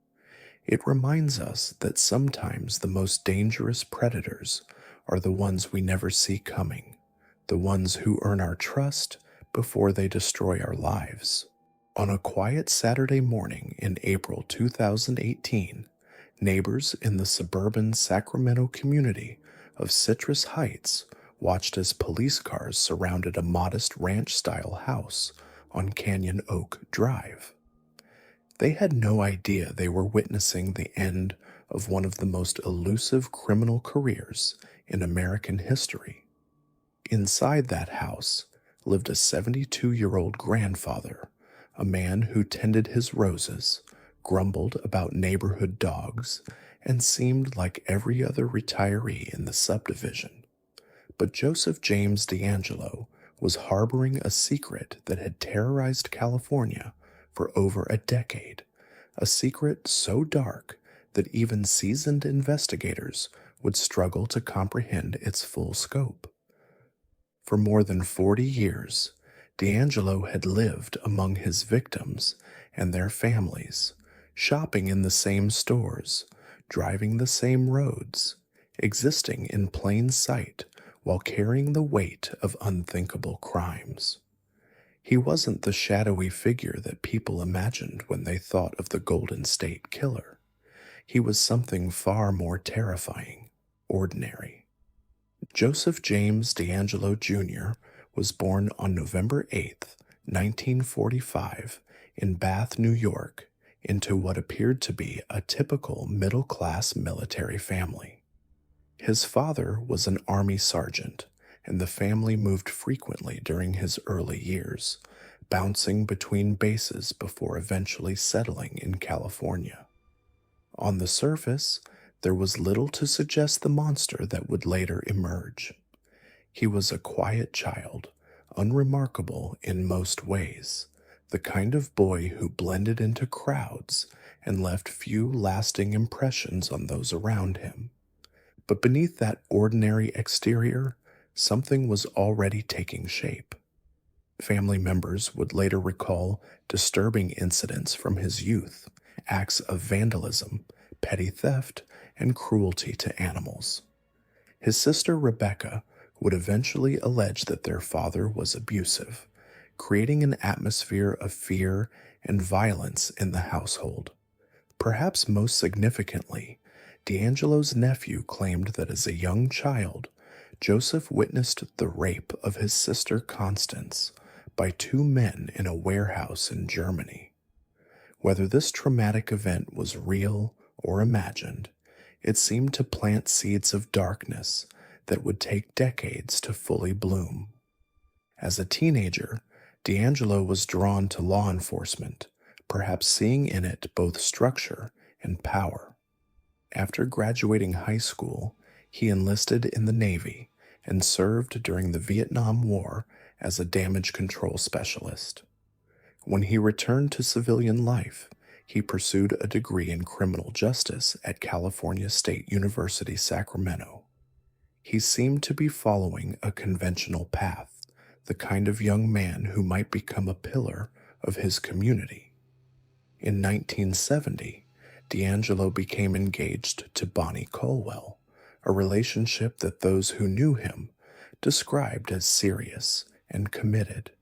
S1: It reminds us that sometimes the most dangerous predators are the ones we never see coming, the ones who earn our trust before they destroy our lives. On a quiet Saturday morning in April 2018, neighbors in the suburban Sacramento community of Citrus Heights watched as police cars surrounded a modest ranch-style house on Canyon Oak Drive. They had no idea they were witnessing the end of one of the most elusive criminal careers in American history. Inside that house lived a 72-year-old grandfather, a man who tended his roses, grumbled about neighborhood dogs, and seemed like every other retiree in the subdivision. But Joseph James DeAngelo was harboring a secret that had terrorized California for over a decade, a secret so dark that even seasoned investigators would struggle to comprehend its full scope. For more than 40 years, DeAngelo had lived among his victims and their families, shopping in the same stores, driving the same roads, existing in plain sight while carrying the weight of unthinkable crimes. He wasn't the shadowy figure that people imagined when they thought of the Golden State Killer. He was something far more terrifying, ordinary. Joseph James DeAngelo Jr. was born on November 8, 1945, in Bath, New York, into what appeared to be a typical middle-class military family. His father was an Army sergeant, and the family moved frequently during his early years, bouncing between bases before eventually settling in California. On the surface, there was little to suggest the monster that would later emerge. He was a quiet child, unremarkable in most ways, the kind of boy who blended into crowds and left few lasting impressions on those around him. But beneath that ordinary exterior, something was already taking shape. Family members would later recall disturbing incidents from his youth, acts of vandalism, petty theft, and cruelty to animals. His sister Rebecca would eventually allege that their father was abusive, creating an atmosphere of fear and violence in the household. Perhaps most significantly, DeAngelo's nephew claimed that as a young child, Joseph witnessed the rape of his sister Constance by two men in a warehouse in Germany. Whether this traumatic event was real or imagined, it seemed to plant seeds of darkness that would take decades to fully bloom. As a teenager, DeAngelo was drawn to law enforcement, perhaps seeing in it both structure and power. After graduating high school, he enlisted in the Navy and served during the Vietnam War as a damage control specialist. When he returned to civilian life, he pursued a degree in criminal justice at California State University, Sacramento. He seemed to be following a conventional path, the kind of young man who might become a pillar of his community. In 1970, D'Angelo became engaged to Bonnie Colwell, a relationship that those who knew him described as serious and committed.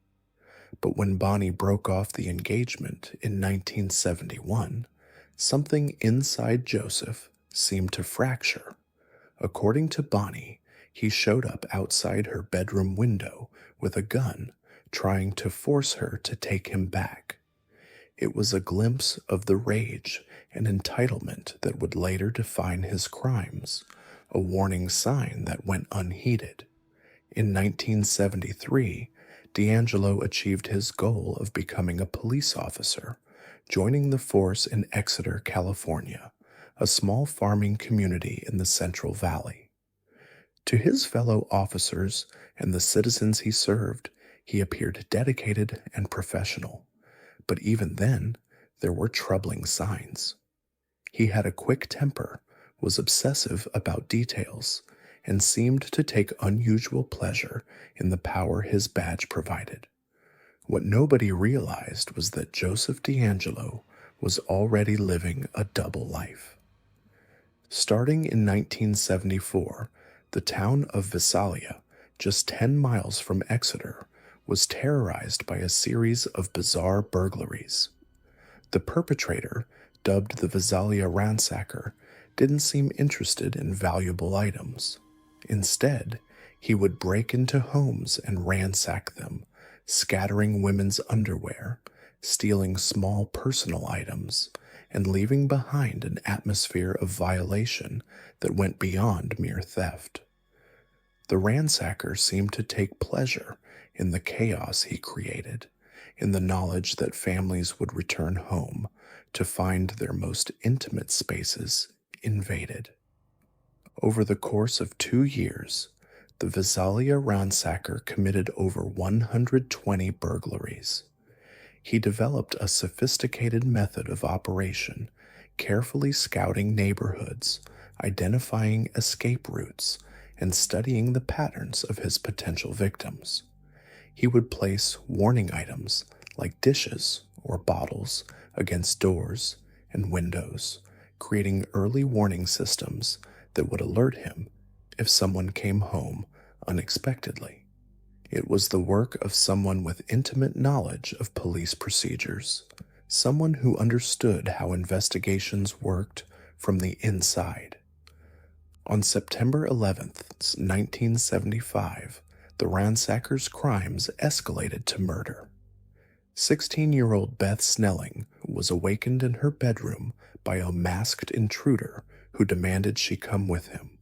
S1: But when Bonnie broke off the engagement in 1971, something inside Joseph seemed to fracture. According to Bonnie, he showed up outside her bedroom window with a gun, trying to force her to take him back. It was a glimpse of the rage and entitlement that would later define his crimes, a warning sign that went unheeded. In 1973, D'Angelo achieved his goal of becoming a police officer, joining the force in Exeter, California, a small farming community in the Central Valley. To his fellow officers and the citizens he served, he appeared dedicated and professional. But even then, there were troubling signs. He had a quick temper, was obsessive about details, and seemed to take unusual pleasure in the power his badge provided. What nobody realized was that Joseph D'Angelo was already living a double life. Starting in 1974, the town of Visalia, just 10 miles from Exeter, was terrorized by a series of bizarre burglaries. The perpetrator, dubbed the Visalia Ransacker, didn't seem interested in valuable items. Instead, he would break into homes and ransack them, scattering women's underwear, stealing small personal items, and leaving behind an atmosphere of violation that went beyond mere theft. The ransacker seemed to take pleasure in the chaos he created, in the knowledge that families would return home to find their most intimate spaces invaded. Over the course of 2 years, the Visalia ransacker committed over 120 burglaries. He developed a sophisticated method of operation, carefully scouting neighborhoods, identifying escape routes, and studying the patterns of his potential victims. He would place warning items like dishes or bottles against doors and windows, creating early warning systems that would alert him if someone came home unexpectedly. It was the work of someone with intimate knowledge of police procedures, someone who understood how investigations worked from the inside. On September 11th, 1975, the ransacker's crimes escalated to murder. 16-year-old Beth Snelling was awakened in her bedroom by a masked intruder who demanded she come with him.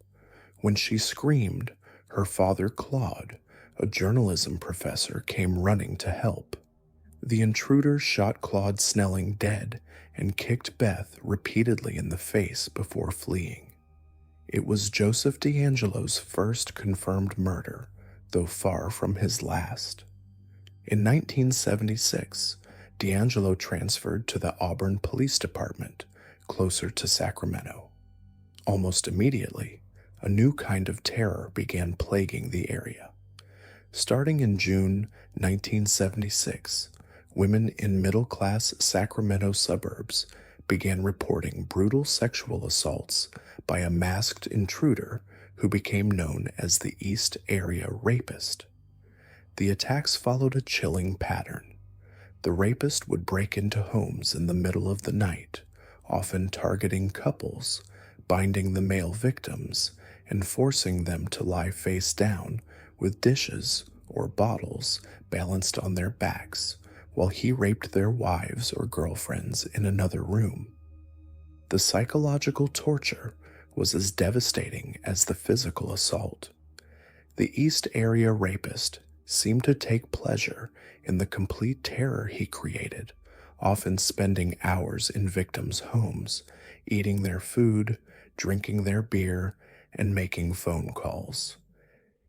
S1: When she screamed, her father Claude, a journalism professor, came running to help. The intruder shot Claude Snelling dead and kicked Beth repeatedly in the face before fleeing. It was Joseph D'Angelo's first confirmed murder, though far from his last. In 1976, D'Angelo transferred to the Auburn Police Department, closer to Sacramento. Almost immediately, a new kind of terror began plaguing the area. Starting in June 1976, women in middle-class Sacramento suburbs began reporting brutal sexual assaults by a masked intruder who became known as the East Area Rapist. The attacks followed a chilling pattern. The rapist would break into homes in the middle of the night, often targeting couples, binding the male victims, and forcing them to lie face down with dishes or bottles balanced on their backs while he raped their wives or girlfriends in another room. The psychological torture was as devastating as the physical assault. The East Area Rapist seemed to take pleasure in the complete terror he created, often spending hours in victims' homes, eating their food, drinking their beer, and making phone calls.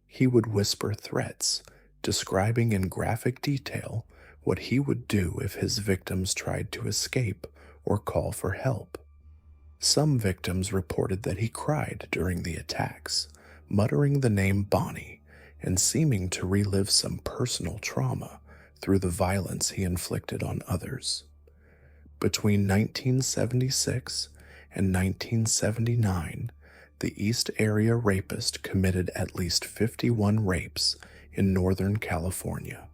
S1: He would whisper threats, describing in graphic detail what he would do if his victims tried to escape or call for help. Some victims reported that he cried during the attacks, muttering the name Bonnie and seeming to relive some personal trauma through the violence he inflicted on others. Between 1976 and 1979, the East Area Rapist committed at least 51 rapes in Northern California.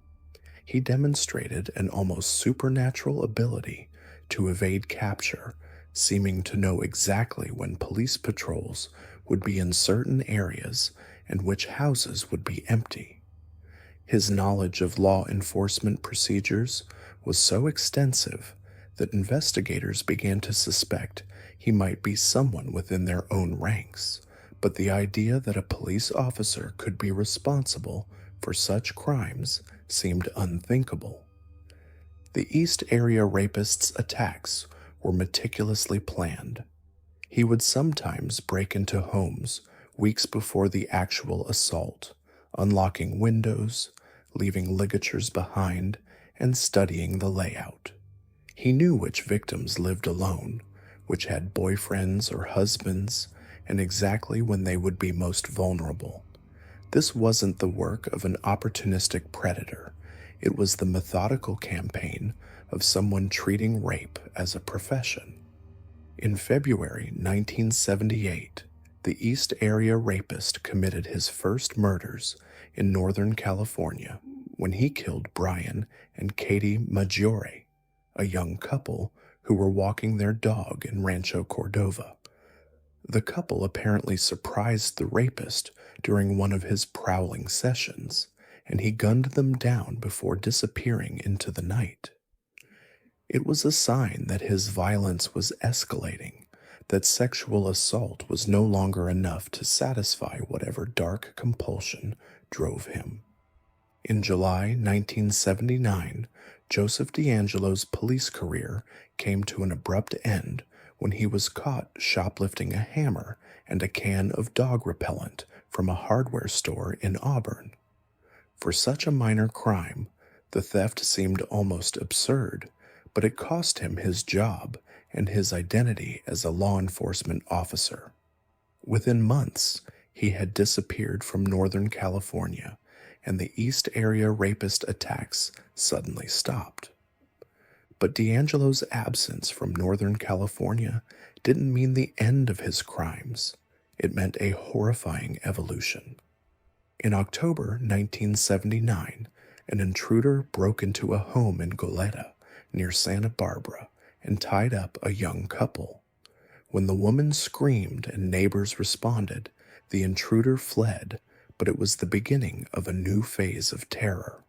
S1: He demonstrated an almost supernatural ability to evade capture, seeming to know exactly when police patrols would be in certain areas and which houses would be empty. His knowledge of law enforcement procedures was so extensive that investigators began to suspect he might be someone within their own ranks, but the idea that a police officer could be responsible for such crimes seemed unthinkable. The East Area Rapist's attacks were meticulously planned. He would sometimes break into homes weeks before the actual assault, unlocking windows, leaving ligatures behind, and studying the layout. He knew which victims lived alone, which had boyfriends or husbands, and exactly when they would be most vulnerable. This wasn't the work of an opportunistic predator. It was the methodical campaign of someone treating rape as a profession. In February 1978, the East Area Rapist committed his first murders in Northern California when he killed Brian and Katie Maggiore, a young couple who were walking their dog in Rancho Cordova. The couple apparently surprised the rapist during one of his prowling sessions, and he gunned them down before disappearing into the night. It was a sign that his violence was escalating, that sexual assault was no longer enough to satisfy whatever dark compulsion drove him. In July 1979, Joseph DeAngelo's police career came to an abrupt end when he was caught shoplifting a hammer and a can of dog repellent from a hardware store in Auburn. For such a minor crime, the theft seemed almost absurd, but it cost him his job and his identity as a law enforcement officer. Within months, he had disappeared from Northern California, and the East Area Rapist attacks suddenly stopped. But DeAngelo's absence from Northern California didn't mean the end of his crimes. It meant a horrifying evolution. In October 1979, an intruder broke into a home in Goleta, near Santa Barbara, and tied up a young couple. When the woman screamed and neighbors responded, the intruder fled, but it was the beginning of a new phase of terror.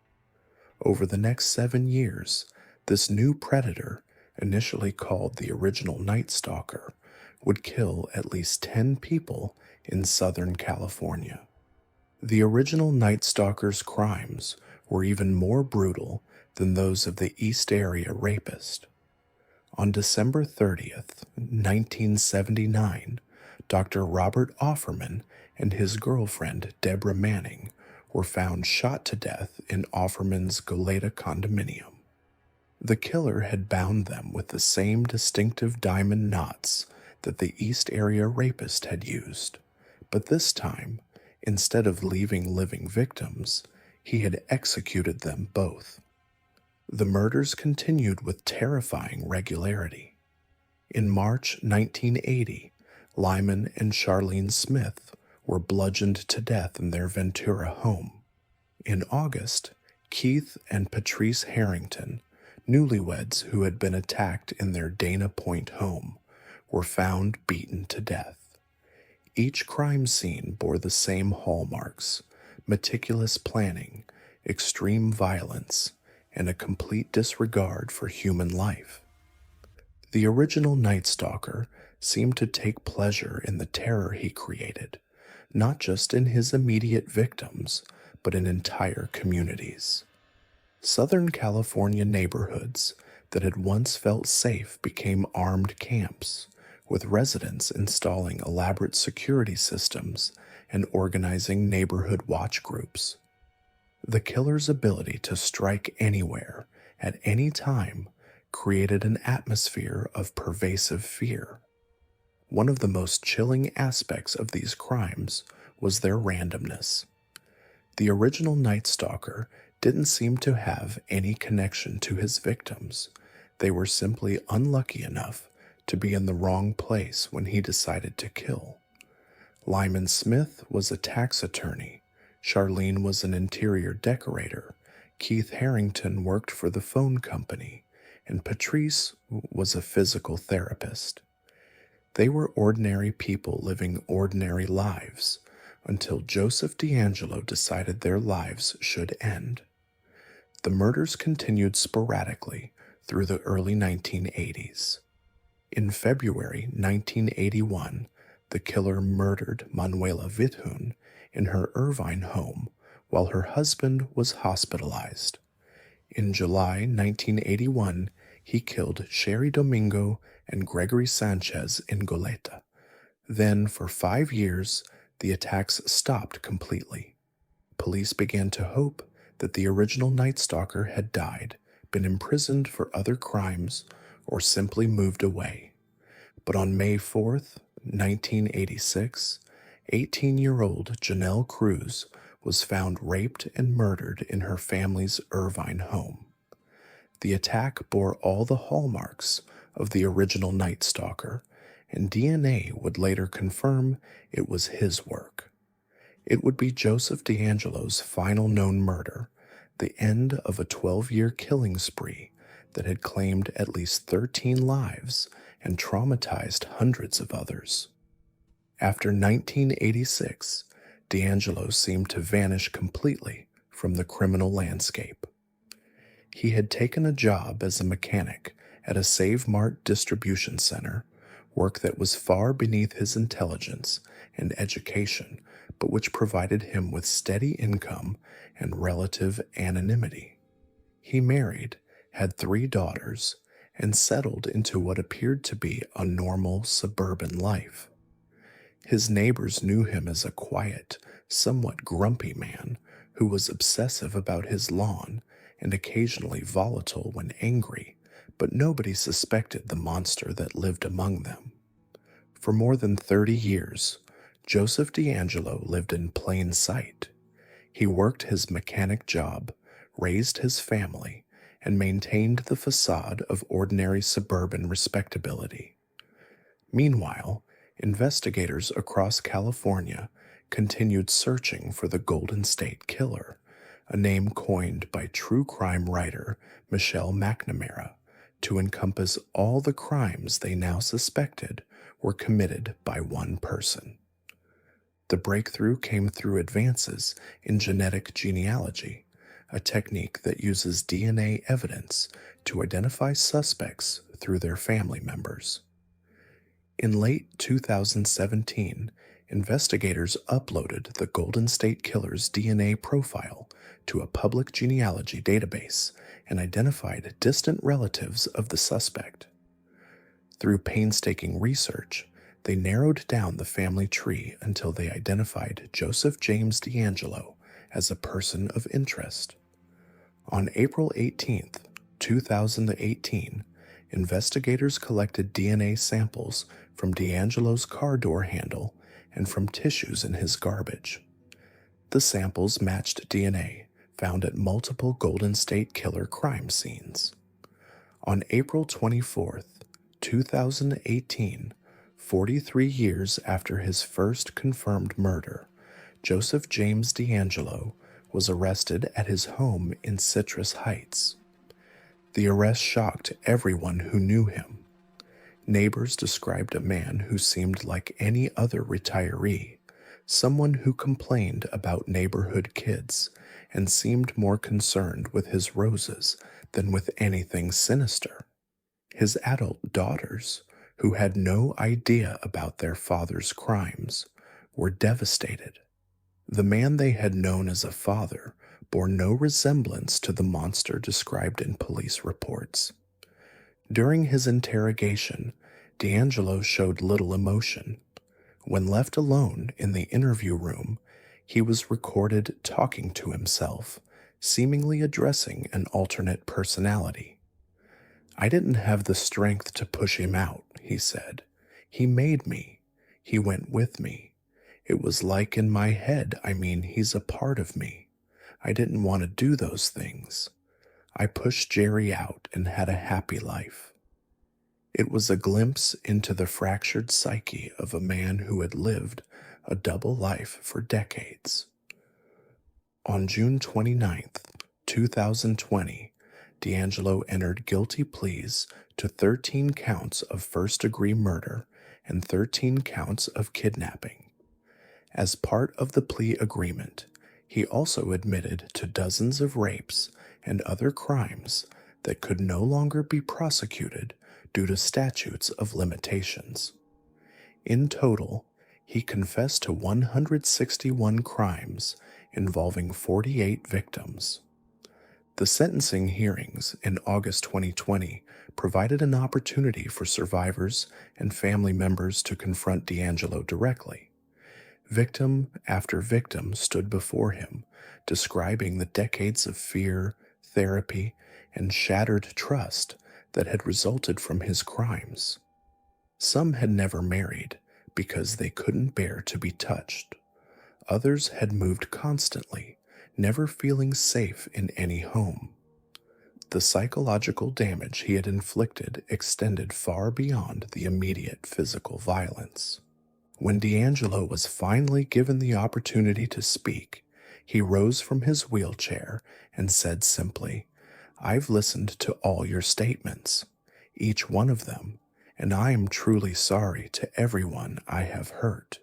S1: Over the next 7 years, this new predator, initially called the original Night Stalker, would kill at least 10 people in Southern California. The original Night Stalker's crimes were even more brutal than those of the East Area Rapist. On December 30th, 1979, Dr. Robert Offerman and his girlfriend Deborah Manning were found shot to death in Offerman's Goleta condominium. The killer had bound them with the same distinctive diamond knots that the East Area Rapist had used, but this time, instead of leaving living victims, he had executed them both. The murders continued with terrifying regularity. In March 1980, Lyman and Charlene Smith were bludgeoned to death in their Ventura home. In August, Keith and Patrice Harrington, newlyweds who had been attacked in their Dana Point home, were found beaten to death. Each crime scene bore the same hallmarks: meticulous planning, extreme violence, and a complete disregard for human life. The original Night Stalker seemed to take pleasure in the terror he created, not just in his immediate victims, but in entire communities. Southern California neighborhoods that had once felt safe became armed camps, with residents installing elaborate security systems and organizing neighborhood watch groups. The killer's ability to strike anywhere, at any time, created an atmosphere of pervasive fear. One of the most chilling aspects of these crimes was their randomness. The original Night Stalker didn't seem to have any connection to his victims. They were simply unlucky enough to be in the wrong place when he decided to kill. Lyman Smith was a tax attorney, Charlene was an interior decorator, Keith Harrington worked for the phone company, and Patrice was a physical therapist. They were ordinary people living ordinary lives until Joseph D'Angelo decided their lives should end. The murders continued sporadically through the early 1980s. In February 1981, the killer murdered Manuela Vithun in her Irvine home while her husband was hospitalized. In July 1981, he killed Sherry Domingo and Gregory Sanchez in Goleta. Then, for 5 years, the attacks stopped completely. Police began to hope that the original Night Stalker had died, been imprisoned for other crimes, or simply moved away. But on May 4th, 1986, 18-year-old Janelle Cruz was found raped and murdered in her family's Irvine home. The attack bore all the hallmarks of the original Night Stalker, and DNA would later confirm it was his work. It would be Joseph D'Angelo's final known murder, the end of a 12-year killing spree that had claimed at least 13 lives and traumatized hundreds of others. After 1986, D'Angelo seemed to vanish completely from the criminal landscape. He had taken a job as a mechanic at a Save Mart distribution center, work that was far beneath his intelligence and education, but which provided him with steady income and relative anonymity. He married, had 3 daughters, and settled into what appeared to be a normal suburban life. His neighbors knew him as a quiet, somewhat grumpy man who was obsessive about his lawn and occasionally volatile when angry, but nobody suspected the monster that lived among them. For more than 30 years, Joseph D'Angelo lived in plain sight. He worked his mechanic job, raised his family, and maintained the facade of ordinary suburban respectability. Meanwhile, investigators across California continued searching for the Golden State Killer, a name coined by true crime writer Michelle McNamara to encompass all the crimes they now suspected were committed by one person. The breakthrough came through advances in genetic genealogy, a technique that uses DNA evidence to identify suspects through their family members. In late 2017, investigators uploaded the Golden State Killer's DNA profile to a public genealogy database and identified distant relatives of the suspect. Through painstaking research, they narrowed down the family tree until they identified Joseph James D'Angelo as a person of interest. On April 18, 2018, investigators collected DNA samples from D'Angelo's car door handle and from tissues in his garbage. The samples matched DNA found at multiple Golden State Killer crime scenes. On April 24, 2018, 43 years after his first confirmed murder, Joseph James D'Angelo was arrested at his home in Citrus Heights. The arrest shocked everyone who knew him. Neighbors described a man who seemed like any other retiree, someone who complained about neighborhood kids and seemed more concerned with his roses than with anything sinister. His adult daughters, who had no idea about their father's crimes, were devastated. The man they had known as a father bore no resemblance to the monster described in police reports. During his interrogation, D'Angelo showed little emotion. When left alone in the interview room, he was recorded talking to himself seemingly addressing an alternate personality. "I didn't have the strength to push him out," he said. "He made me. He went with me. It was like in my head, he's a part of me. I didn't want to do those things. I pushed Jerry out and had a happy life." It was a glimpse into the fractured psyche of a man who had lived a double life for decades. On June 29th, 2020, D'Angelo entered guilty pleas to 13 counts of first-degree murder and 13 counts of kidnapping. As part of the plea agreement, he also admitted to dozens of rapes and other crimes that could no longer be prosecuted due to statutes of limitations. In total, he confessed to 161 crimes involving 48 victims. The sentencing hearings in August 2020 provided an opportunity for survivors and family members to confront D'Angelo directly. Victim after victim stood before him, describing the decades of fear, therapy, and shattered trust that had resulted from his crimes. Some had never married because they couldn't bear to be touched. Others had moved constantly, never feeling safe in any home. The psychological damage he had inflicted extended far beyond the immediate physical violence. When D'Angelo was finally given the opportunity to speak, he rose from his wheelchair and said simply, "I've listened to all your statements, each one of them, and I am truly sorry to everyone I have hurt."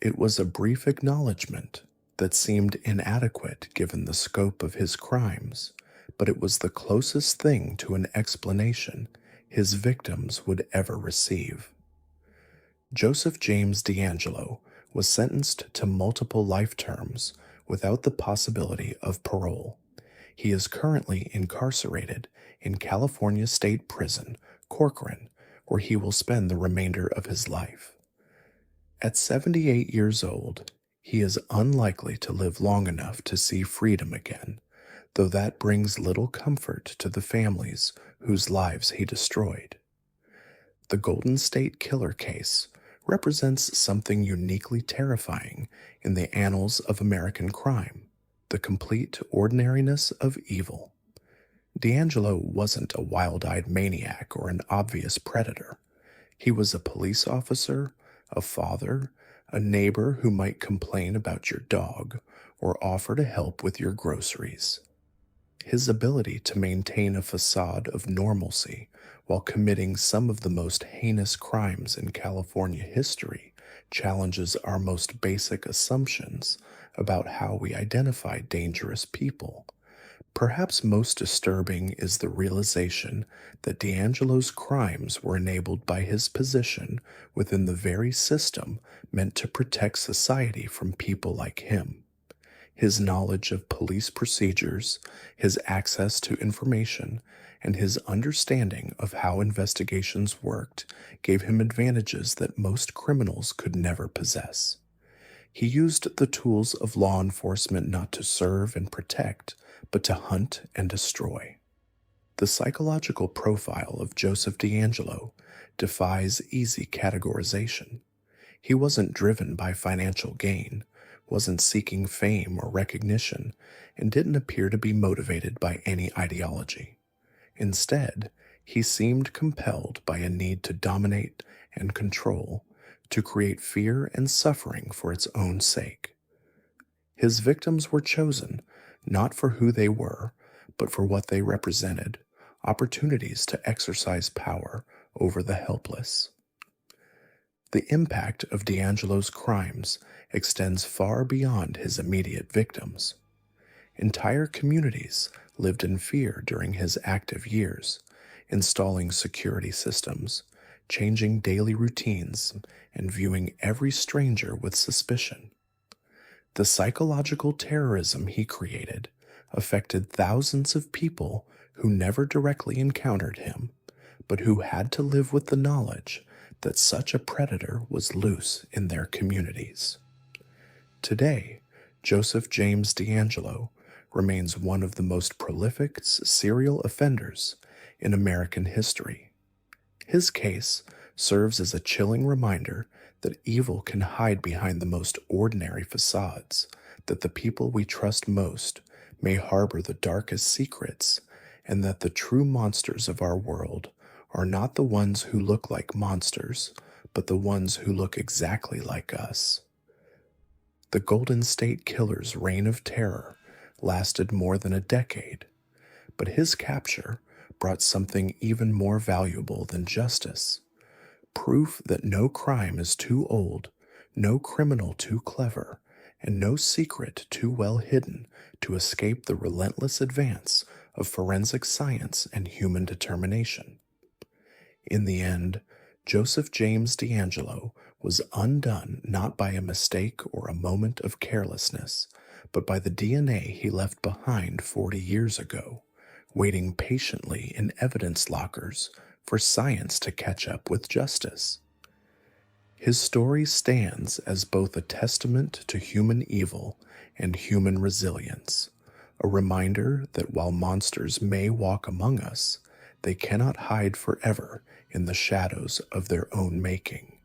S1: It was a brief acknowledgement that seemed inadequate given the scope of his crimes, but it was the closest thing to an explanation his victims would ever receive. Joseph James D'Angelo was sentenced to multiple life terms without the possibility of parole. He is currently incarcerated in California State Prison, Corcoran, where he will spend the remainder of his life. At 78 years old, he is unlikely to live long enough to see freedom again, though that brings little comfort to the families whose lives he destroyed. The Golden State Killer case represents something uniquely terrifying in the annals of American crime, the complete ordinariness of evil. D'Angelo wasn't a wild-eyed maniac or an obvious predator. He was a police officer, a father, a neighbor who might complain about your dog or offer to help with your groceries. His ability to maintain a facade of normalcy while committing some of the most heinous crimes in California history challenges our most basic assumptions about how we identify dangerous people. Perhaps most disturbing is the realization that D'Angelo's crimes were enabled by his position within the very system meant to protect society from people like him. His knowledge of police procedures, his access to information, and his understanding of how investigations worked gave him advantages that most criminals could never possess. He used the tools of law enforcement not to serve and protect, but to hunt and destroy. The psychological profile of Joseph D'Angelo defies easy categorization. He wasn't driven by financial gain, wasn't seeking fame or recognition, and didn't appear to be motivated by any ideology. Instead, he seemed compelled by a need to dominate and control, to create fear and suffering for its own sake. His victims were chosen not for who they were, but for what they represented, opportunities to exercise power over the helpless. The impact of D'Angelo's crimes extends far beyond his immediate victims. Entire communities lived in fear during his active years, installing security systems, changing daily routines, and viewing every stranger with suspicion. The psychological terrorism he created affected thousands of people who never directly encountered him, but who had to live with the knowledge that such a predator was loose in their communities. Today, Joseph James D'Angelo remains one of the most prolific serial offenders in American history. His case serves as a chilling reminder that evil can hide behind the most ordinary facades, that the people we trust most may harbor the darkest secrets, and that the true monsters of our world are not the ones who look like monsters, but the ones who look exactly like us. The Golden State Killer's reign of terror lasted more than a decade, but his capture brought something even more valuable than justice: proof that no crime is too old, no criminal too clever, and no secret too well hidden to escape the relentless advance of forensic science and human determination. In the end, Joseph James DeAngelo was undone not by a mistake or a moment of carelessness, but by the DNA he left behind 40 years ago, waiting patiently in evidence lockers for science to catch up with justice. His story stands as both a testament to human evil and human resilience, a reminder that while monsters may walk among us, they cannot hide forever in the shadows of their own making.